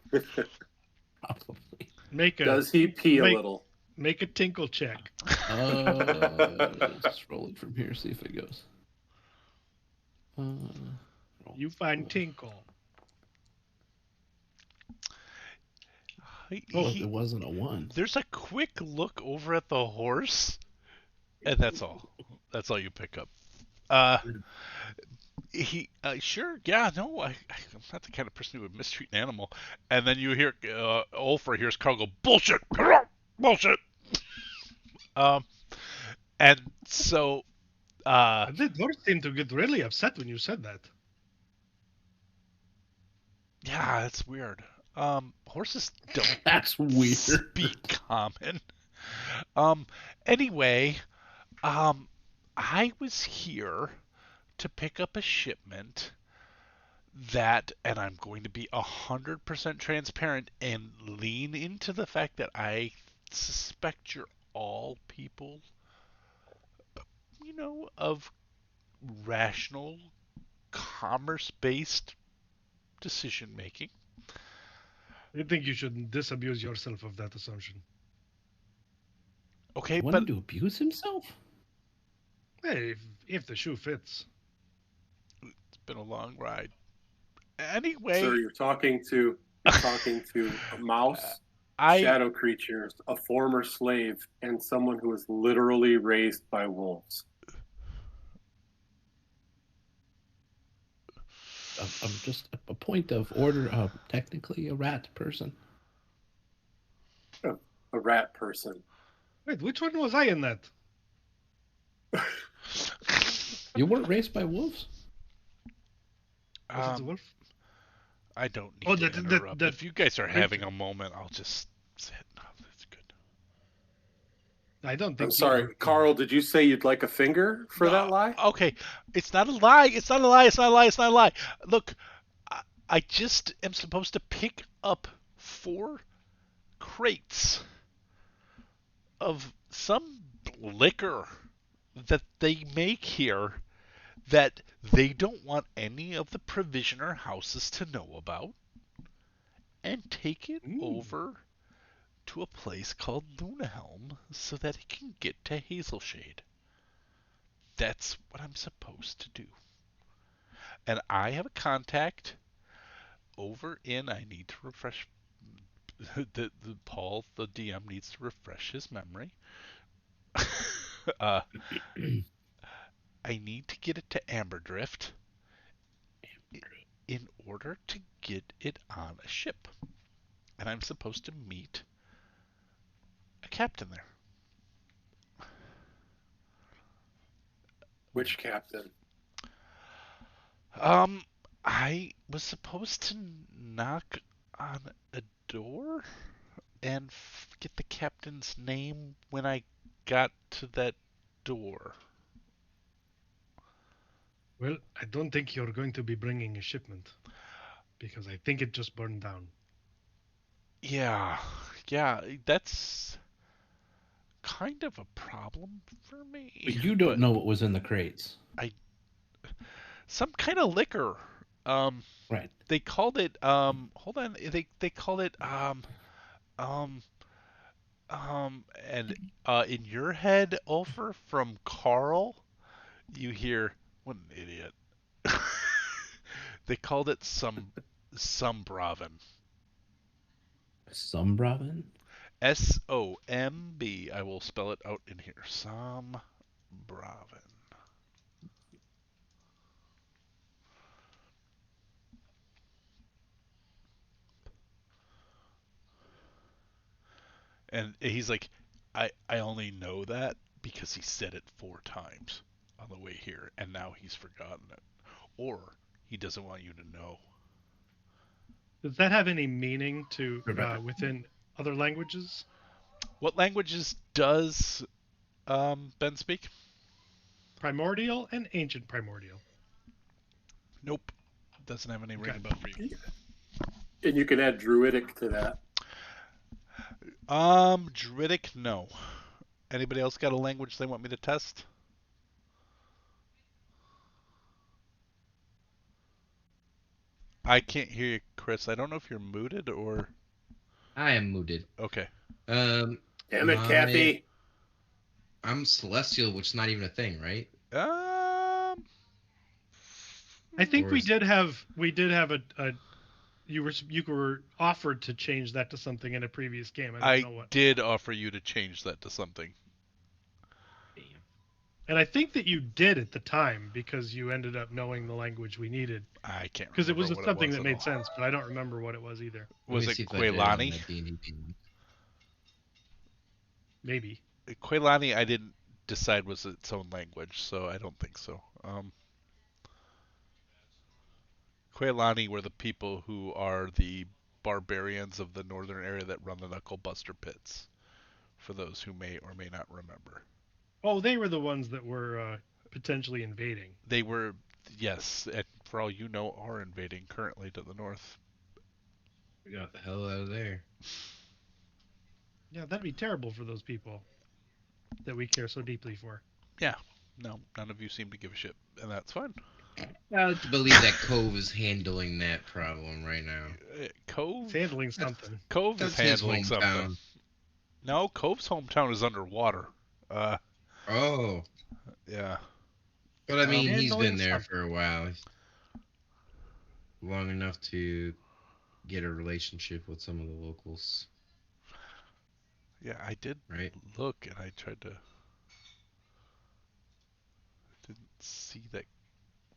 Does he pee a little? Make a tinkle check. Just roll it from here, see if it goes. You find tinkle. It wasn't a 1. There's a quick look over at the horse, and that's all. That's all you pick up. He sure, yeah, no, I'm not the kind of person who would mistreat an animal. And then you hear Ulfra hears Carl go, bullshit, bullshit. And so The horse seemed to get really upset when you said that. yeah, that's weird. Horses don't That's weird. speak common. Anyway, I was here to pick up a shipment that, and I'm going to be 100% transparent and lean into the fact that I suspect you're all people, of rational, commerce-based decision making. I think you should disabuse yourself of that assumption. Okay, Wanting but to abuse himself? Hey, if the shoe fits. it's been a long ride. Anyway, Sir, you're talking to a mouse, shadow creatures, a former slave, and someone who was literally raised by wolves. I'm just a point of order. Technically, a rat person. A rat person. Wait, which one was I in that? You weren't raised by wolves? Was it the wolf? I don't need to interrupt. that- If you guys are having a moment, I'll just sit. No, that's good. I don't think I'm sorry, you- Carl. Did you say you'd like a finger for that lie? Okay, it's not a lie. It's not a lie. It's not a lie. It's not a lie. Look, I just am supposed to pick up 4 crates of some liquor that they make here that they don't want any of the provisioner houses to know about, and take it over to a place called Lunahelm so that it can get to Hazelshade. That's what I'm supposed to do. And I have a contact over in. I need to refresh. Paul, the DM, needs to refresh his memory. uh, I need to get it to Amberdrift in order to get it on a ship. And I'm supposed to meet a captain there. Which captain? I was supposed to knock on a door and get the captain's name when I got to that door. Well, I don't think you're going to be bringing a shipment because I think it just burned down. Yeah, that's kind of a problem for me. But you don't know what was in the crates. Some kind of liquor. Right. They called it. Hold on. They called it. And in your head, Ulfer, from Carl, you hear, what an idiot. They called it Sumbravin. Sumbravin? SOMB. I will spell it out in here. Sumbravin. And he's like, I only know that because he said it 4 times on the way here, and now he's forgotten it. Or he doesn't want you to know. Does that have any meaning to Rebecca. within other languages? What languages does Ben speak? Primordial and ancient primordial. Nope. Doesn't have any ring Okay. about for you. And you can add Druidic to that. Druidic, no. Anybody else got a language they want me to test? I can't hear you, Chris. I don't know if you're muted or. I am muted. Okay. Damn it, Kathy. I'm celestial, which is not even a thing, right? I think Or we is- did have a you were offered to change that to something in a previous game. I don't know what. did offer you to change that to something. And I think that you did at the time because you ended up knowing the language we needed. I can't Because it remember was what something it was that at made all. sense, but I don't remember what it was either. Was Let me it see if I did it on Quaylani? my D&D team. Maybe. Quaylani, I didn't decide was its own language, so I don't think so. Quaylani were the people who are the barbarians of the northern area that run the Knuckle Buster pits, for those who may or may not remember. Oh, they were the ones that were potentially invading. They were, yes, and for all you know, are invading currently to the north. We got the hell out of there. Yeah, that'd be terrible for those people that we care so deeply for. Yeah, no, none of you seem to give a shit, and that's fine. I like to believe that Cove is handling that problem right now. Cove? It's handling something. Cove is That's his handling hometown. something. No, Cove's hometown is underwater. Oh, Yeah. but I mean, he's handling been there something. for a while, long enough to get a relationship with some of the locals, Yeah, I did right? look, and I tried to. Didn't see that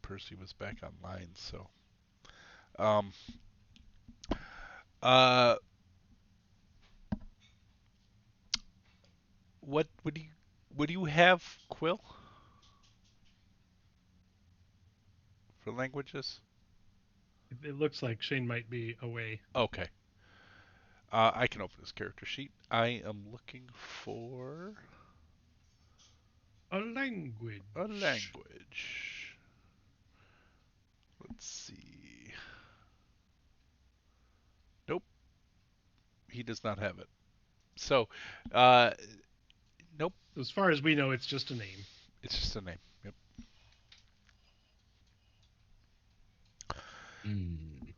Percy was back online, so. Um. Uh. What would you have, Quill? For languages? It looks like Shane might be away. Okay. I can open his character sheet. I am looking for. language. A language. Let's see. Nope, he does not have it. So, nope, As far as we know, it's just a name. it's just a name. Yep. Mm.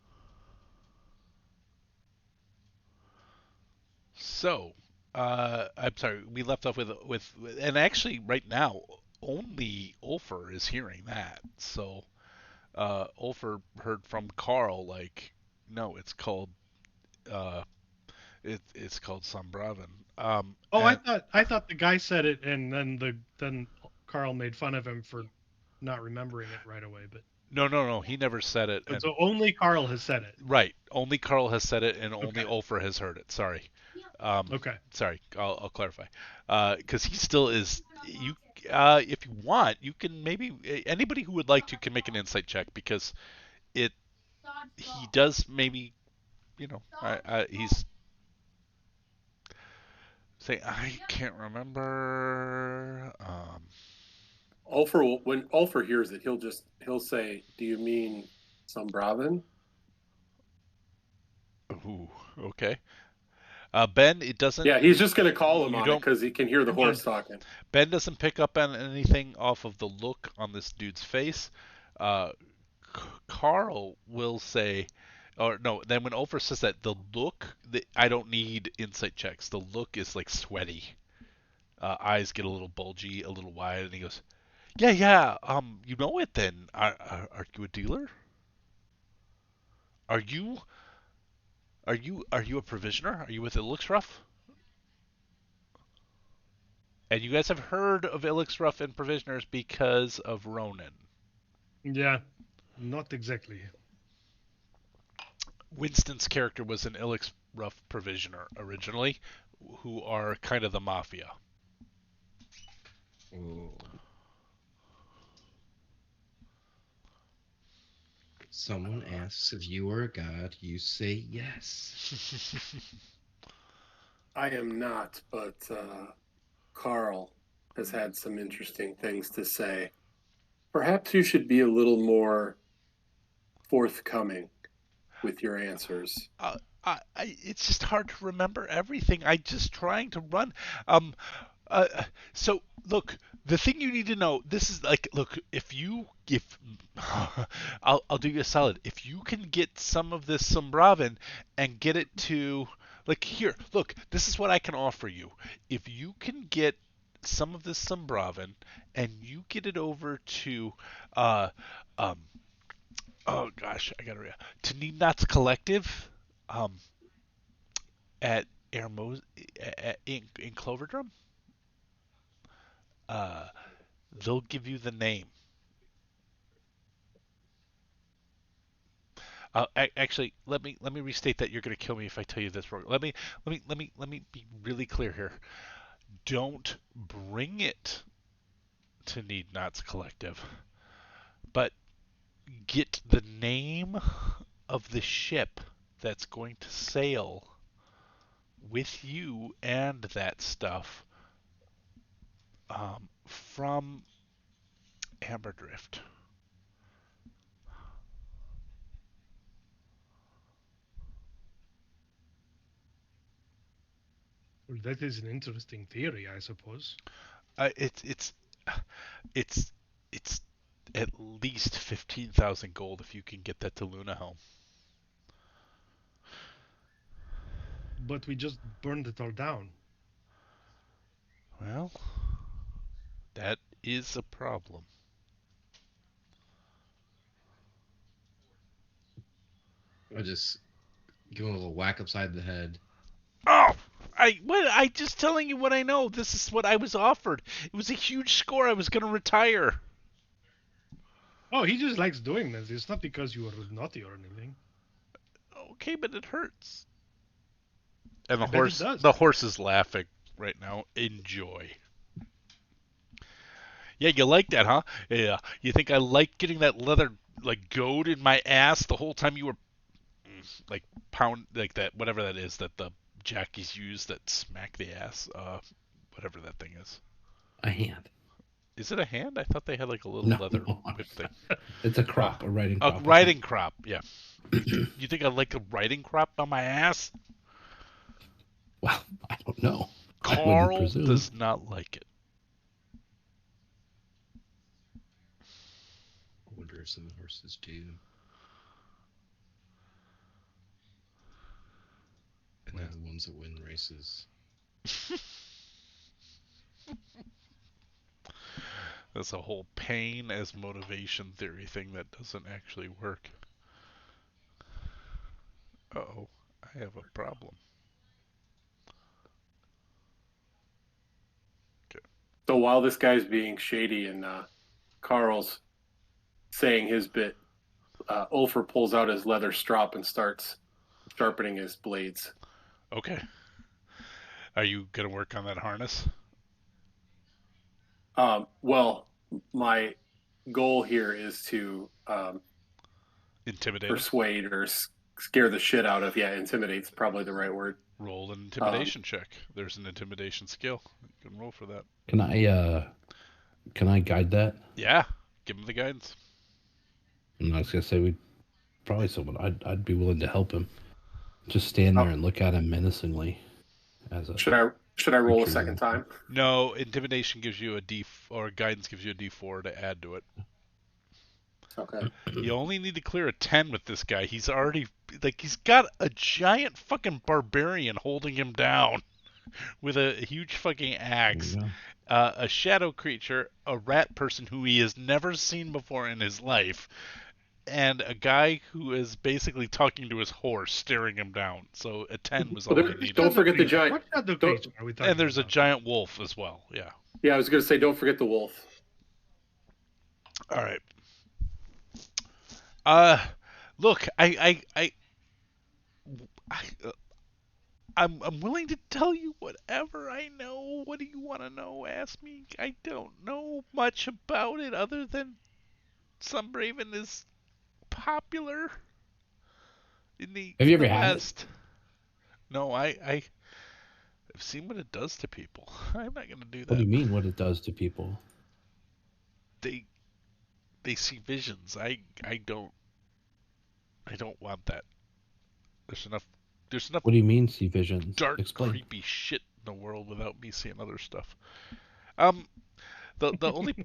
So, I'm sorry, we left off with, and actually right now only Ulfer is hearing that. So, Ulfer heard from Carl like, no, it's called uh, it's called Sambraven. Oh, And I thought the guy said it, and then Carl made fun of him for not remembering it right away. But no, he never said it. And so only Carl has said it. right, only Carl has said it, and only Okay. Ulfer has heard it. Sorry. Okay. Sorry, I'll clarify. Because he still is. You, if you want, you can maybe anybody who would like to can make an insight check because it he does maybe he's saying I can't remember. When Ulfer hears it, he'll say, "Do you mean Sombraven?" Ooh, okay. Ben, it doesn't. Yeah, he's just going to call him You on it don't. because he can hear the horse talking. Ben doesn't pick up on anything off of the look on this dude's face. Uh, Carl will say, or no, then when Ulfer says that, the look, I don't need insight checks. The look is like sweaty. Eyes get a little bulgy, a little wide, and he goes, yeah. You know it then. Are you a dealer? Are you a provisioner? Are you with Ilixruff? And you guys have heard of Ilixruff and provisioners because of Ronan. Yeah, not exactly. Winston's character was an Ilixruff provisioner originally, who are kind of the mafia. Oh. Someone asks if you are a god, you say yes. I am not, but Carl has had some interesting things to say. Perhaps you should be a little more forthcoming with your answers. It's just hard to remember everything. I just trying to run. Um, so look, the thing you need to know. This is like, look, if I'll do you a solid. If you can get some of this Sombraven and get it to like here, look, this is what I can offer you. If you can get some of this Sombraven and you get it over to uh um oh gosh, I gotta read to Neednot's Collective um at Hermos in Cloverdrum, uh they'll give you the name. Actually, let me restate that. You're gonna kill me if I tell you this wrong. Let me be really clear here. Don't bring it to Need Nots Collective, but get the name of the ship that's going to sail with you and that stuff from Amberdrift. Well, that is an interesting theory, I suppose. It's it's it's at least 15,000 gold if you can get that to Luna Helm. But we just burned it all down. Well, that is a problem. I just give him a little whack upside the head. Oh, I just telling you what I know. This is what I was offered. It was a huge score. I was going to retire. Oh, he just likes doing this. It's not because you were naughty or anything. Okay, but it hurts. And I bet it does. the horse is laughing right now. Enjoy. Yeah, you like that, huh? Yeah. You think I like getting that leather like goad in my ass the whole time you were like pound like that whatever that is that the jackies use that smack the ass whatever that thing is. A hand. Is it a hand? I thought they had like a little No, leather no, whip thing. it's a crop, a riding A crop. riding crop, yeah. You think I'd like a riding crop on my ass? Well, I don't know. I wouldn't Carl presume. does not like it. I wonder if some horses do. And they're the ones that win races. That's a whole pain as motivation theory thing that doesn't actually work. Uh-oh, I have a problem. So while this guy's being shady and Carl's saying his bit, Ulfer pulls out his leather strop and starts sharpening his blades. Okay. Are you going to work on that harness? Well, my goal here is to Intimidate. persuade or scare the shit out of. Yeah, intimidate's probably the right word. Roll an intimidation check. There's an intimidation skill. You can roll for that. Can I guide that? Yeah, give him the guidance. And I was gonna say we'd probably someone I'd be willing to help him. Just stand there and look at him menacingly. Should I roll a second time? No, intimidation gives you a or guidance gives you a D4 to add to it. Okay. You only need to clear a 10 with this guy. He's already he's got a giant fucking barbarian holding him down with a huge fucking axe. A shadow creature, a rat person who he has never seen before in his life, and a guy who is basically talking to his horse, staring him down. So a 10 was all he needed. Don't forget the giant. What other creature are we talking And there's about? a giant wolf as well. Yeah. Yeah, I was going to say, don't forget the wolf. All right. Look, I'm willing to tell you whatever I know. What do you want to know? Ask me. I don't know much about it other than Sunbraven is popular in the Have you ever had West. No, I've seen what it does to people. I'm not gonna do that. What do you mean? What it does to people? They see visions. I don't want that. There's enough. What do you mean, see visions? Dark, Explain. creepy shit in the world without me seeing other stuff. The only.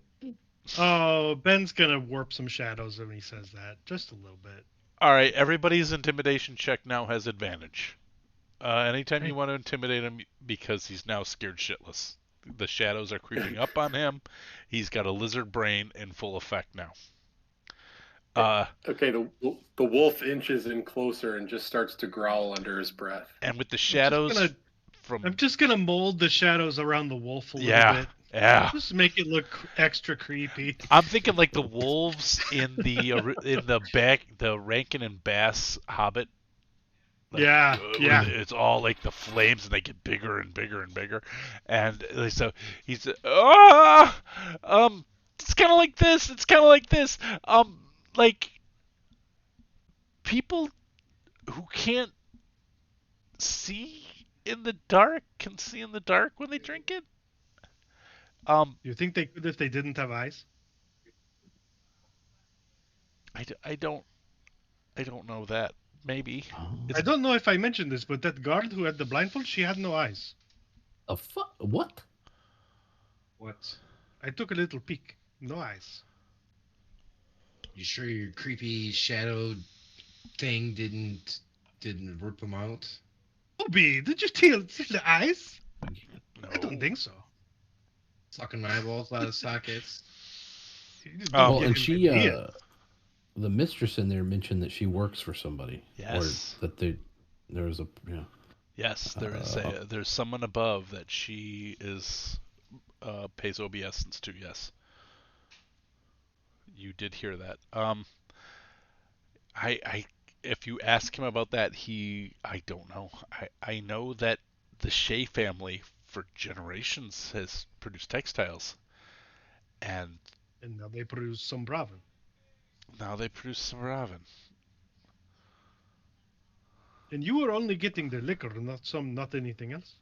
Oh, Ben's gonna warp some shadows when he says that, just a little bit. All right, everybody's intimidation check now has advantage. Anytime you want to intimidate him, because he's now scared shitless. The shadows are creeping up on him. He's got a lizard brain in full effect now. Okay, the wolf inches in closer and just starts to growl under his breath. And with the shadows I'm just gonna mold the shadows around the wolf a little bit. Yeah. Just make it look extra creepy. I'm thinking like the wolves in the Rankin and Bass Hobbit. Yeah. It's all like the flames, and they get bigger and bigger and bigger, and so he's it's kind of like this. It's kind of like this. Like people who can't see in the dark can see in the dark when they drink it. You think they could if they didn't have eyes? I don't know that. Maybe. I don't know if I mentioned this, but that guard who had the blindfold, she had no eyes. What? What? I took a little peek. No eyes. You sure your creepy shadow thing didn't rip them out? Obi, did you see the eyes? No. I don't think so. Sucking my eyeballs out of sockets. Oh, Well, and she, the mistress in there mentioned that she works for somebody. Yes. Or that there was a, Yes, there's someone above that she is pays obeisance to. Yes, you did hear that. If you ask him about that, I don't know. I know that the Shea family for generations has produced textiles, and now they produce some Braven. Now they produce some Raven. And you were only getting the liquor, not anything else.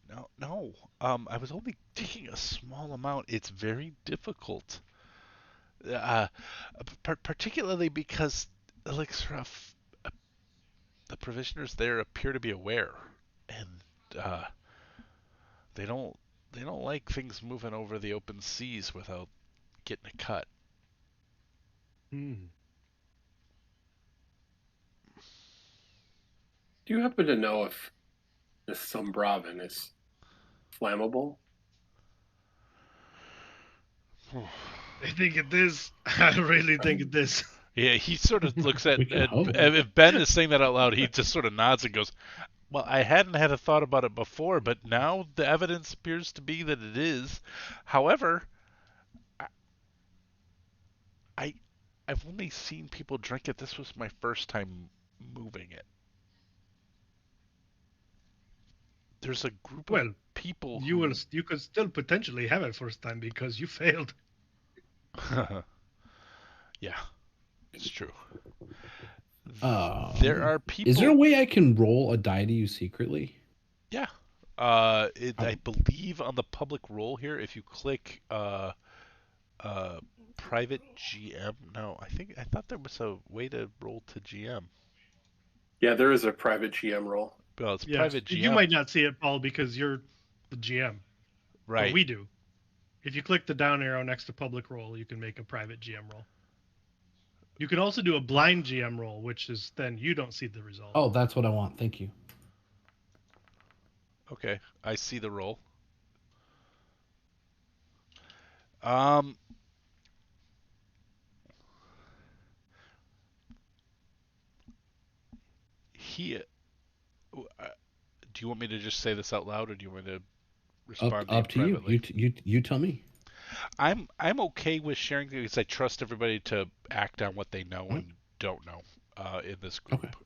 No, no. I was only taking a small amount. It's very difficult. Uh, Particularly because elixir of the provisioners there appear to be aware, and uh, they don't they don't like things moving over the open seas without getting a cut. Hmm. Do you happen to know if this Sumbravin is flammable? I think it is. I really think it is. Yeah, he sort of looks We at, can hope. if Ben is saying that out loud, he just sort of nods and goes, "Well, I hadn't had a thought about it before, but now the evidence appears to be that it is. However, I, I I've only seen people drink it. This was my first time moving it. There's a group of Well, people you who, will. You could still potentially have it first time because you failed. yeah, it's true. There Um, are is there a people, way I can roll a die to you secretly? yeah. I How, believe on the public role here, if you click uh, private GM. No, I thought there was a way to roll to GM. Yeah, there is a private GM role. Well, it's Yes, private you GM, might not see it, Paul, because you're the GM, but right? we do. If you click the down arrow next to public role, you can make a private GM role. You can also do a blind GM role, which is then you don't see the result. oh, that's what I want. Thank you. Okay, I see the roll. Um, he. Do you want me to just say this out loud, or do you want me to respond to you Up to you. privately? You tell me. I'm okay with sharing because I trust everybody to act on what they know Mm, and don't know in this okay. group.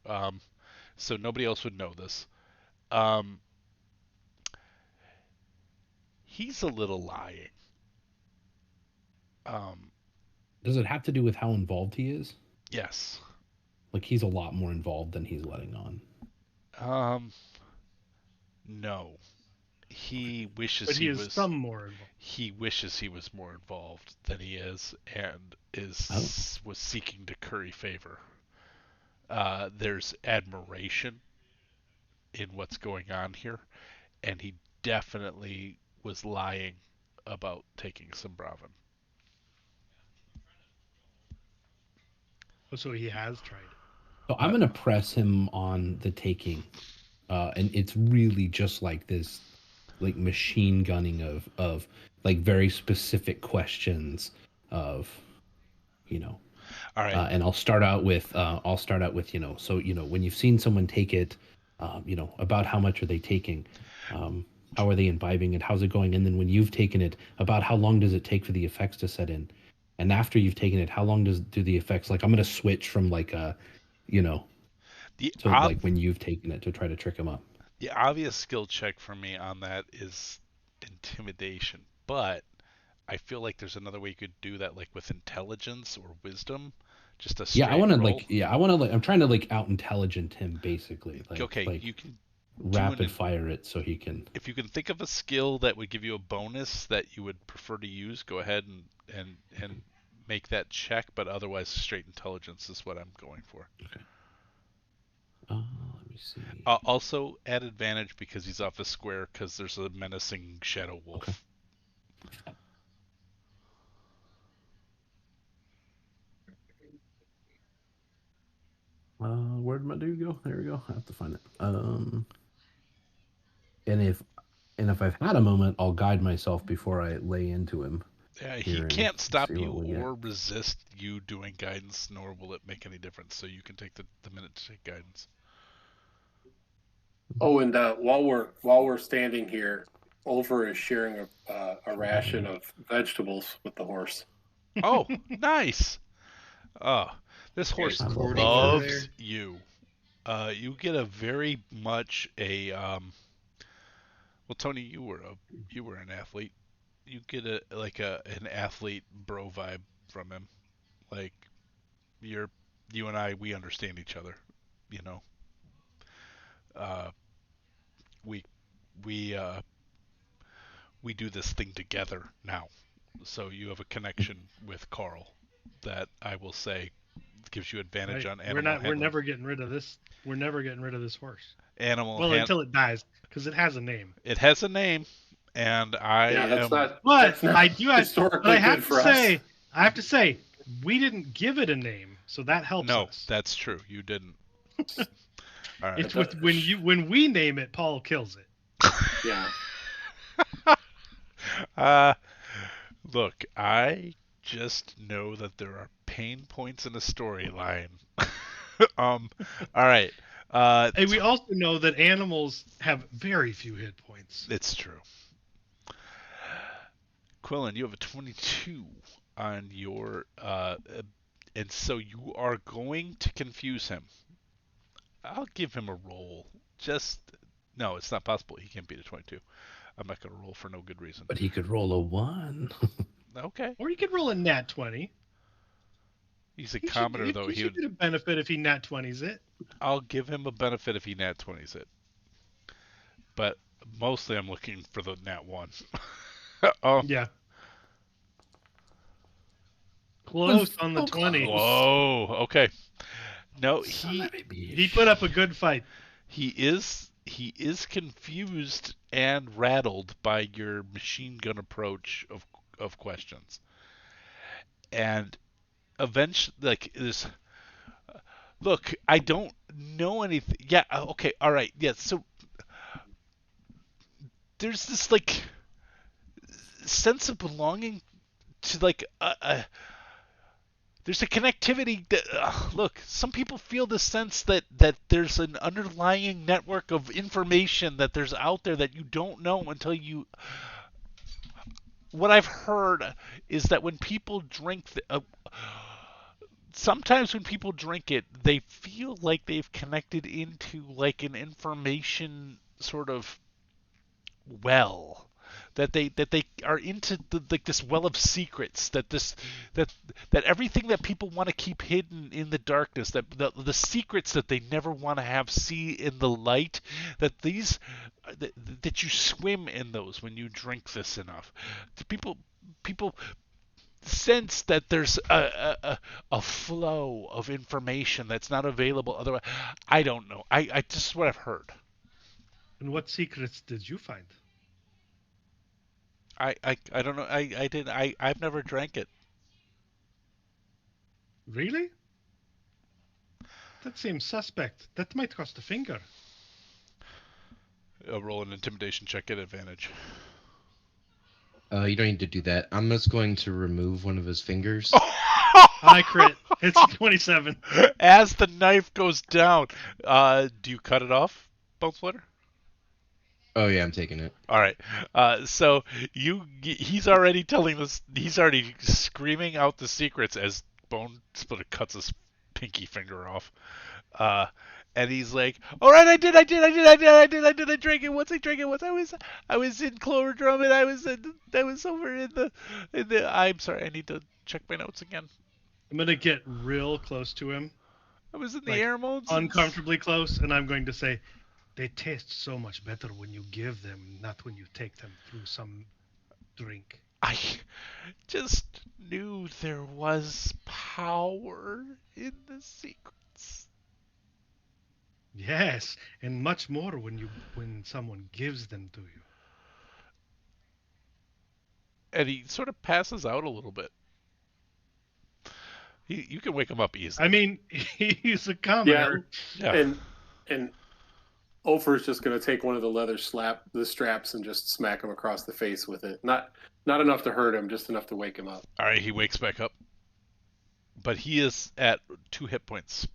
So nobody else would know this. Um, he's a little lying. Um, Does it have to do with how involved he is? yes. Like he's a lot more involved than he's letting on. Um, no. Okay. He wishes But he he is was. some more involved. He wishes he was more involved than he is, and Oh, is was seeking to curry favor. There's admiration in what's going on here, and he definitely was lying about taking some Bravin. Oh, so he has tried it. so I'm Uh, gonna press him on the taking, and it's really just like this, like machine gunning of like very specific questions of you know all right. and I'll start out with so when you've seen someone take it, about how much are they taking, how are they imbibing it, how's it going, and then when you've taken it, about how long does it take for the effects to set in, and after you've taken it, how long do the effects, like I'm gonna switch from like you know The to ob- like when you've taken it to try to trick them up. the obvious skill check for me on that is intimidation, but I feel like there's another way you could do that, like with intelligence or wisdom, just a Yeah, I straight want to roll. like yeah I want to like I'm trying to like out intelligent him basically, Okay, like you can do rapid an fire it so he can. if you can think of a skill that would give you a bonus that you would prefer to use, go ahead and make that check. But otherwise, straight intelligence is what I'm going for. Okay. Let me see. Also, add advantage because he's off the square because there's a menacing shadow Okay. wolf. Where'd my dude go? There we go. I have to find it. And if I've had a moment, I'll guide myself before I lay into him Yeah, he here and can't see stop you what we get. or resist you doing guidance, nor will it make any difference. So you can take the minute to take guidance. Oh, and while we're standing here, Ulver is sharing a ration of vegetables with the horse. Oh, nice. Oh, this You guys horse I love courting over horses. loves there? you. You get a very much a well, Tony, you were an athlete. You get a like a an athlete bro vibe from him. Like you're you and I, we understand each other. You know, uh, we we we do this thing together now. So you have a connection with Carl that I will say gives you advantage Right. on We're animal not. We're handling. never getting rid of this. We're never getting rid of this horse. Animal Well, hand. until it dies, because it has a name. It has a name, and I Yeah, that's am. not. But That's not I do. But historically I have good to for us. say, we didn't give it a name, so that helps No, us. that's true. You didn't. All right. It's with when we name it, Paul kills it. Yeah. Look, I just know that there are pain points in a storyline. All right. And we also know that animals have very few hit points. It's true. Quillen, you have a 22 on your, and so you are going to confuse him. I'll give him a roll. No, it's not possible. He can't beat a 22. I'm not going to roll for no good reason. But he could roll a 1. Okay. Or you could roll a nat 20. He's a He commoner, should, though. he should get a benefit if he nat 20s it. I'll give him a benefit if he nat 20s it. But mostly I'm looking for the nat 1. Yeah. Close on the 20. Whoa. Okay. No, He put up a good fight. He is confused and rattled by your machine gun approach of questions. And eventually, like this. Look, I don't know anything. Yeah. Okay. All right. Yeah. So there's this like sense of belonging to like there's a connectivity that look, some people feel the sense that there's an underlying network of information that there's out there that you don't know until you. What I've heard is that when people drink sometimes when people drink it, they feel like they've connected into like an information sort of well, that they are into like this well of secrets, that everything that people want to keep hidden in the darkness, that the secrets that they never want to have see in the light, that you swim in those when you drink this enough. People sense that there's a flow of information that's not available otherwise. I don't know. I just is what I've heard. And what secrets did you find? I don't know. I've never drank it. Really? That seems suspect. That might cost a finger. Roll an intimidation check at advantage. You don't need to do that. I'm just going to remove one of his fingers. I crit. It's 27. As the knife goes down, do you cut it off, Bone Splitter? Oh yeah, I'm taking it. All right. So he's already telling us. He's already screaming out the secrets as Bone Splitter cuts his pinky finger off. And he's like, "All right, I drank it once. I was in Clover Drum, and I was over in the. I'm sorry, I need to check my notes again. I'm gonna get real close to him. I was in the Like, air modes. Uncomfortably close, and I'm going to say, they taste so much better when you give them, not when you take them through some drink. I just knew there was power in the secrets. Yes, and much more when someone gives them to you. And he sort of passes out a little bit. You can wake him up easily. I mean, he's a commoner. Yeah. And Ophir's just going to take one of the leather straps and just smack him across the face with it. Not enough to hurt him, just enough to wake him up. All right, he wakes back up. But he is at 2 hit points.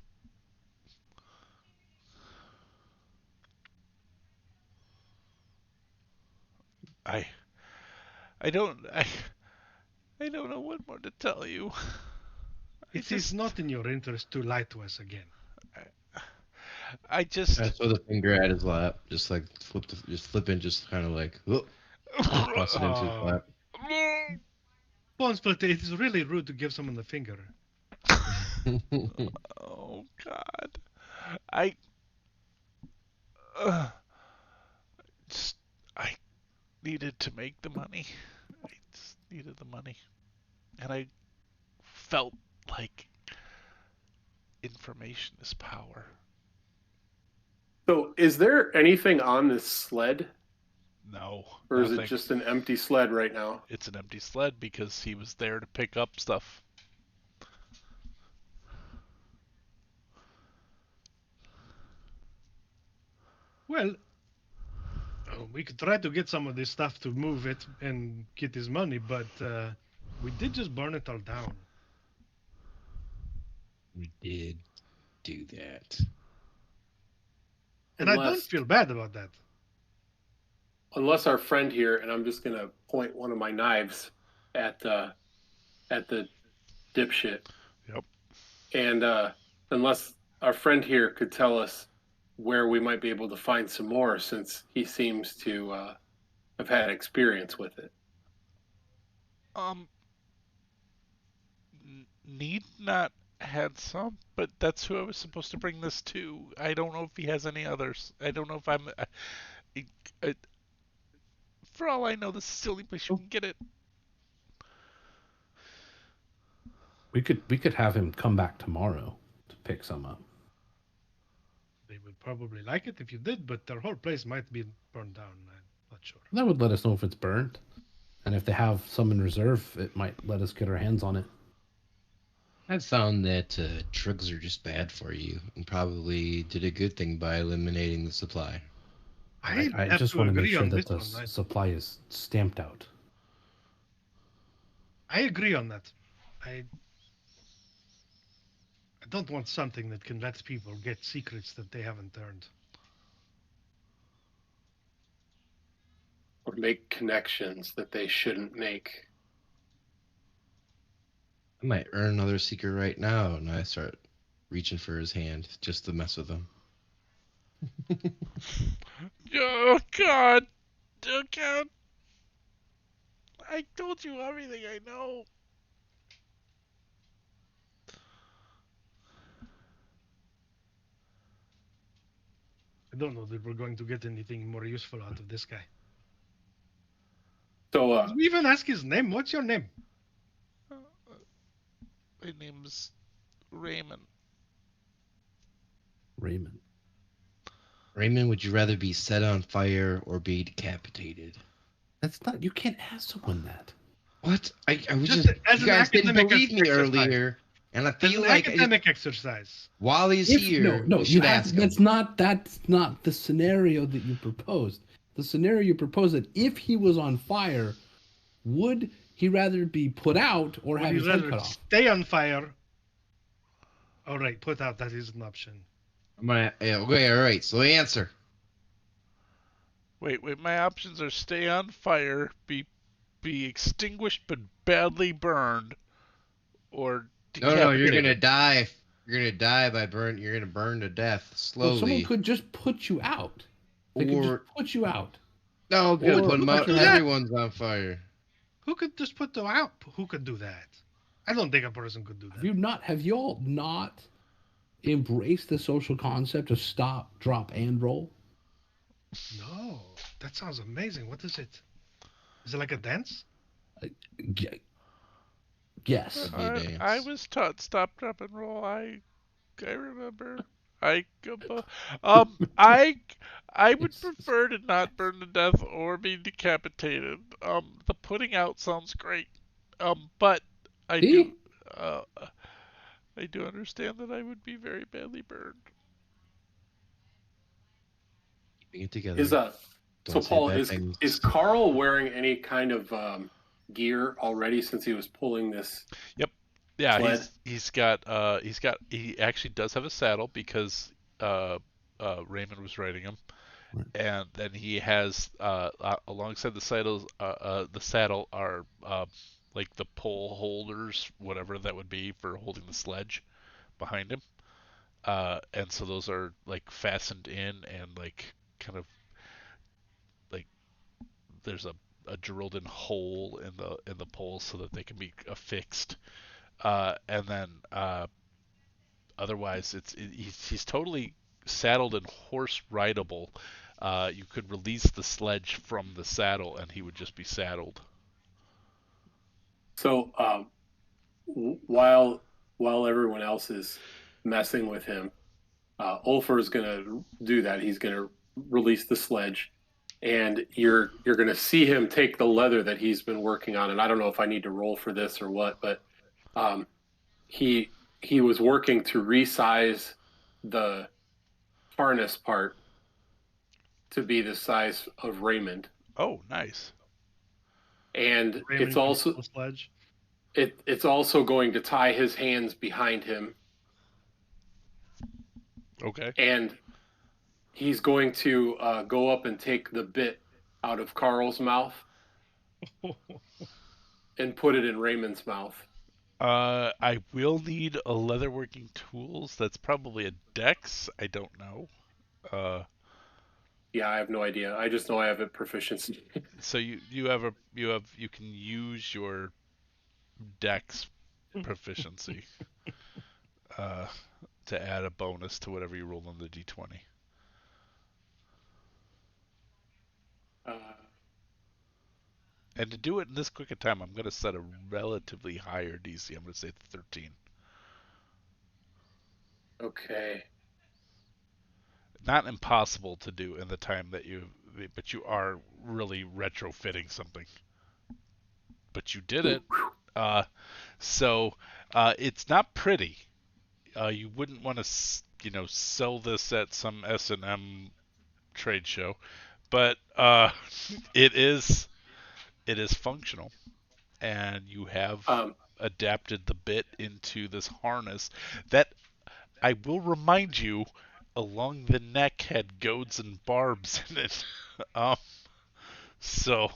I don't know what more to tell you. It is not in your interest to lie to us again. I just I throw the finger at his lap, just like flip in, just kind of like toss it into his lap. Bone Splitter, it is really rude to give someone the finger. Oh God, needed to make the money. I just needed the money. And I felt like information is power. So, is there anything on this sled, No, or is nothing. it just an empty sled right now? It's an empty sled because he was there to pick up stuff. Well, we could try to get some of this stuff to move it and get his money, but we did just burn it all down. We did do that. And I don't feel bad about that. Unless our friend here, and I'm just gonna point one of my knives at the dipshit. Yep. And unless our friend here could tell us where we might be able to find some more, since he seems to have had experience with it. Need not had some, but that's who I was supposed to bring this to. I don't know if he has any others. I don't know if I'm. For all I know, this is the only place you can get it. We could have him come back tomorrow to pick some up. They would probably like it if you did, but their whole place might be burned down. I'm not sure. That would let us know if it's burned. And if they have some in reserve, it might let us get our hands on it. I've found that drugs are just bad for you, and probably did a good thing by eliminating the supply. I just want to make sure that the supply is stamped out. I agree on that. I don't want something that can let people get secrets that they haven't earned. Or make connections that they shouldn't make. I might earn another secret right now, and I start reaching for his hand just to mess with him. Oh God! Oh God! I told you everything I know. I don't know that we're going to get anything more useful out of this guy. So, did we even ask his name? What's your name? My name's Raymond. Raymond. Raymond, would you rather be set on fire or be decapitated? That's not. You can't ask someone that. What? I was Just just as you an guys didn't academic believe me exercise. earlier, and I feel An like academic exercise. while he's here, No, we you should have. ask him. That's not the scenario that you proposed. The scenario you proposed that if he was on fire, would he rather be put out or have his head cut off? Stay on fire. All right, put out. That is an option. Okay, all right. So answer. Wait. My options are stay on fire, be extinguished but badly burned, or decapitated. No, you're gonna die. You're gonna die by burn. You're gonna burn to death slowly. Well, someone could just put you out. They could just put you out. No, I'm gonna Or put them out. do that. Everyone's on fire. Who could just put them out? Who could do that? I don't think a person could do that. Have you all not embraced the social concept of stop, drop, and roll? No, that sounds amazing. What is it? Is it like a dance? Yes. I was taught stop, drop, and roll. I remember. I would prefer to not burn to death or be decapitated. The putting out sounds great. But I do understand that I would be very badly burned. Keeping it together. So Paul, is Carl wearing any kind of gear already since he was pulling this? Yep. Yeah, sled? he actually does have a saddle because Raymond was riding him, and then he has alongside the saddle are like the pole holders, whatever that would be for holding the sledge behind him, and so those are like fastened in and like kind of like there's a drilled in hole in the poles so that they can be affixed. And then otherwise, he's totally saddled and horse rideable. you could release the sledge from the saddle, and he would just be saddled. So while everyone else is messing with him, Ulfer is going to do that. He's going to release the sledge, and you're going to see him take the leather that he's been working on. And I don't know if I need to roll for this or what, but he was working to resize the harness part to be the size of Raymond. Oh, nice. And Raymond it's can also pull the sledge. it's also going to tie his hands behind him, Okay. and he's going to go up and take the bit out of Carl's mouth and put it in Raymond's mouth. I will need a leatherworking tools. That's probably a dex. I don't know. Yeah, I have no idea. I just know I have a proficiency. So you can use your dex proficiency to add a bonus to whatever you roll on the d20. And to do it in this quick a time, I'm going to set a relatively higher DC. I'm going to say 13. Okay. Not impossible to do in the time that but you are really retrofitting something. But you did it. So it's not pretty. You wouldn't want to, sell this at some S&M trade show, but it is functional, and you have adapted the bit into this harness that I will remind you, along the neck had goads and barbs in it. So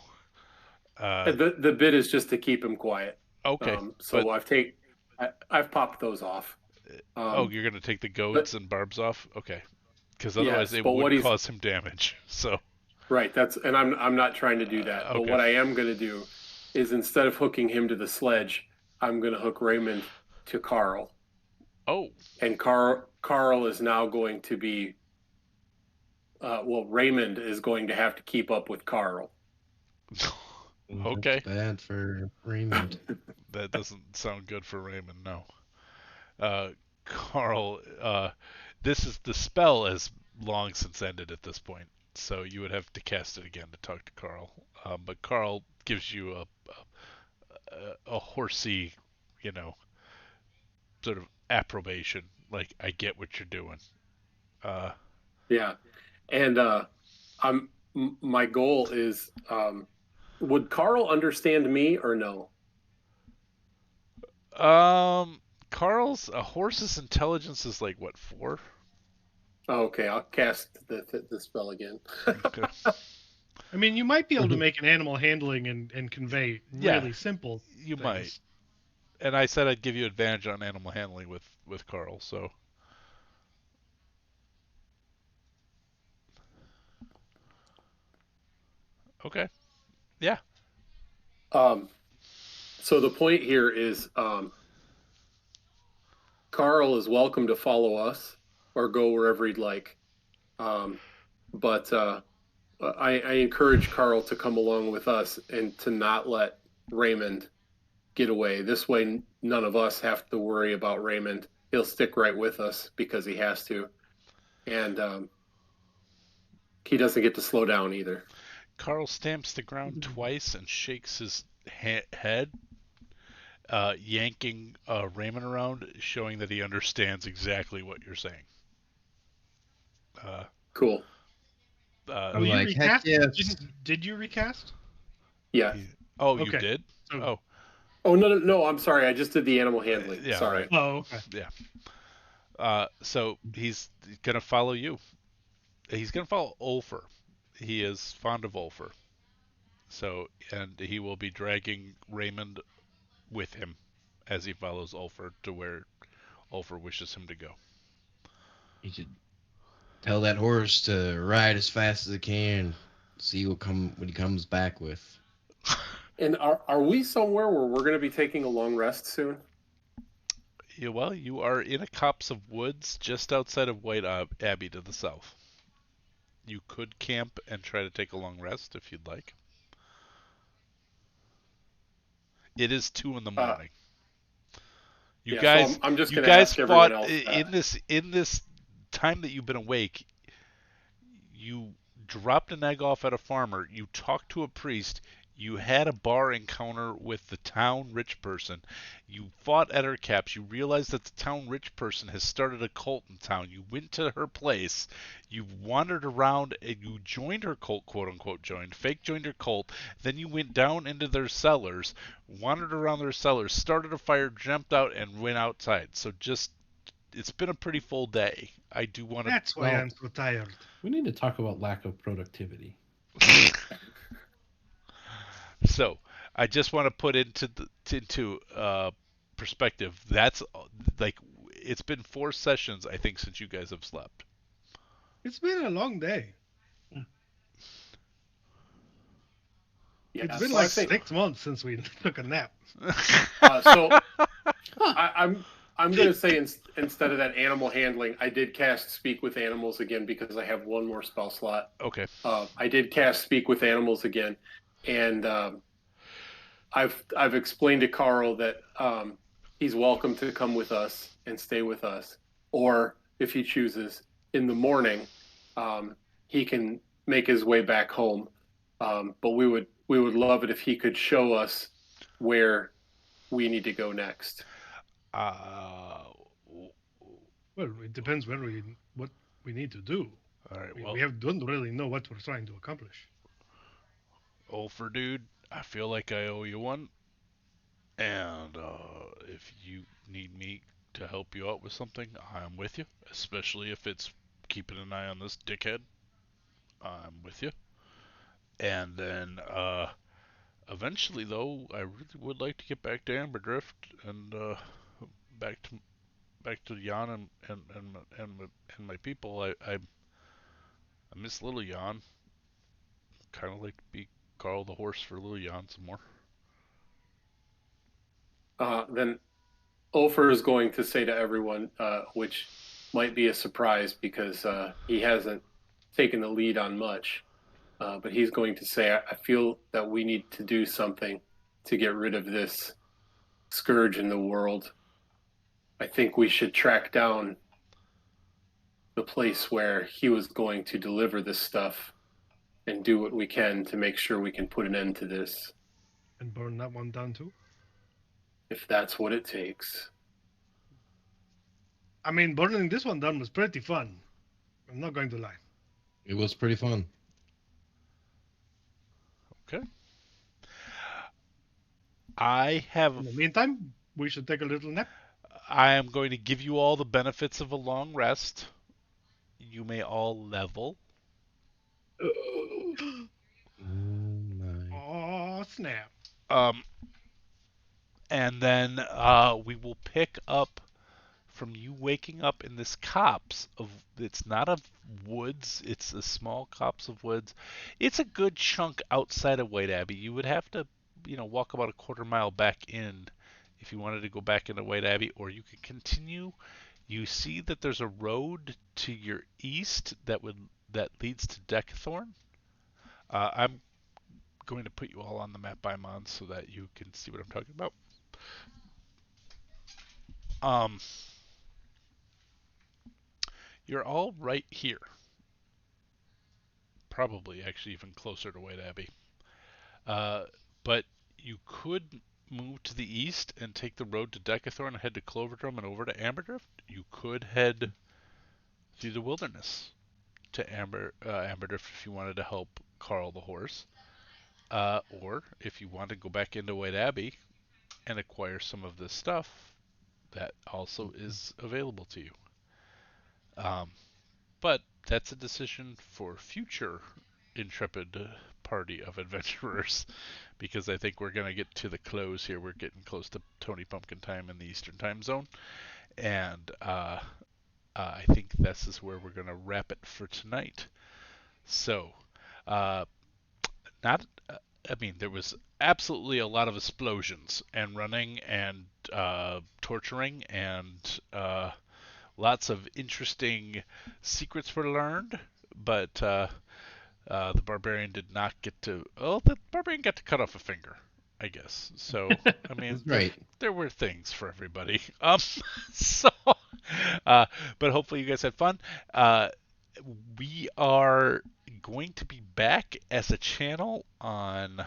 the bit is just to keep him quiet. Okay. So I've popped those off. You're gonna take the goads and barbs off? Okay. Because otherwise it would cause him damage. So. Right. And I'm not trying to do that. Okay. But what I am going to do is, instead of hooking him to the sledge, I'm going to hook Raymond to Carl. Oh. And Carl is now going to be. Raymond is going to have to keep up with Carl. Okay. That's bad for Raymond. That doesn't sound good for Raymond. No. Carl. The spell is long since ended at this point. So you would have to cast it again to talk to Carl. But Carl gives you a horsey, sort of approbation. Like, I get what you're doing. Yeah, and my goal is, would Carl understand me or no? Carl's a horse's intelligence is like what, 4? Oh, okay, I'll cast the spell again. Okay. I mean, you might be able to make an animal handling and convey really simple. You things. might. And I said I'd give you advantage on animal handling with Carl, so. Okay. Yeah. So the point here is, Carl is welcome to follow us or go wherever he'd like. But I encourage Carl to come along with us and to not let Raymond get away. This way, none of us have to worry about Raymond. He'll stick right with us because he has to. And he doesn't get to slow down either. Carl stamps the ground twice and shakes his head, yanking Raymond around, showing that he understands exactly what you're saying. Cool. I'm like, heck yes. Did you recast? Yeah. You Okay. did? So, Oh, no, I'm sorry. I just did the animal handling. Yeah, sorry. right. Oh, okay. Yeah. So he's going to follow you. He's going to follow Ulfer. He is fond of Ulfer. So, and he will be dragging Raymond with him as he follows Ulfer to where Ulfer wishes him to go. You should tell that horse to ride as fast as it can. See what he comes back with. And are we somewhere where we're going to be taking a long rest soon? Yeah, well, you are in a copse of woods just outside of White Abbey to the south. You could camp and try to take a long rest if you'd like. It is 2 in the Uh, morning. You yeah, so guys, I'm just you going to guys ask everyone fought else that. in this time that you've been awake. You dropped an egg off at a farmer. You talked to a priest. You had a bar encounter with the town rich person. You fought at her caps. You realized that the town rich person has started a cult in town. You went to her place. You wandered around and you joined her cult, quote unquote, fake joined her cult. Then you went down into their cellars, wandered around their cellars, started a fire, jumped out, and went outside. So just, it's been a pretty full day. I do want to. That's why I'm so tired. We need to talk about lack of productivity. So I just want to put into perspective. That's like it's been 4 sessions I think since you guys have slept. It's been a long day. Yeah, It's been so I like think 6 months since we took a nap. so. I'm going to say instead of that animal handling, I did cast Speak with Animals again because I have one more spell slot. Okay. I did cast Speak with Animals again, and I've explained to Carl that he's welcome to come with us and stay with us, or if he chooses, in the morning, he can make his way back home. But we would love it if he could show us where we need to go next. Well, it depends what we need to do. All right. We, Well, we have, don't really know what we're trying to accomplish. Ulfer dude, I feel like I owe you one, and if you need me to help you out with something, I'm with you. Especially if it's keeping an eye on this dickhead, I'm with you. And then eventually, though, I really would like to get back to Amberdrift and back to Jan and my people. I miss Little Jan. Kind of like to be Carl the horse for Little Jan some more. Then Ulfer is going to say to everyone, which might be a surprise because he hasn't taken the lead on much, but he's going to say, I feel that we need to do something to get rid of this scourge in the world. I think we should track down the place where he was going to deliver this stuff and do what we can to make sure we can put an end to this. And burn that one down too? If that's what it takes. I mean, burning this one down was pretty fun. I'm not going to lie. It was pretty fun. Okay. I have. In the meantime, we should take a little nap. I am going to give you all the benefits of a long rest. You may all level. Oh my. Oh, snap. And then we will pick up from you waking up in this copse of. It's not a woods. It's a small copse of woods. It's a good chunk outside of White Abbey. You would have to, walk about a quarter mile back in if you wanted to go back into White Abbey, or you could continue. You see that there's a road to your east that leads to Decathorn. I'm going to put you all on the map by month so that you can see what I'm talking about. You're all right here. Probably actually even closer to White Abbey. But you could move to the east and take the road to Decathorn and head to Cloverdrum and over to Amberdrift. You could head through the wilderness to Amberdrift if you wanted to help Carl the horse. Or if you want to go back into White Abbey and acquire some of this stuff, that also is available to you. But that's a decision for future intrepid party of adventurers, because I think we're going to get to the close here. We're getting close to Tony Pumpkin time in the Eastern Time Zone, and I think this is where we're going to wrap it for tonight. So, there was absolutely a lot of explosions and running and torturing and lots of interesting secrets were learned. the barbarian did not get to. Oh, the barbarian got to cut off a finger, I guess. So I mean, That's right. there were things for everybody. So, but hopefully you guys had fun. We are going to be back as a channel on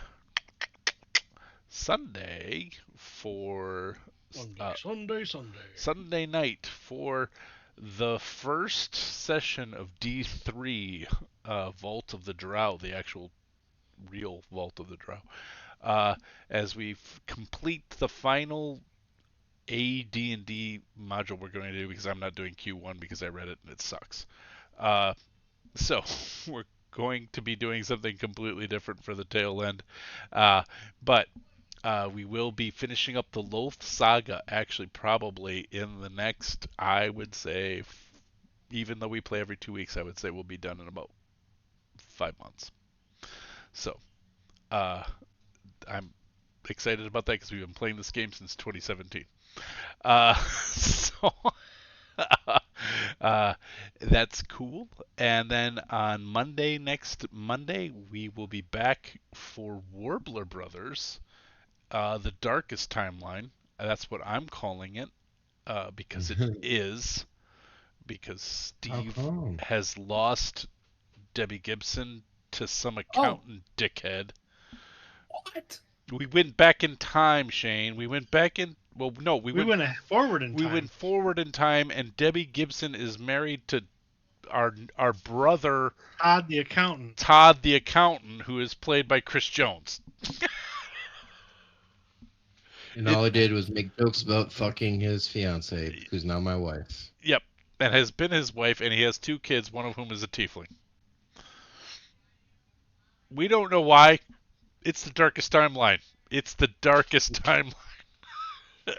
Sunday for Sunday night for the first session of D3 Vault of the Drow, the actual real Vault of the Drow, as we complete the final AD&D module we're going to do, because I'm not doing Q1 because I read it and it sucks. So we're going to be doing something completely different for the tail end, but we will be finishing up the Loth Saga actually probably in the next, I would say, even though we play every 2 weeks, I would say we'll be done in about 5 months. So I'm excited about that because we've been playing this game since 2017. So that's cool. And then on next Monday, we will be back for Warbler Brothers, the Darkest Timeline. That's what I'm calling it, because it is. Because Steve has lost Debbie Gibson to some accountant dickhead. What? We went back in time, Shane. We went back in. Well, no, we went forward in time. We went forward in time, and Debbie Gibson is married to our brother Todd the accountant. Todd the accountant, who is played by Chris Jones. And all I did was make jokes about fucking his fiance, who's now my wife. Yep, and has been his wife, and he has 2 kids, one of whom is a tiefling. We don't know why. It's the Darkest Timeline. It's the Darkest Timeline.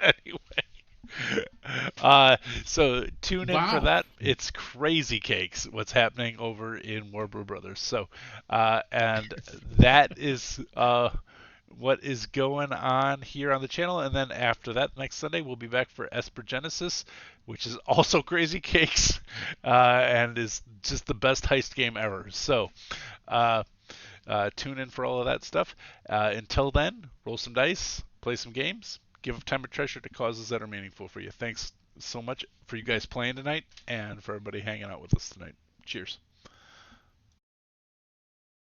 Anyway. So tune in for that. It's crazy cakes what's happening over in Warbler Brothers. So, and that is what is going on here on the channel. And then after that, next Sunday, we'll be back for Esper Genesis, which is also crazy cakes, and is just the best heist game ever. So, tune in for all of that stuff. Until then, roll some dice, play some games, give time and treasure to causes that are meaningful for you. Thanks so much for you guys playing tonight and for everybody hanging out with us tonight. Cheers.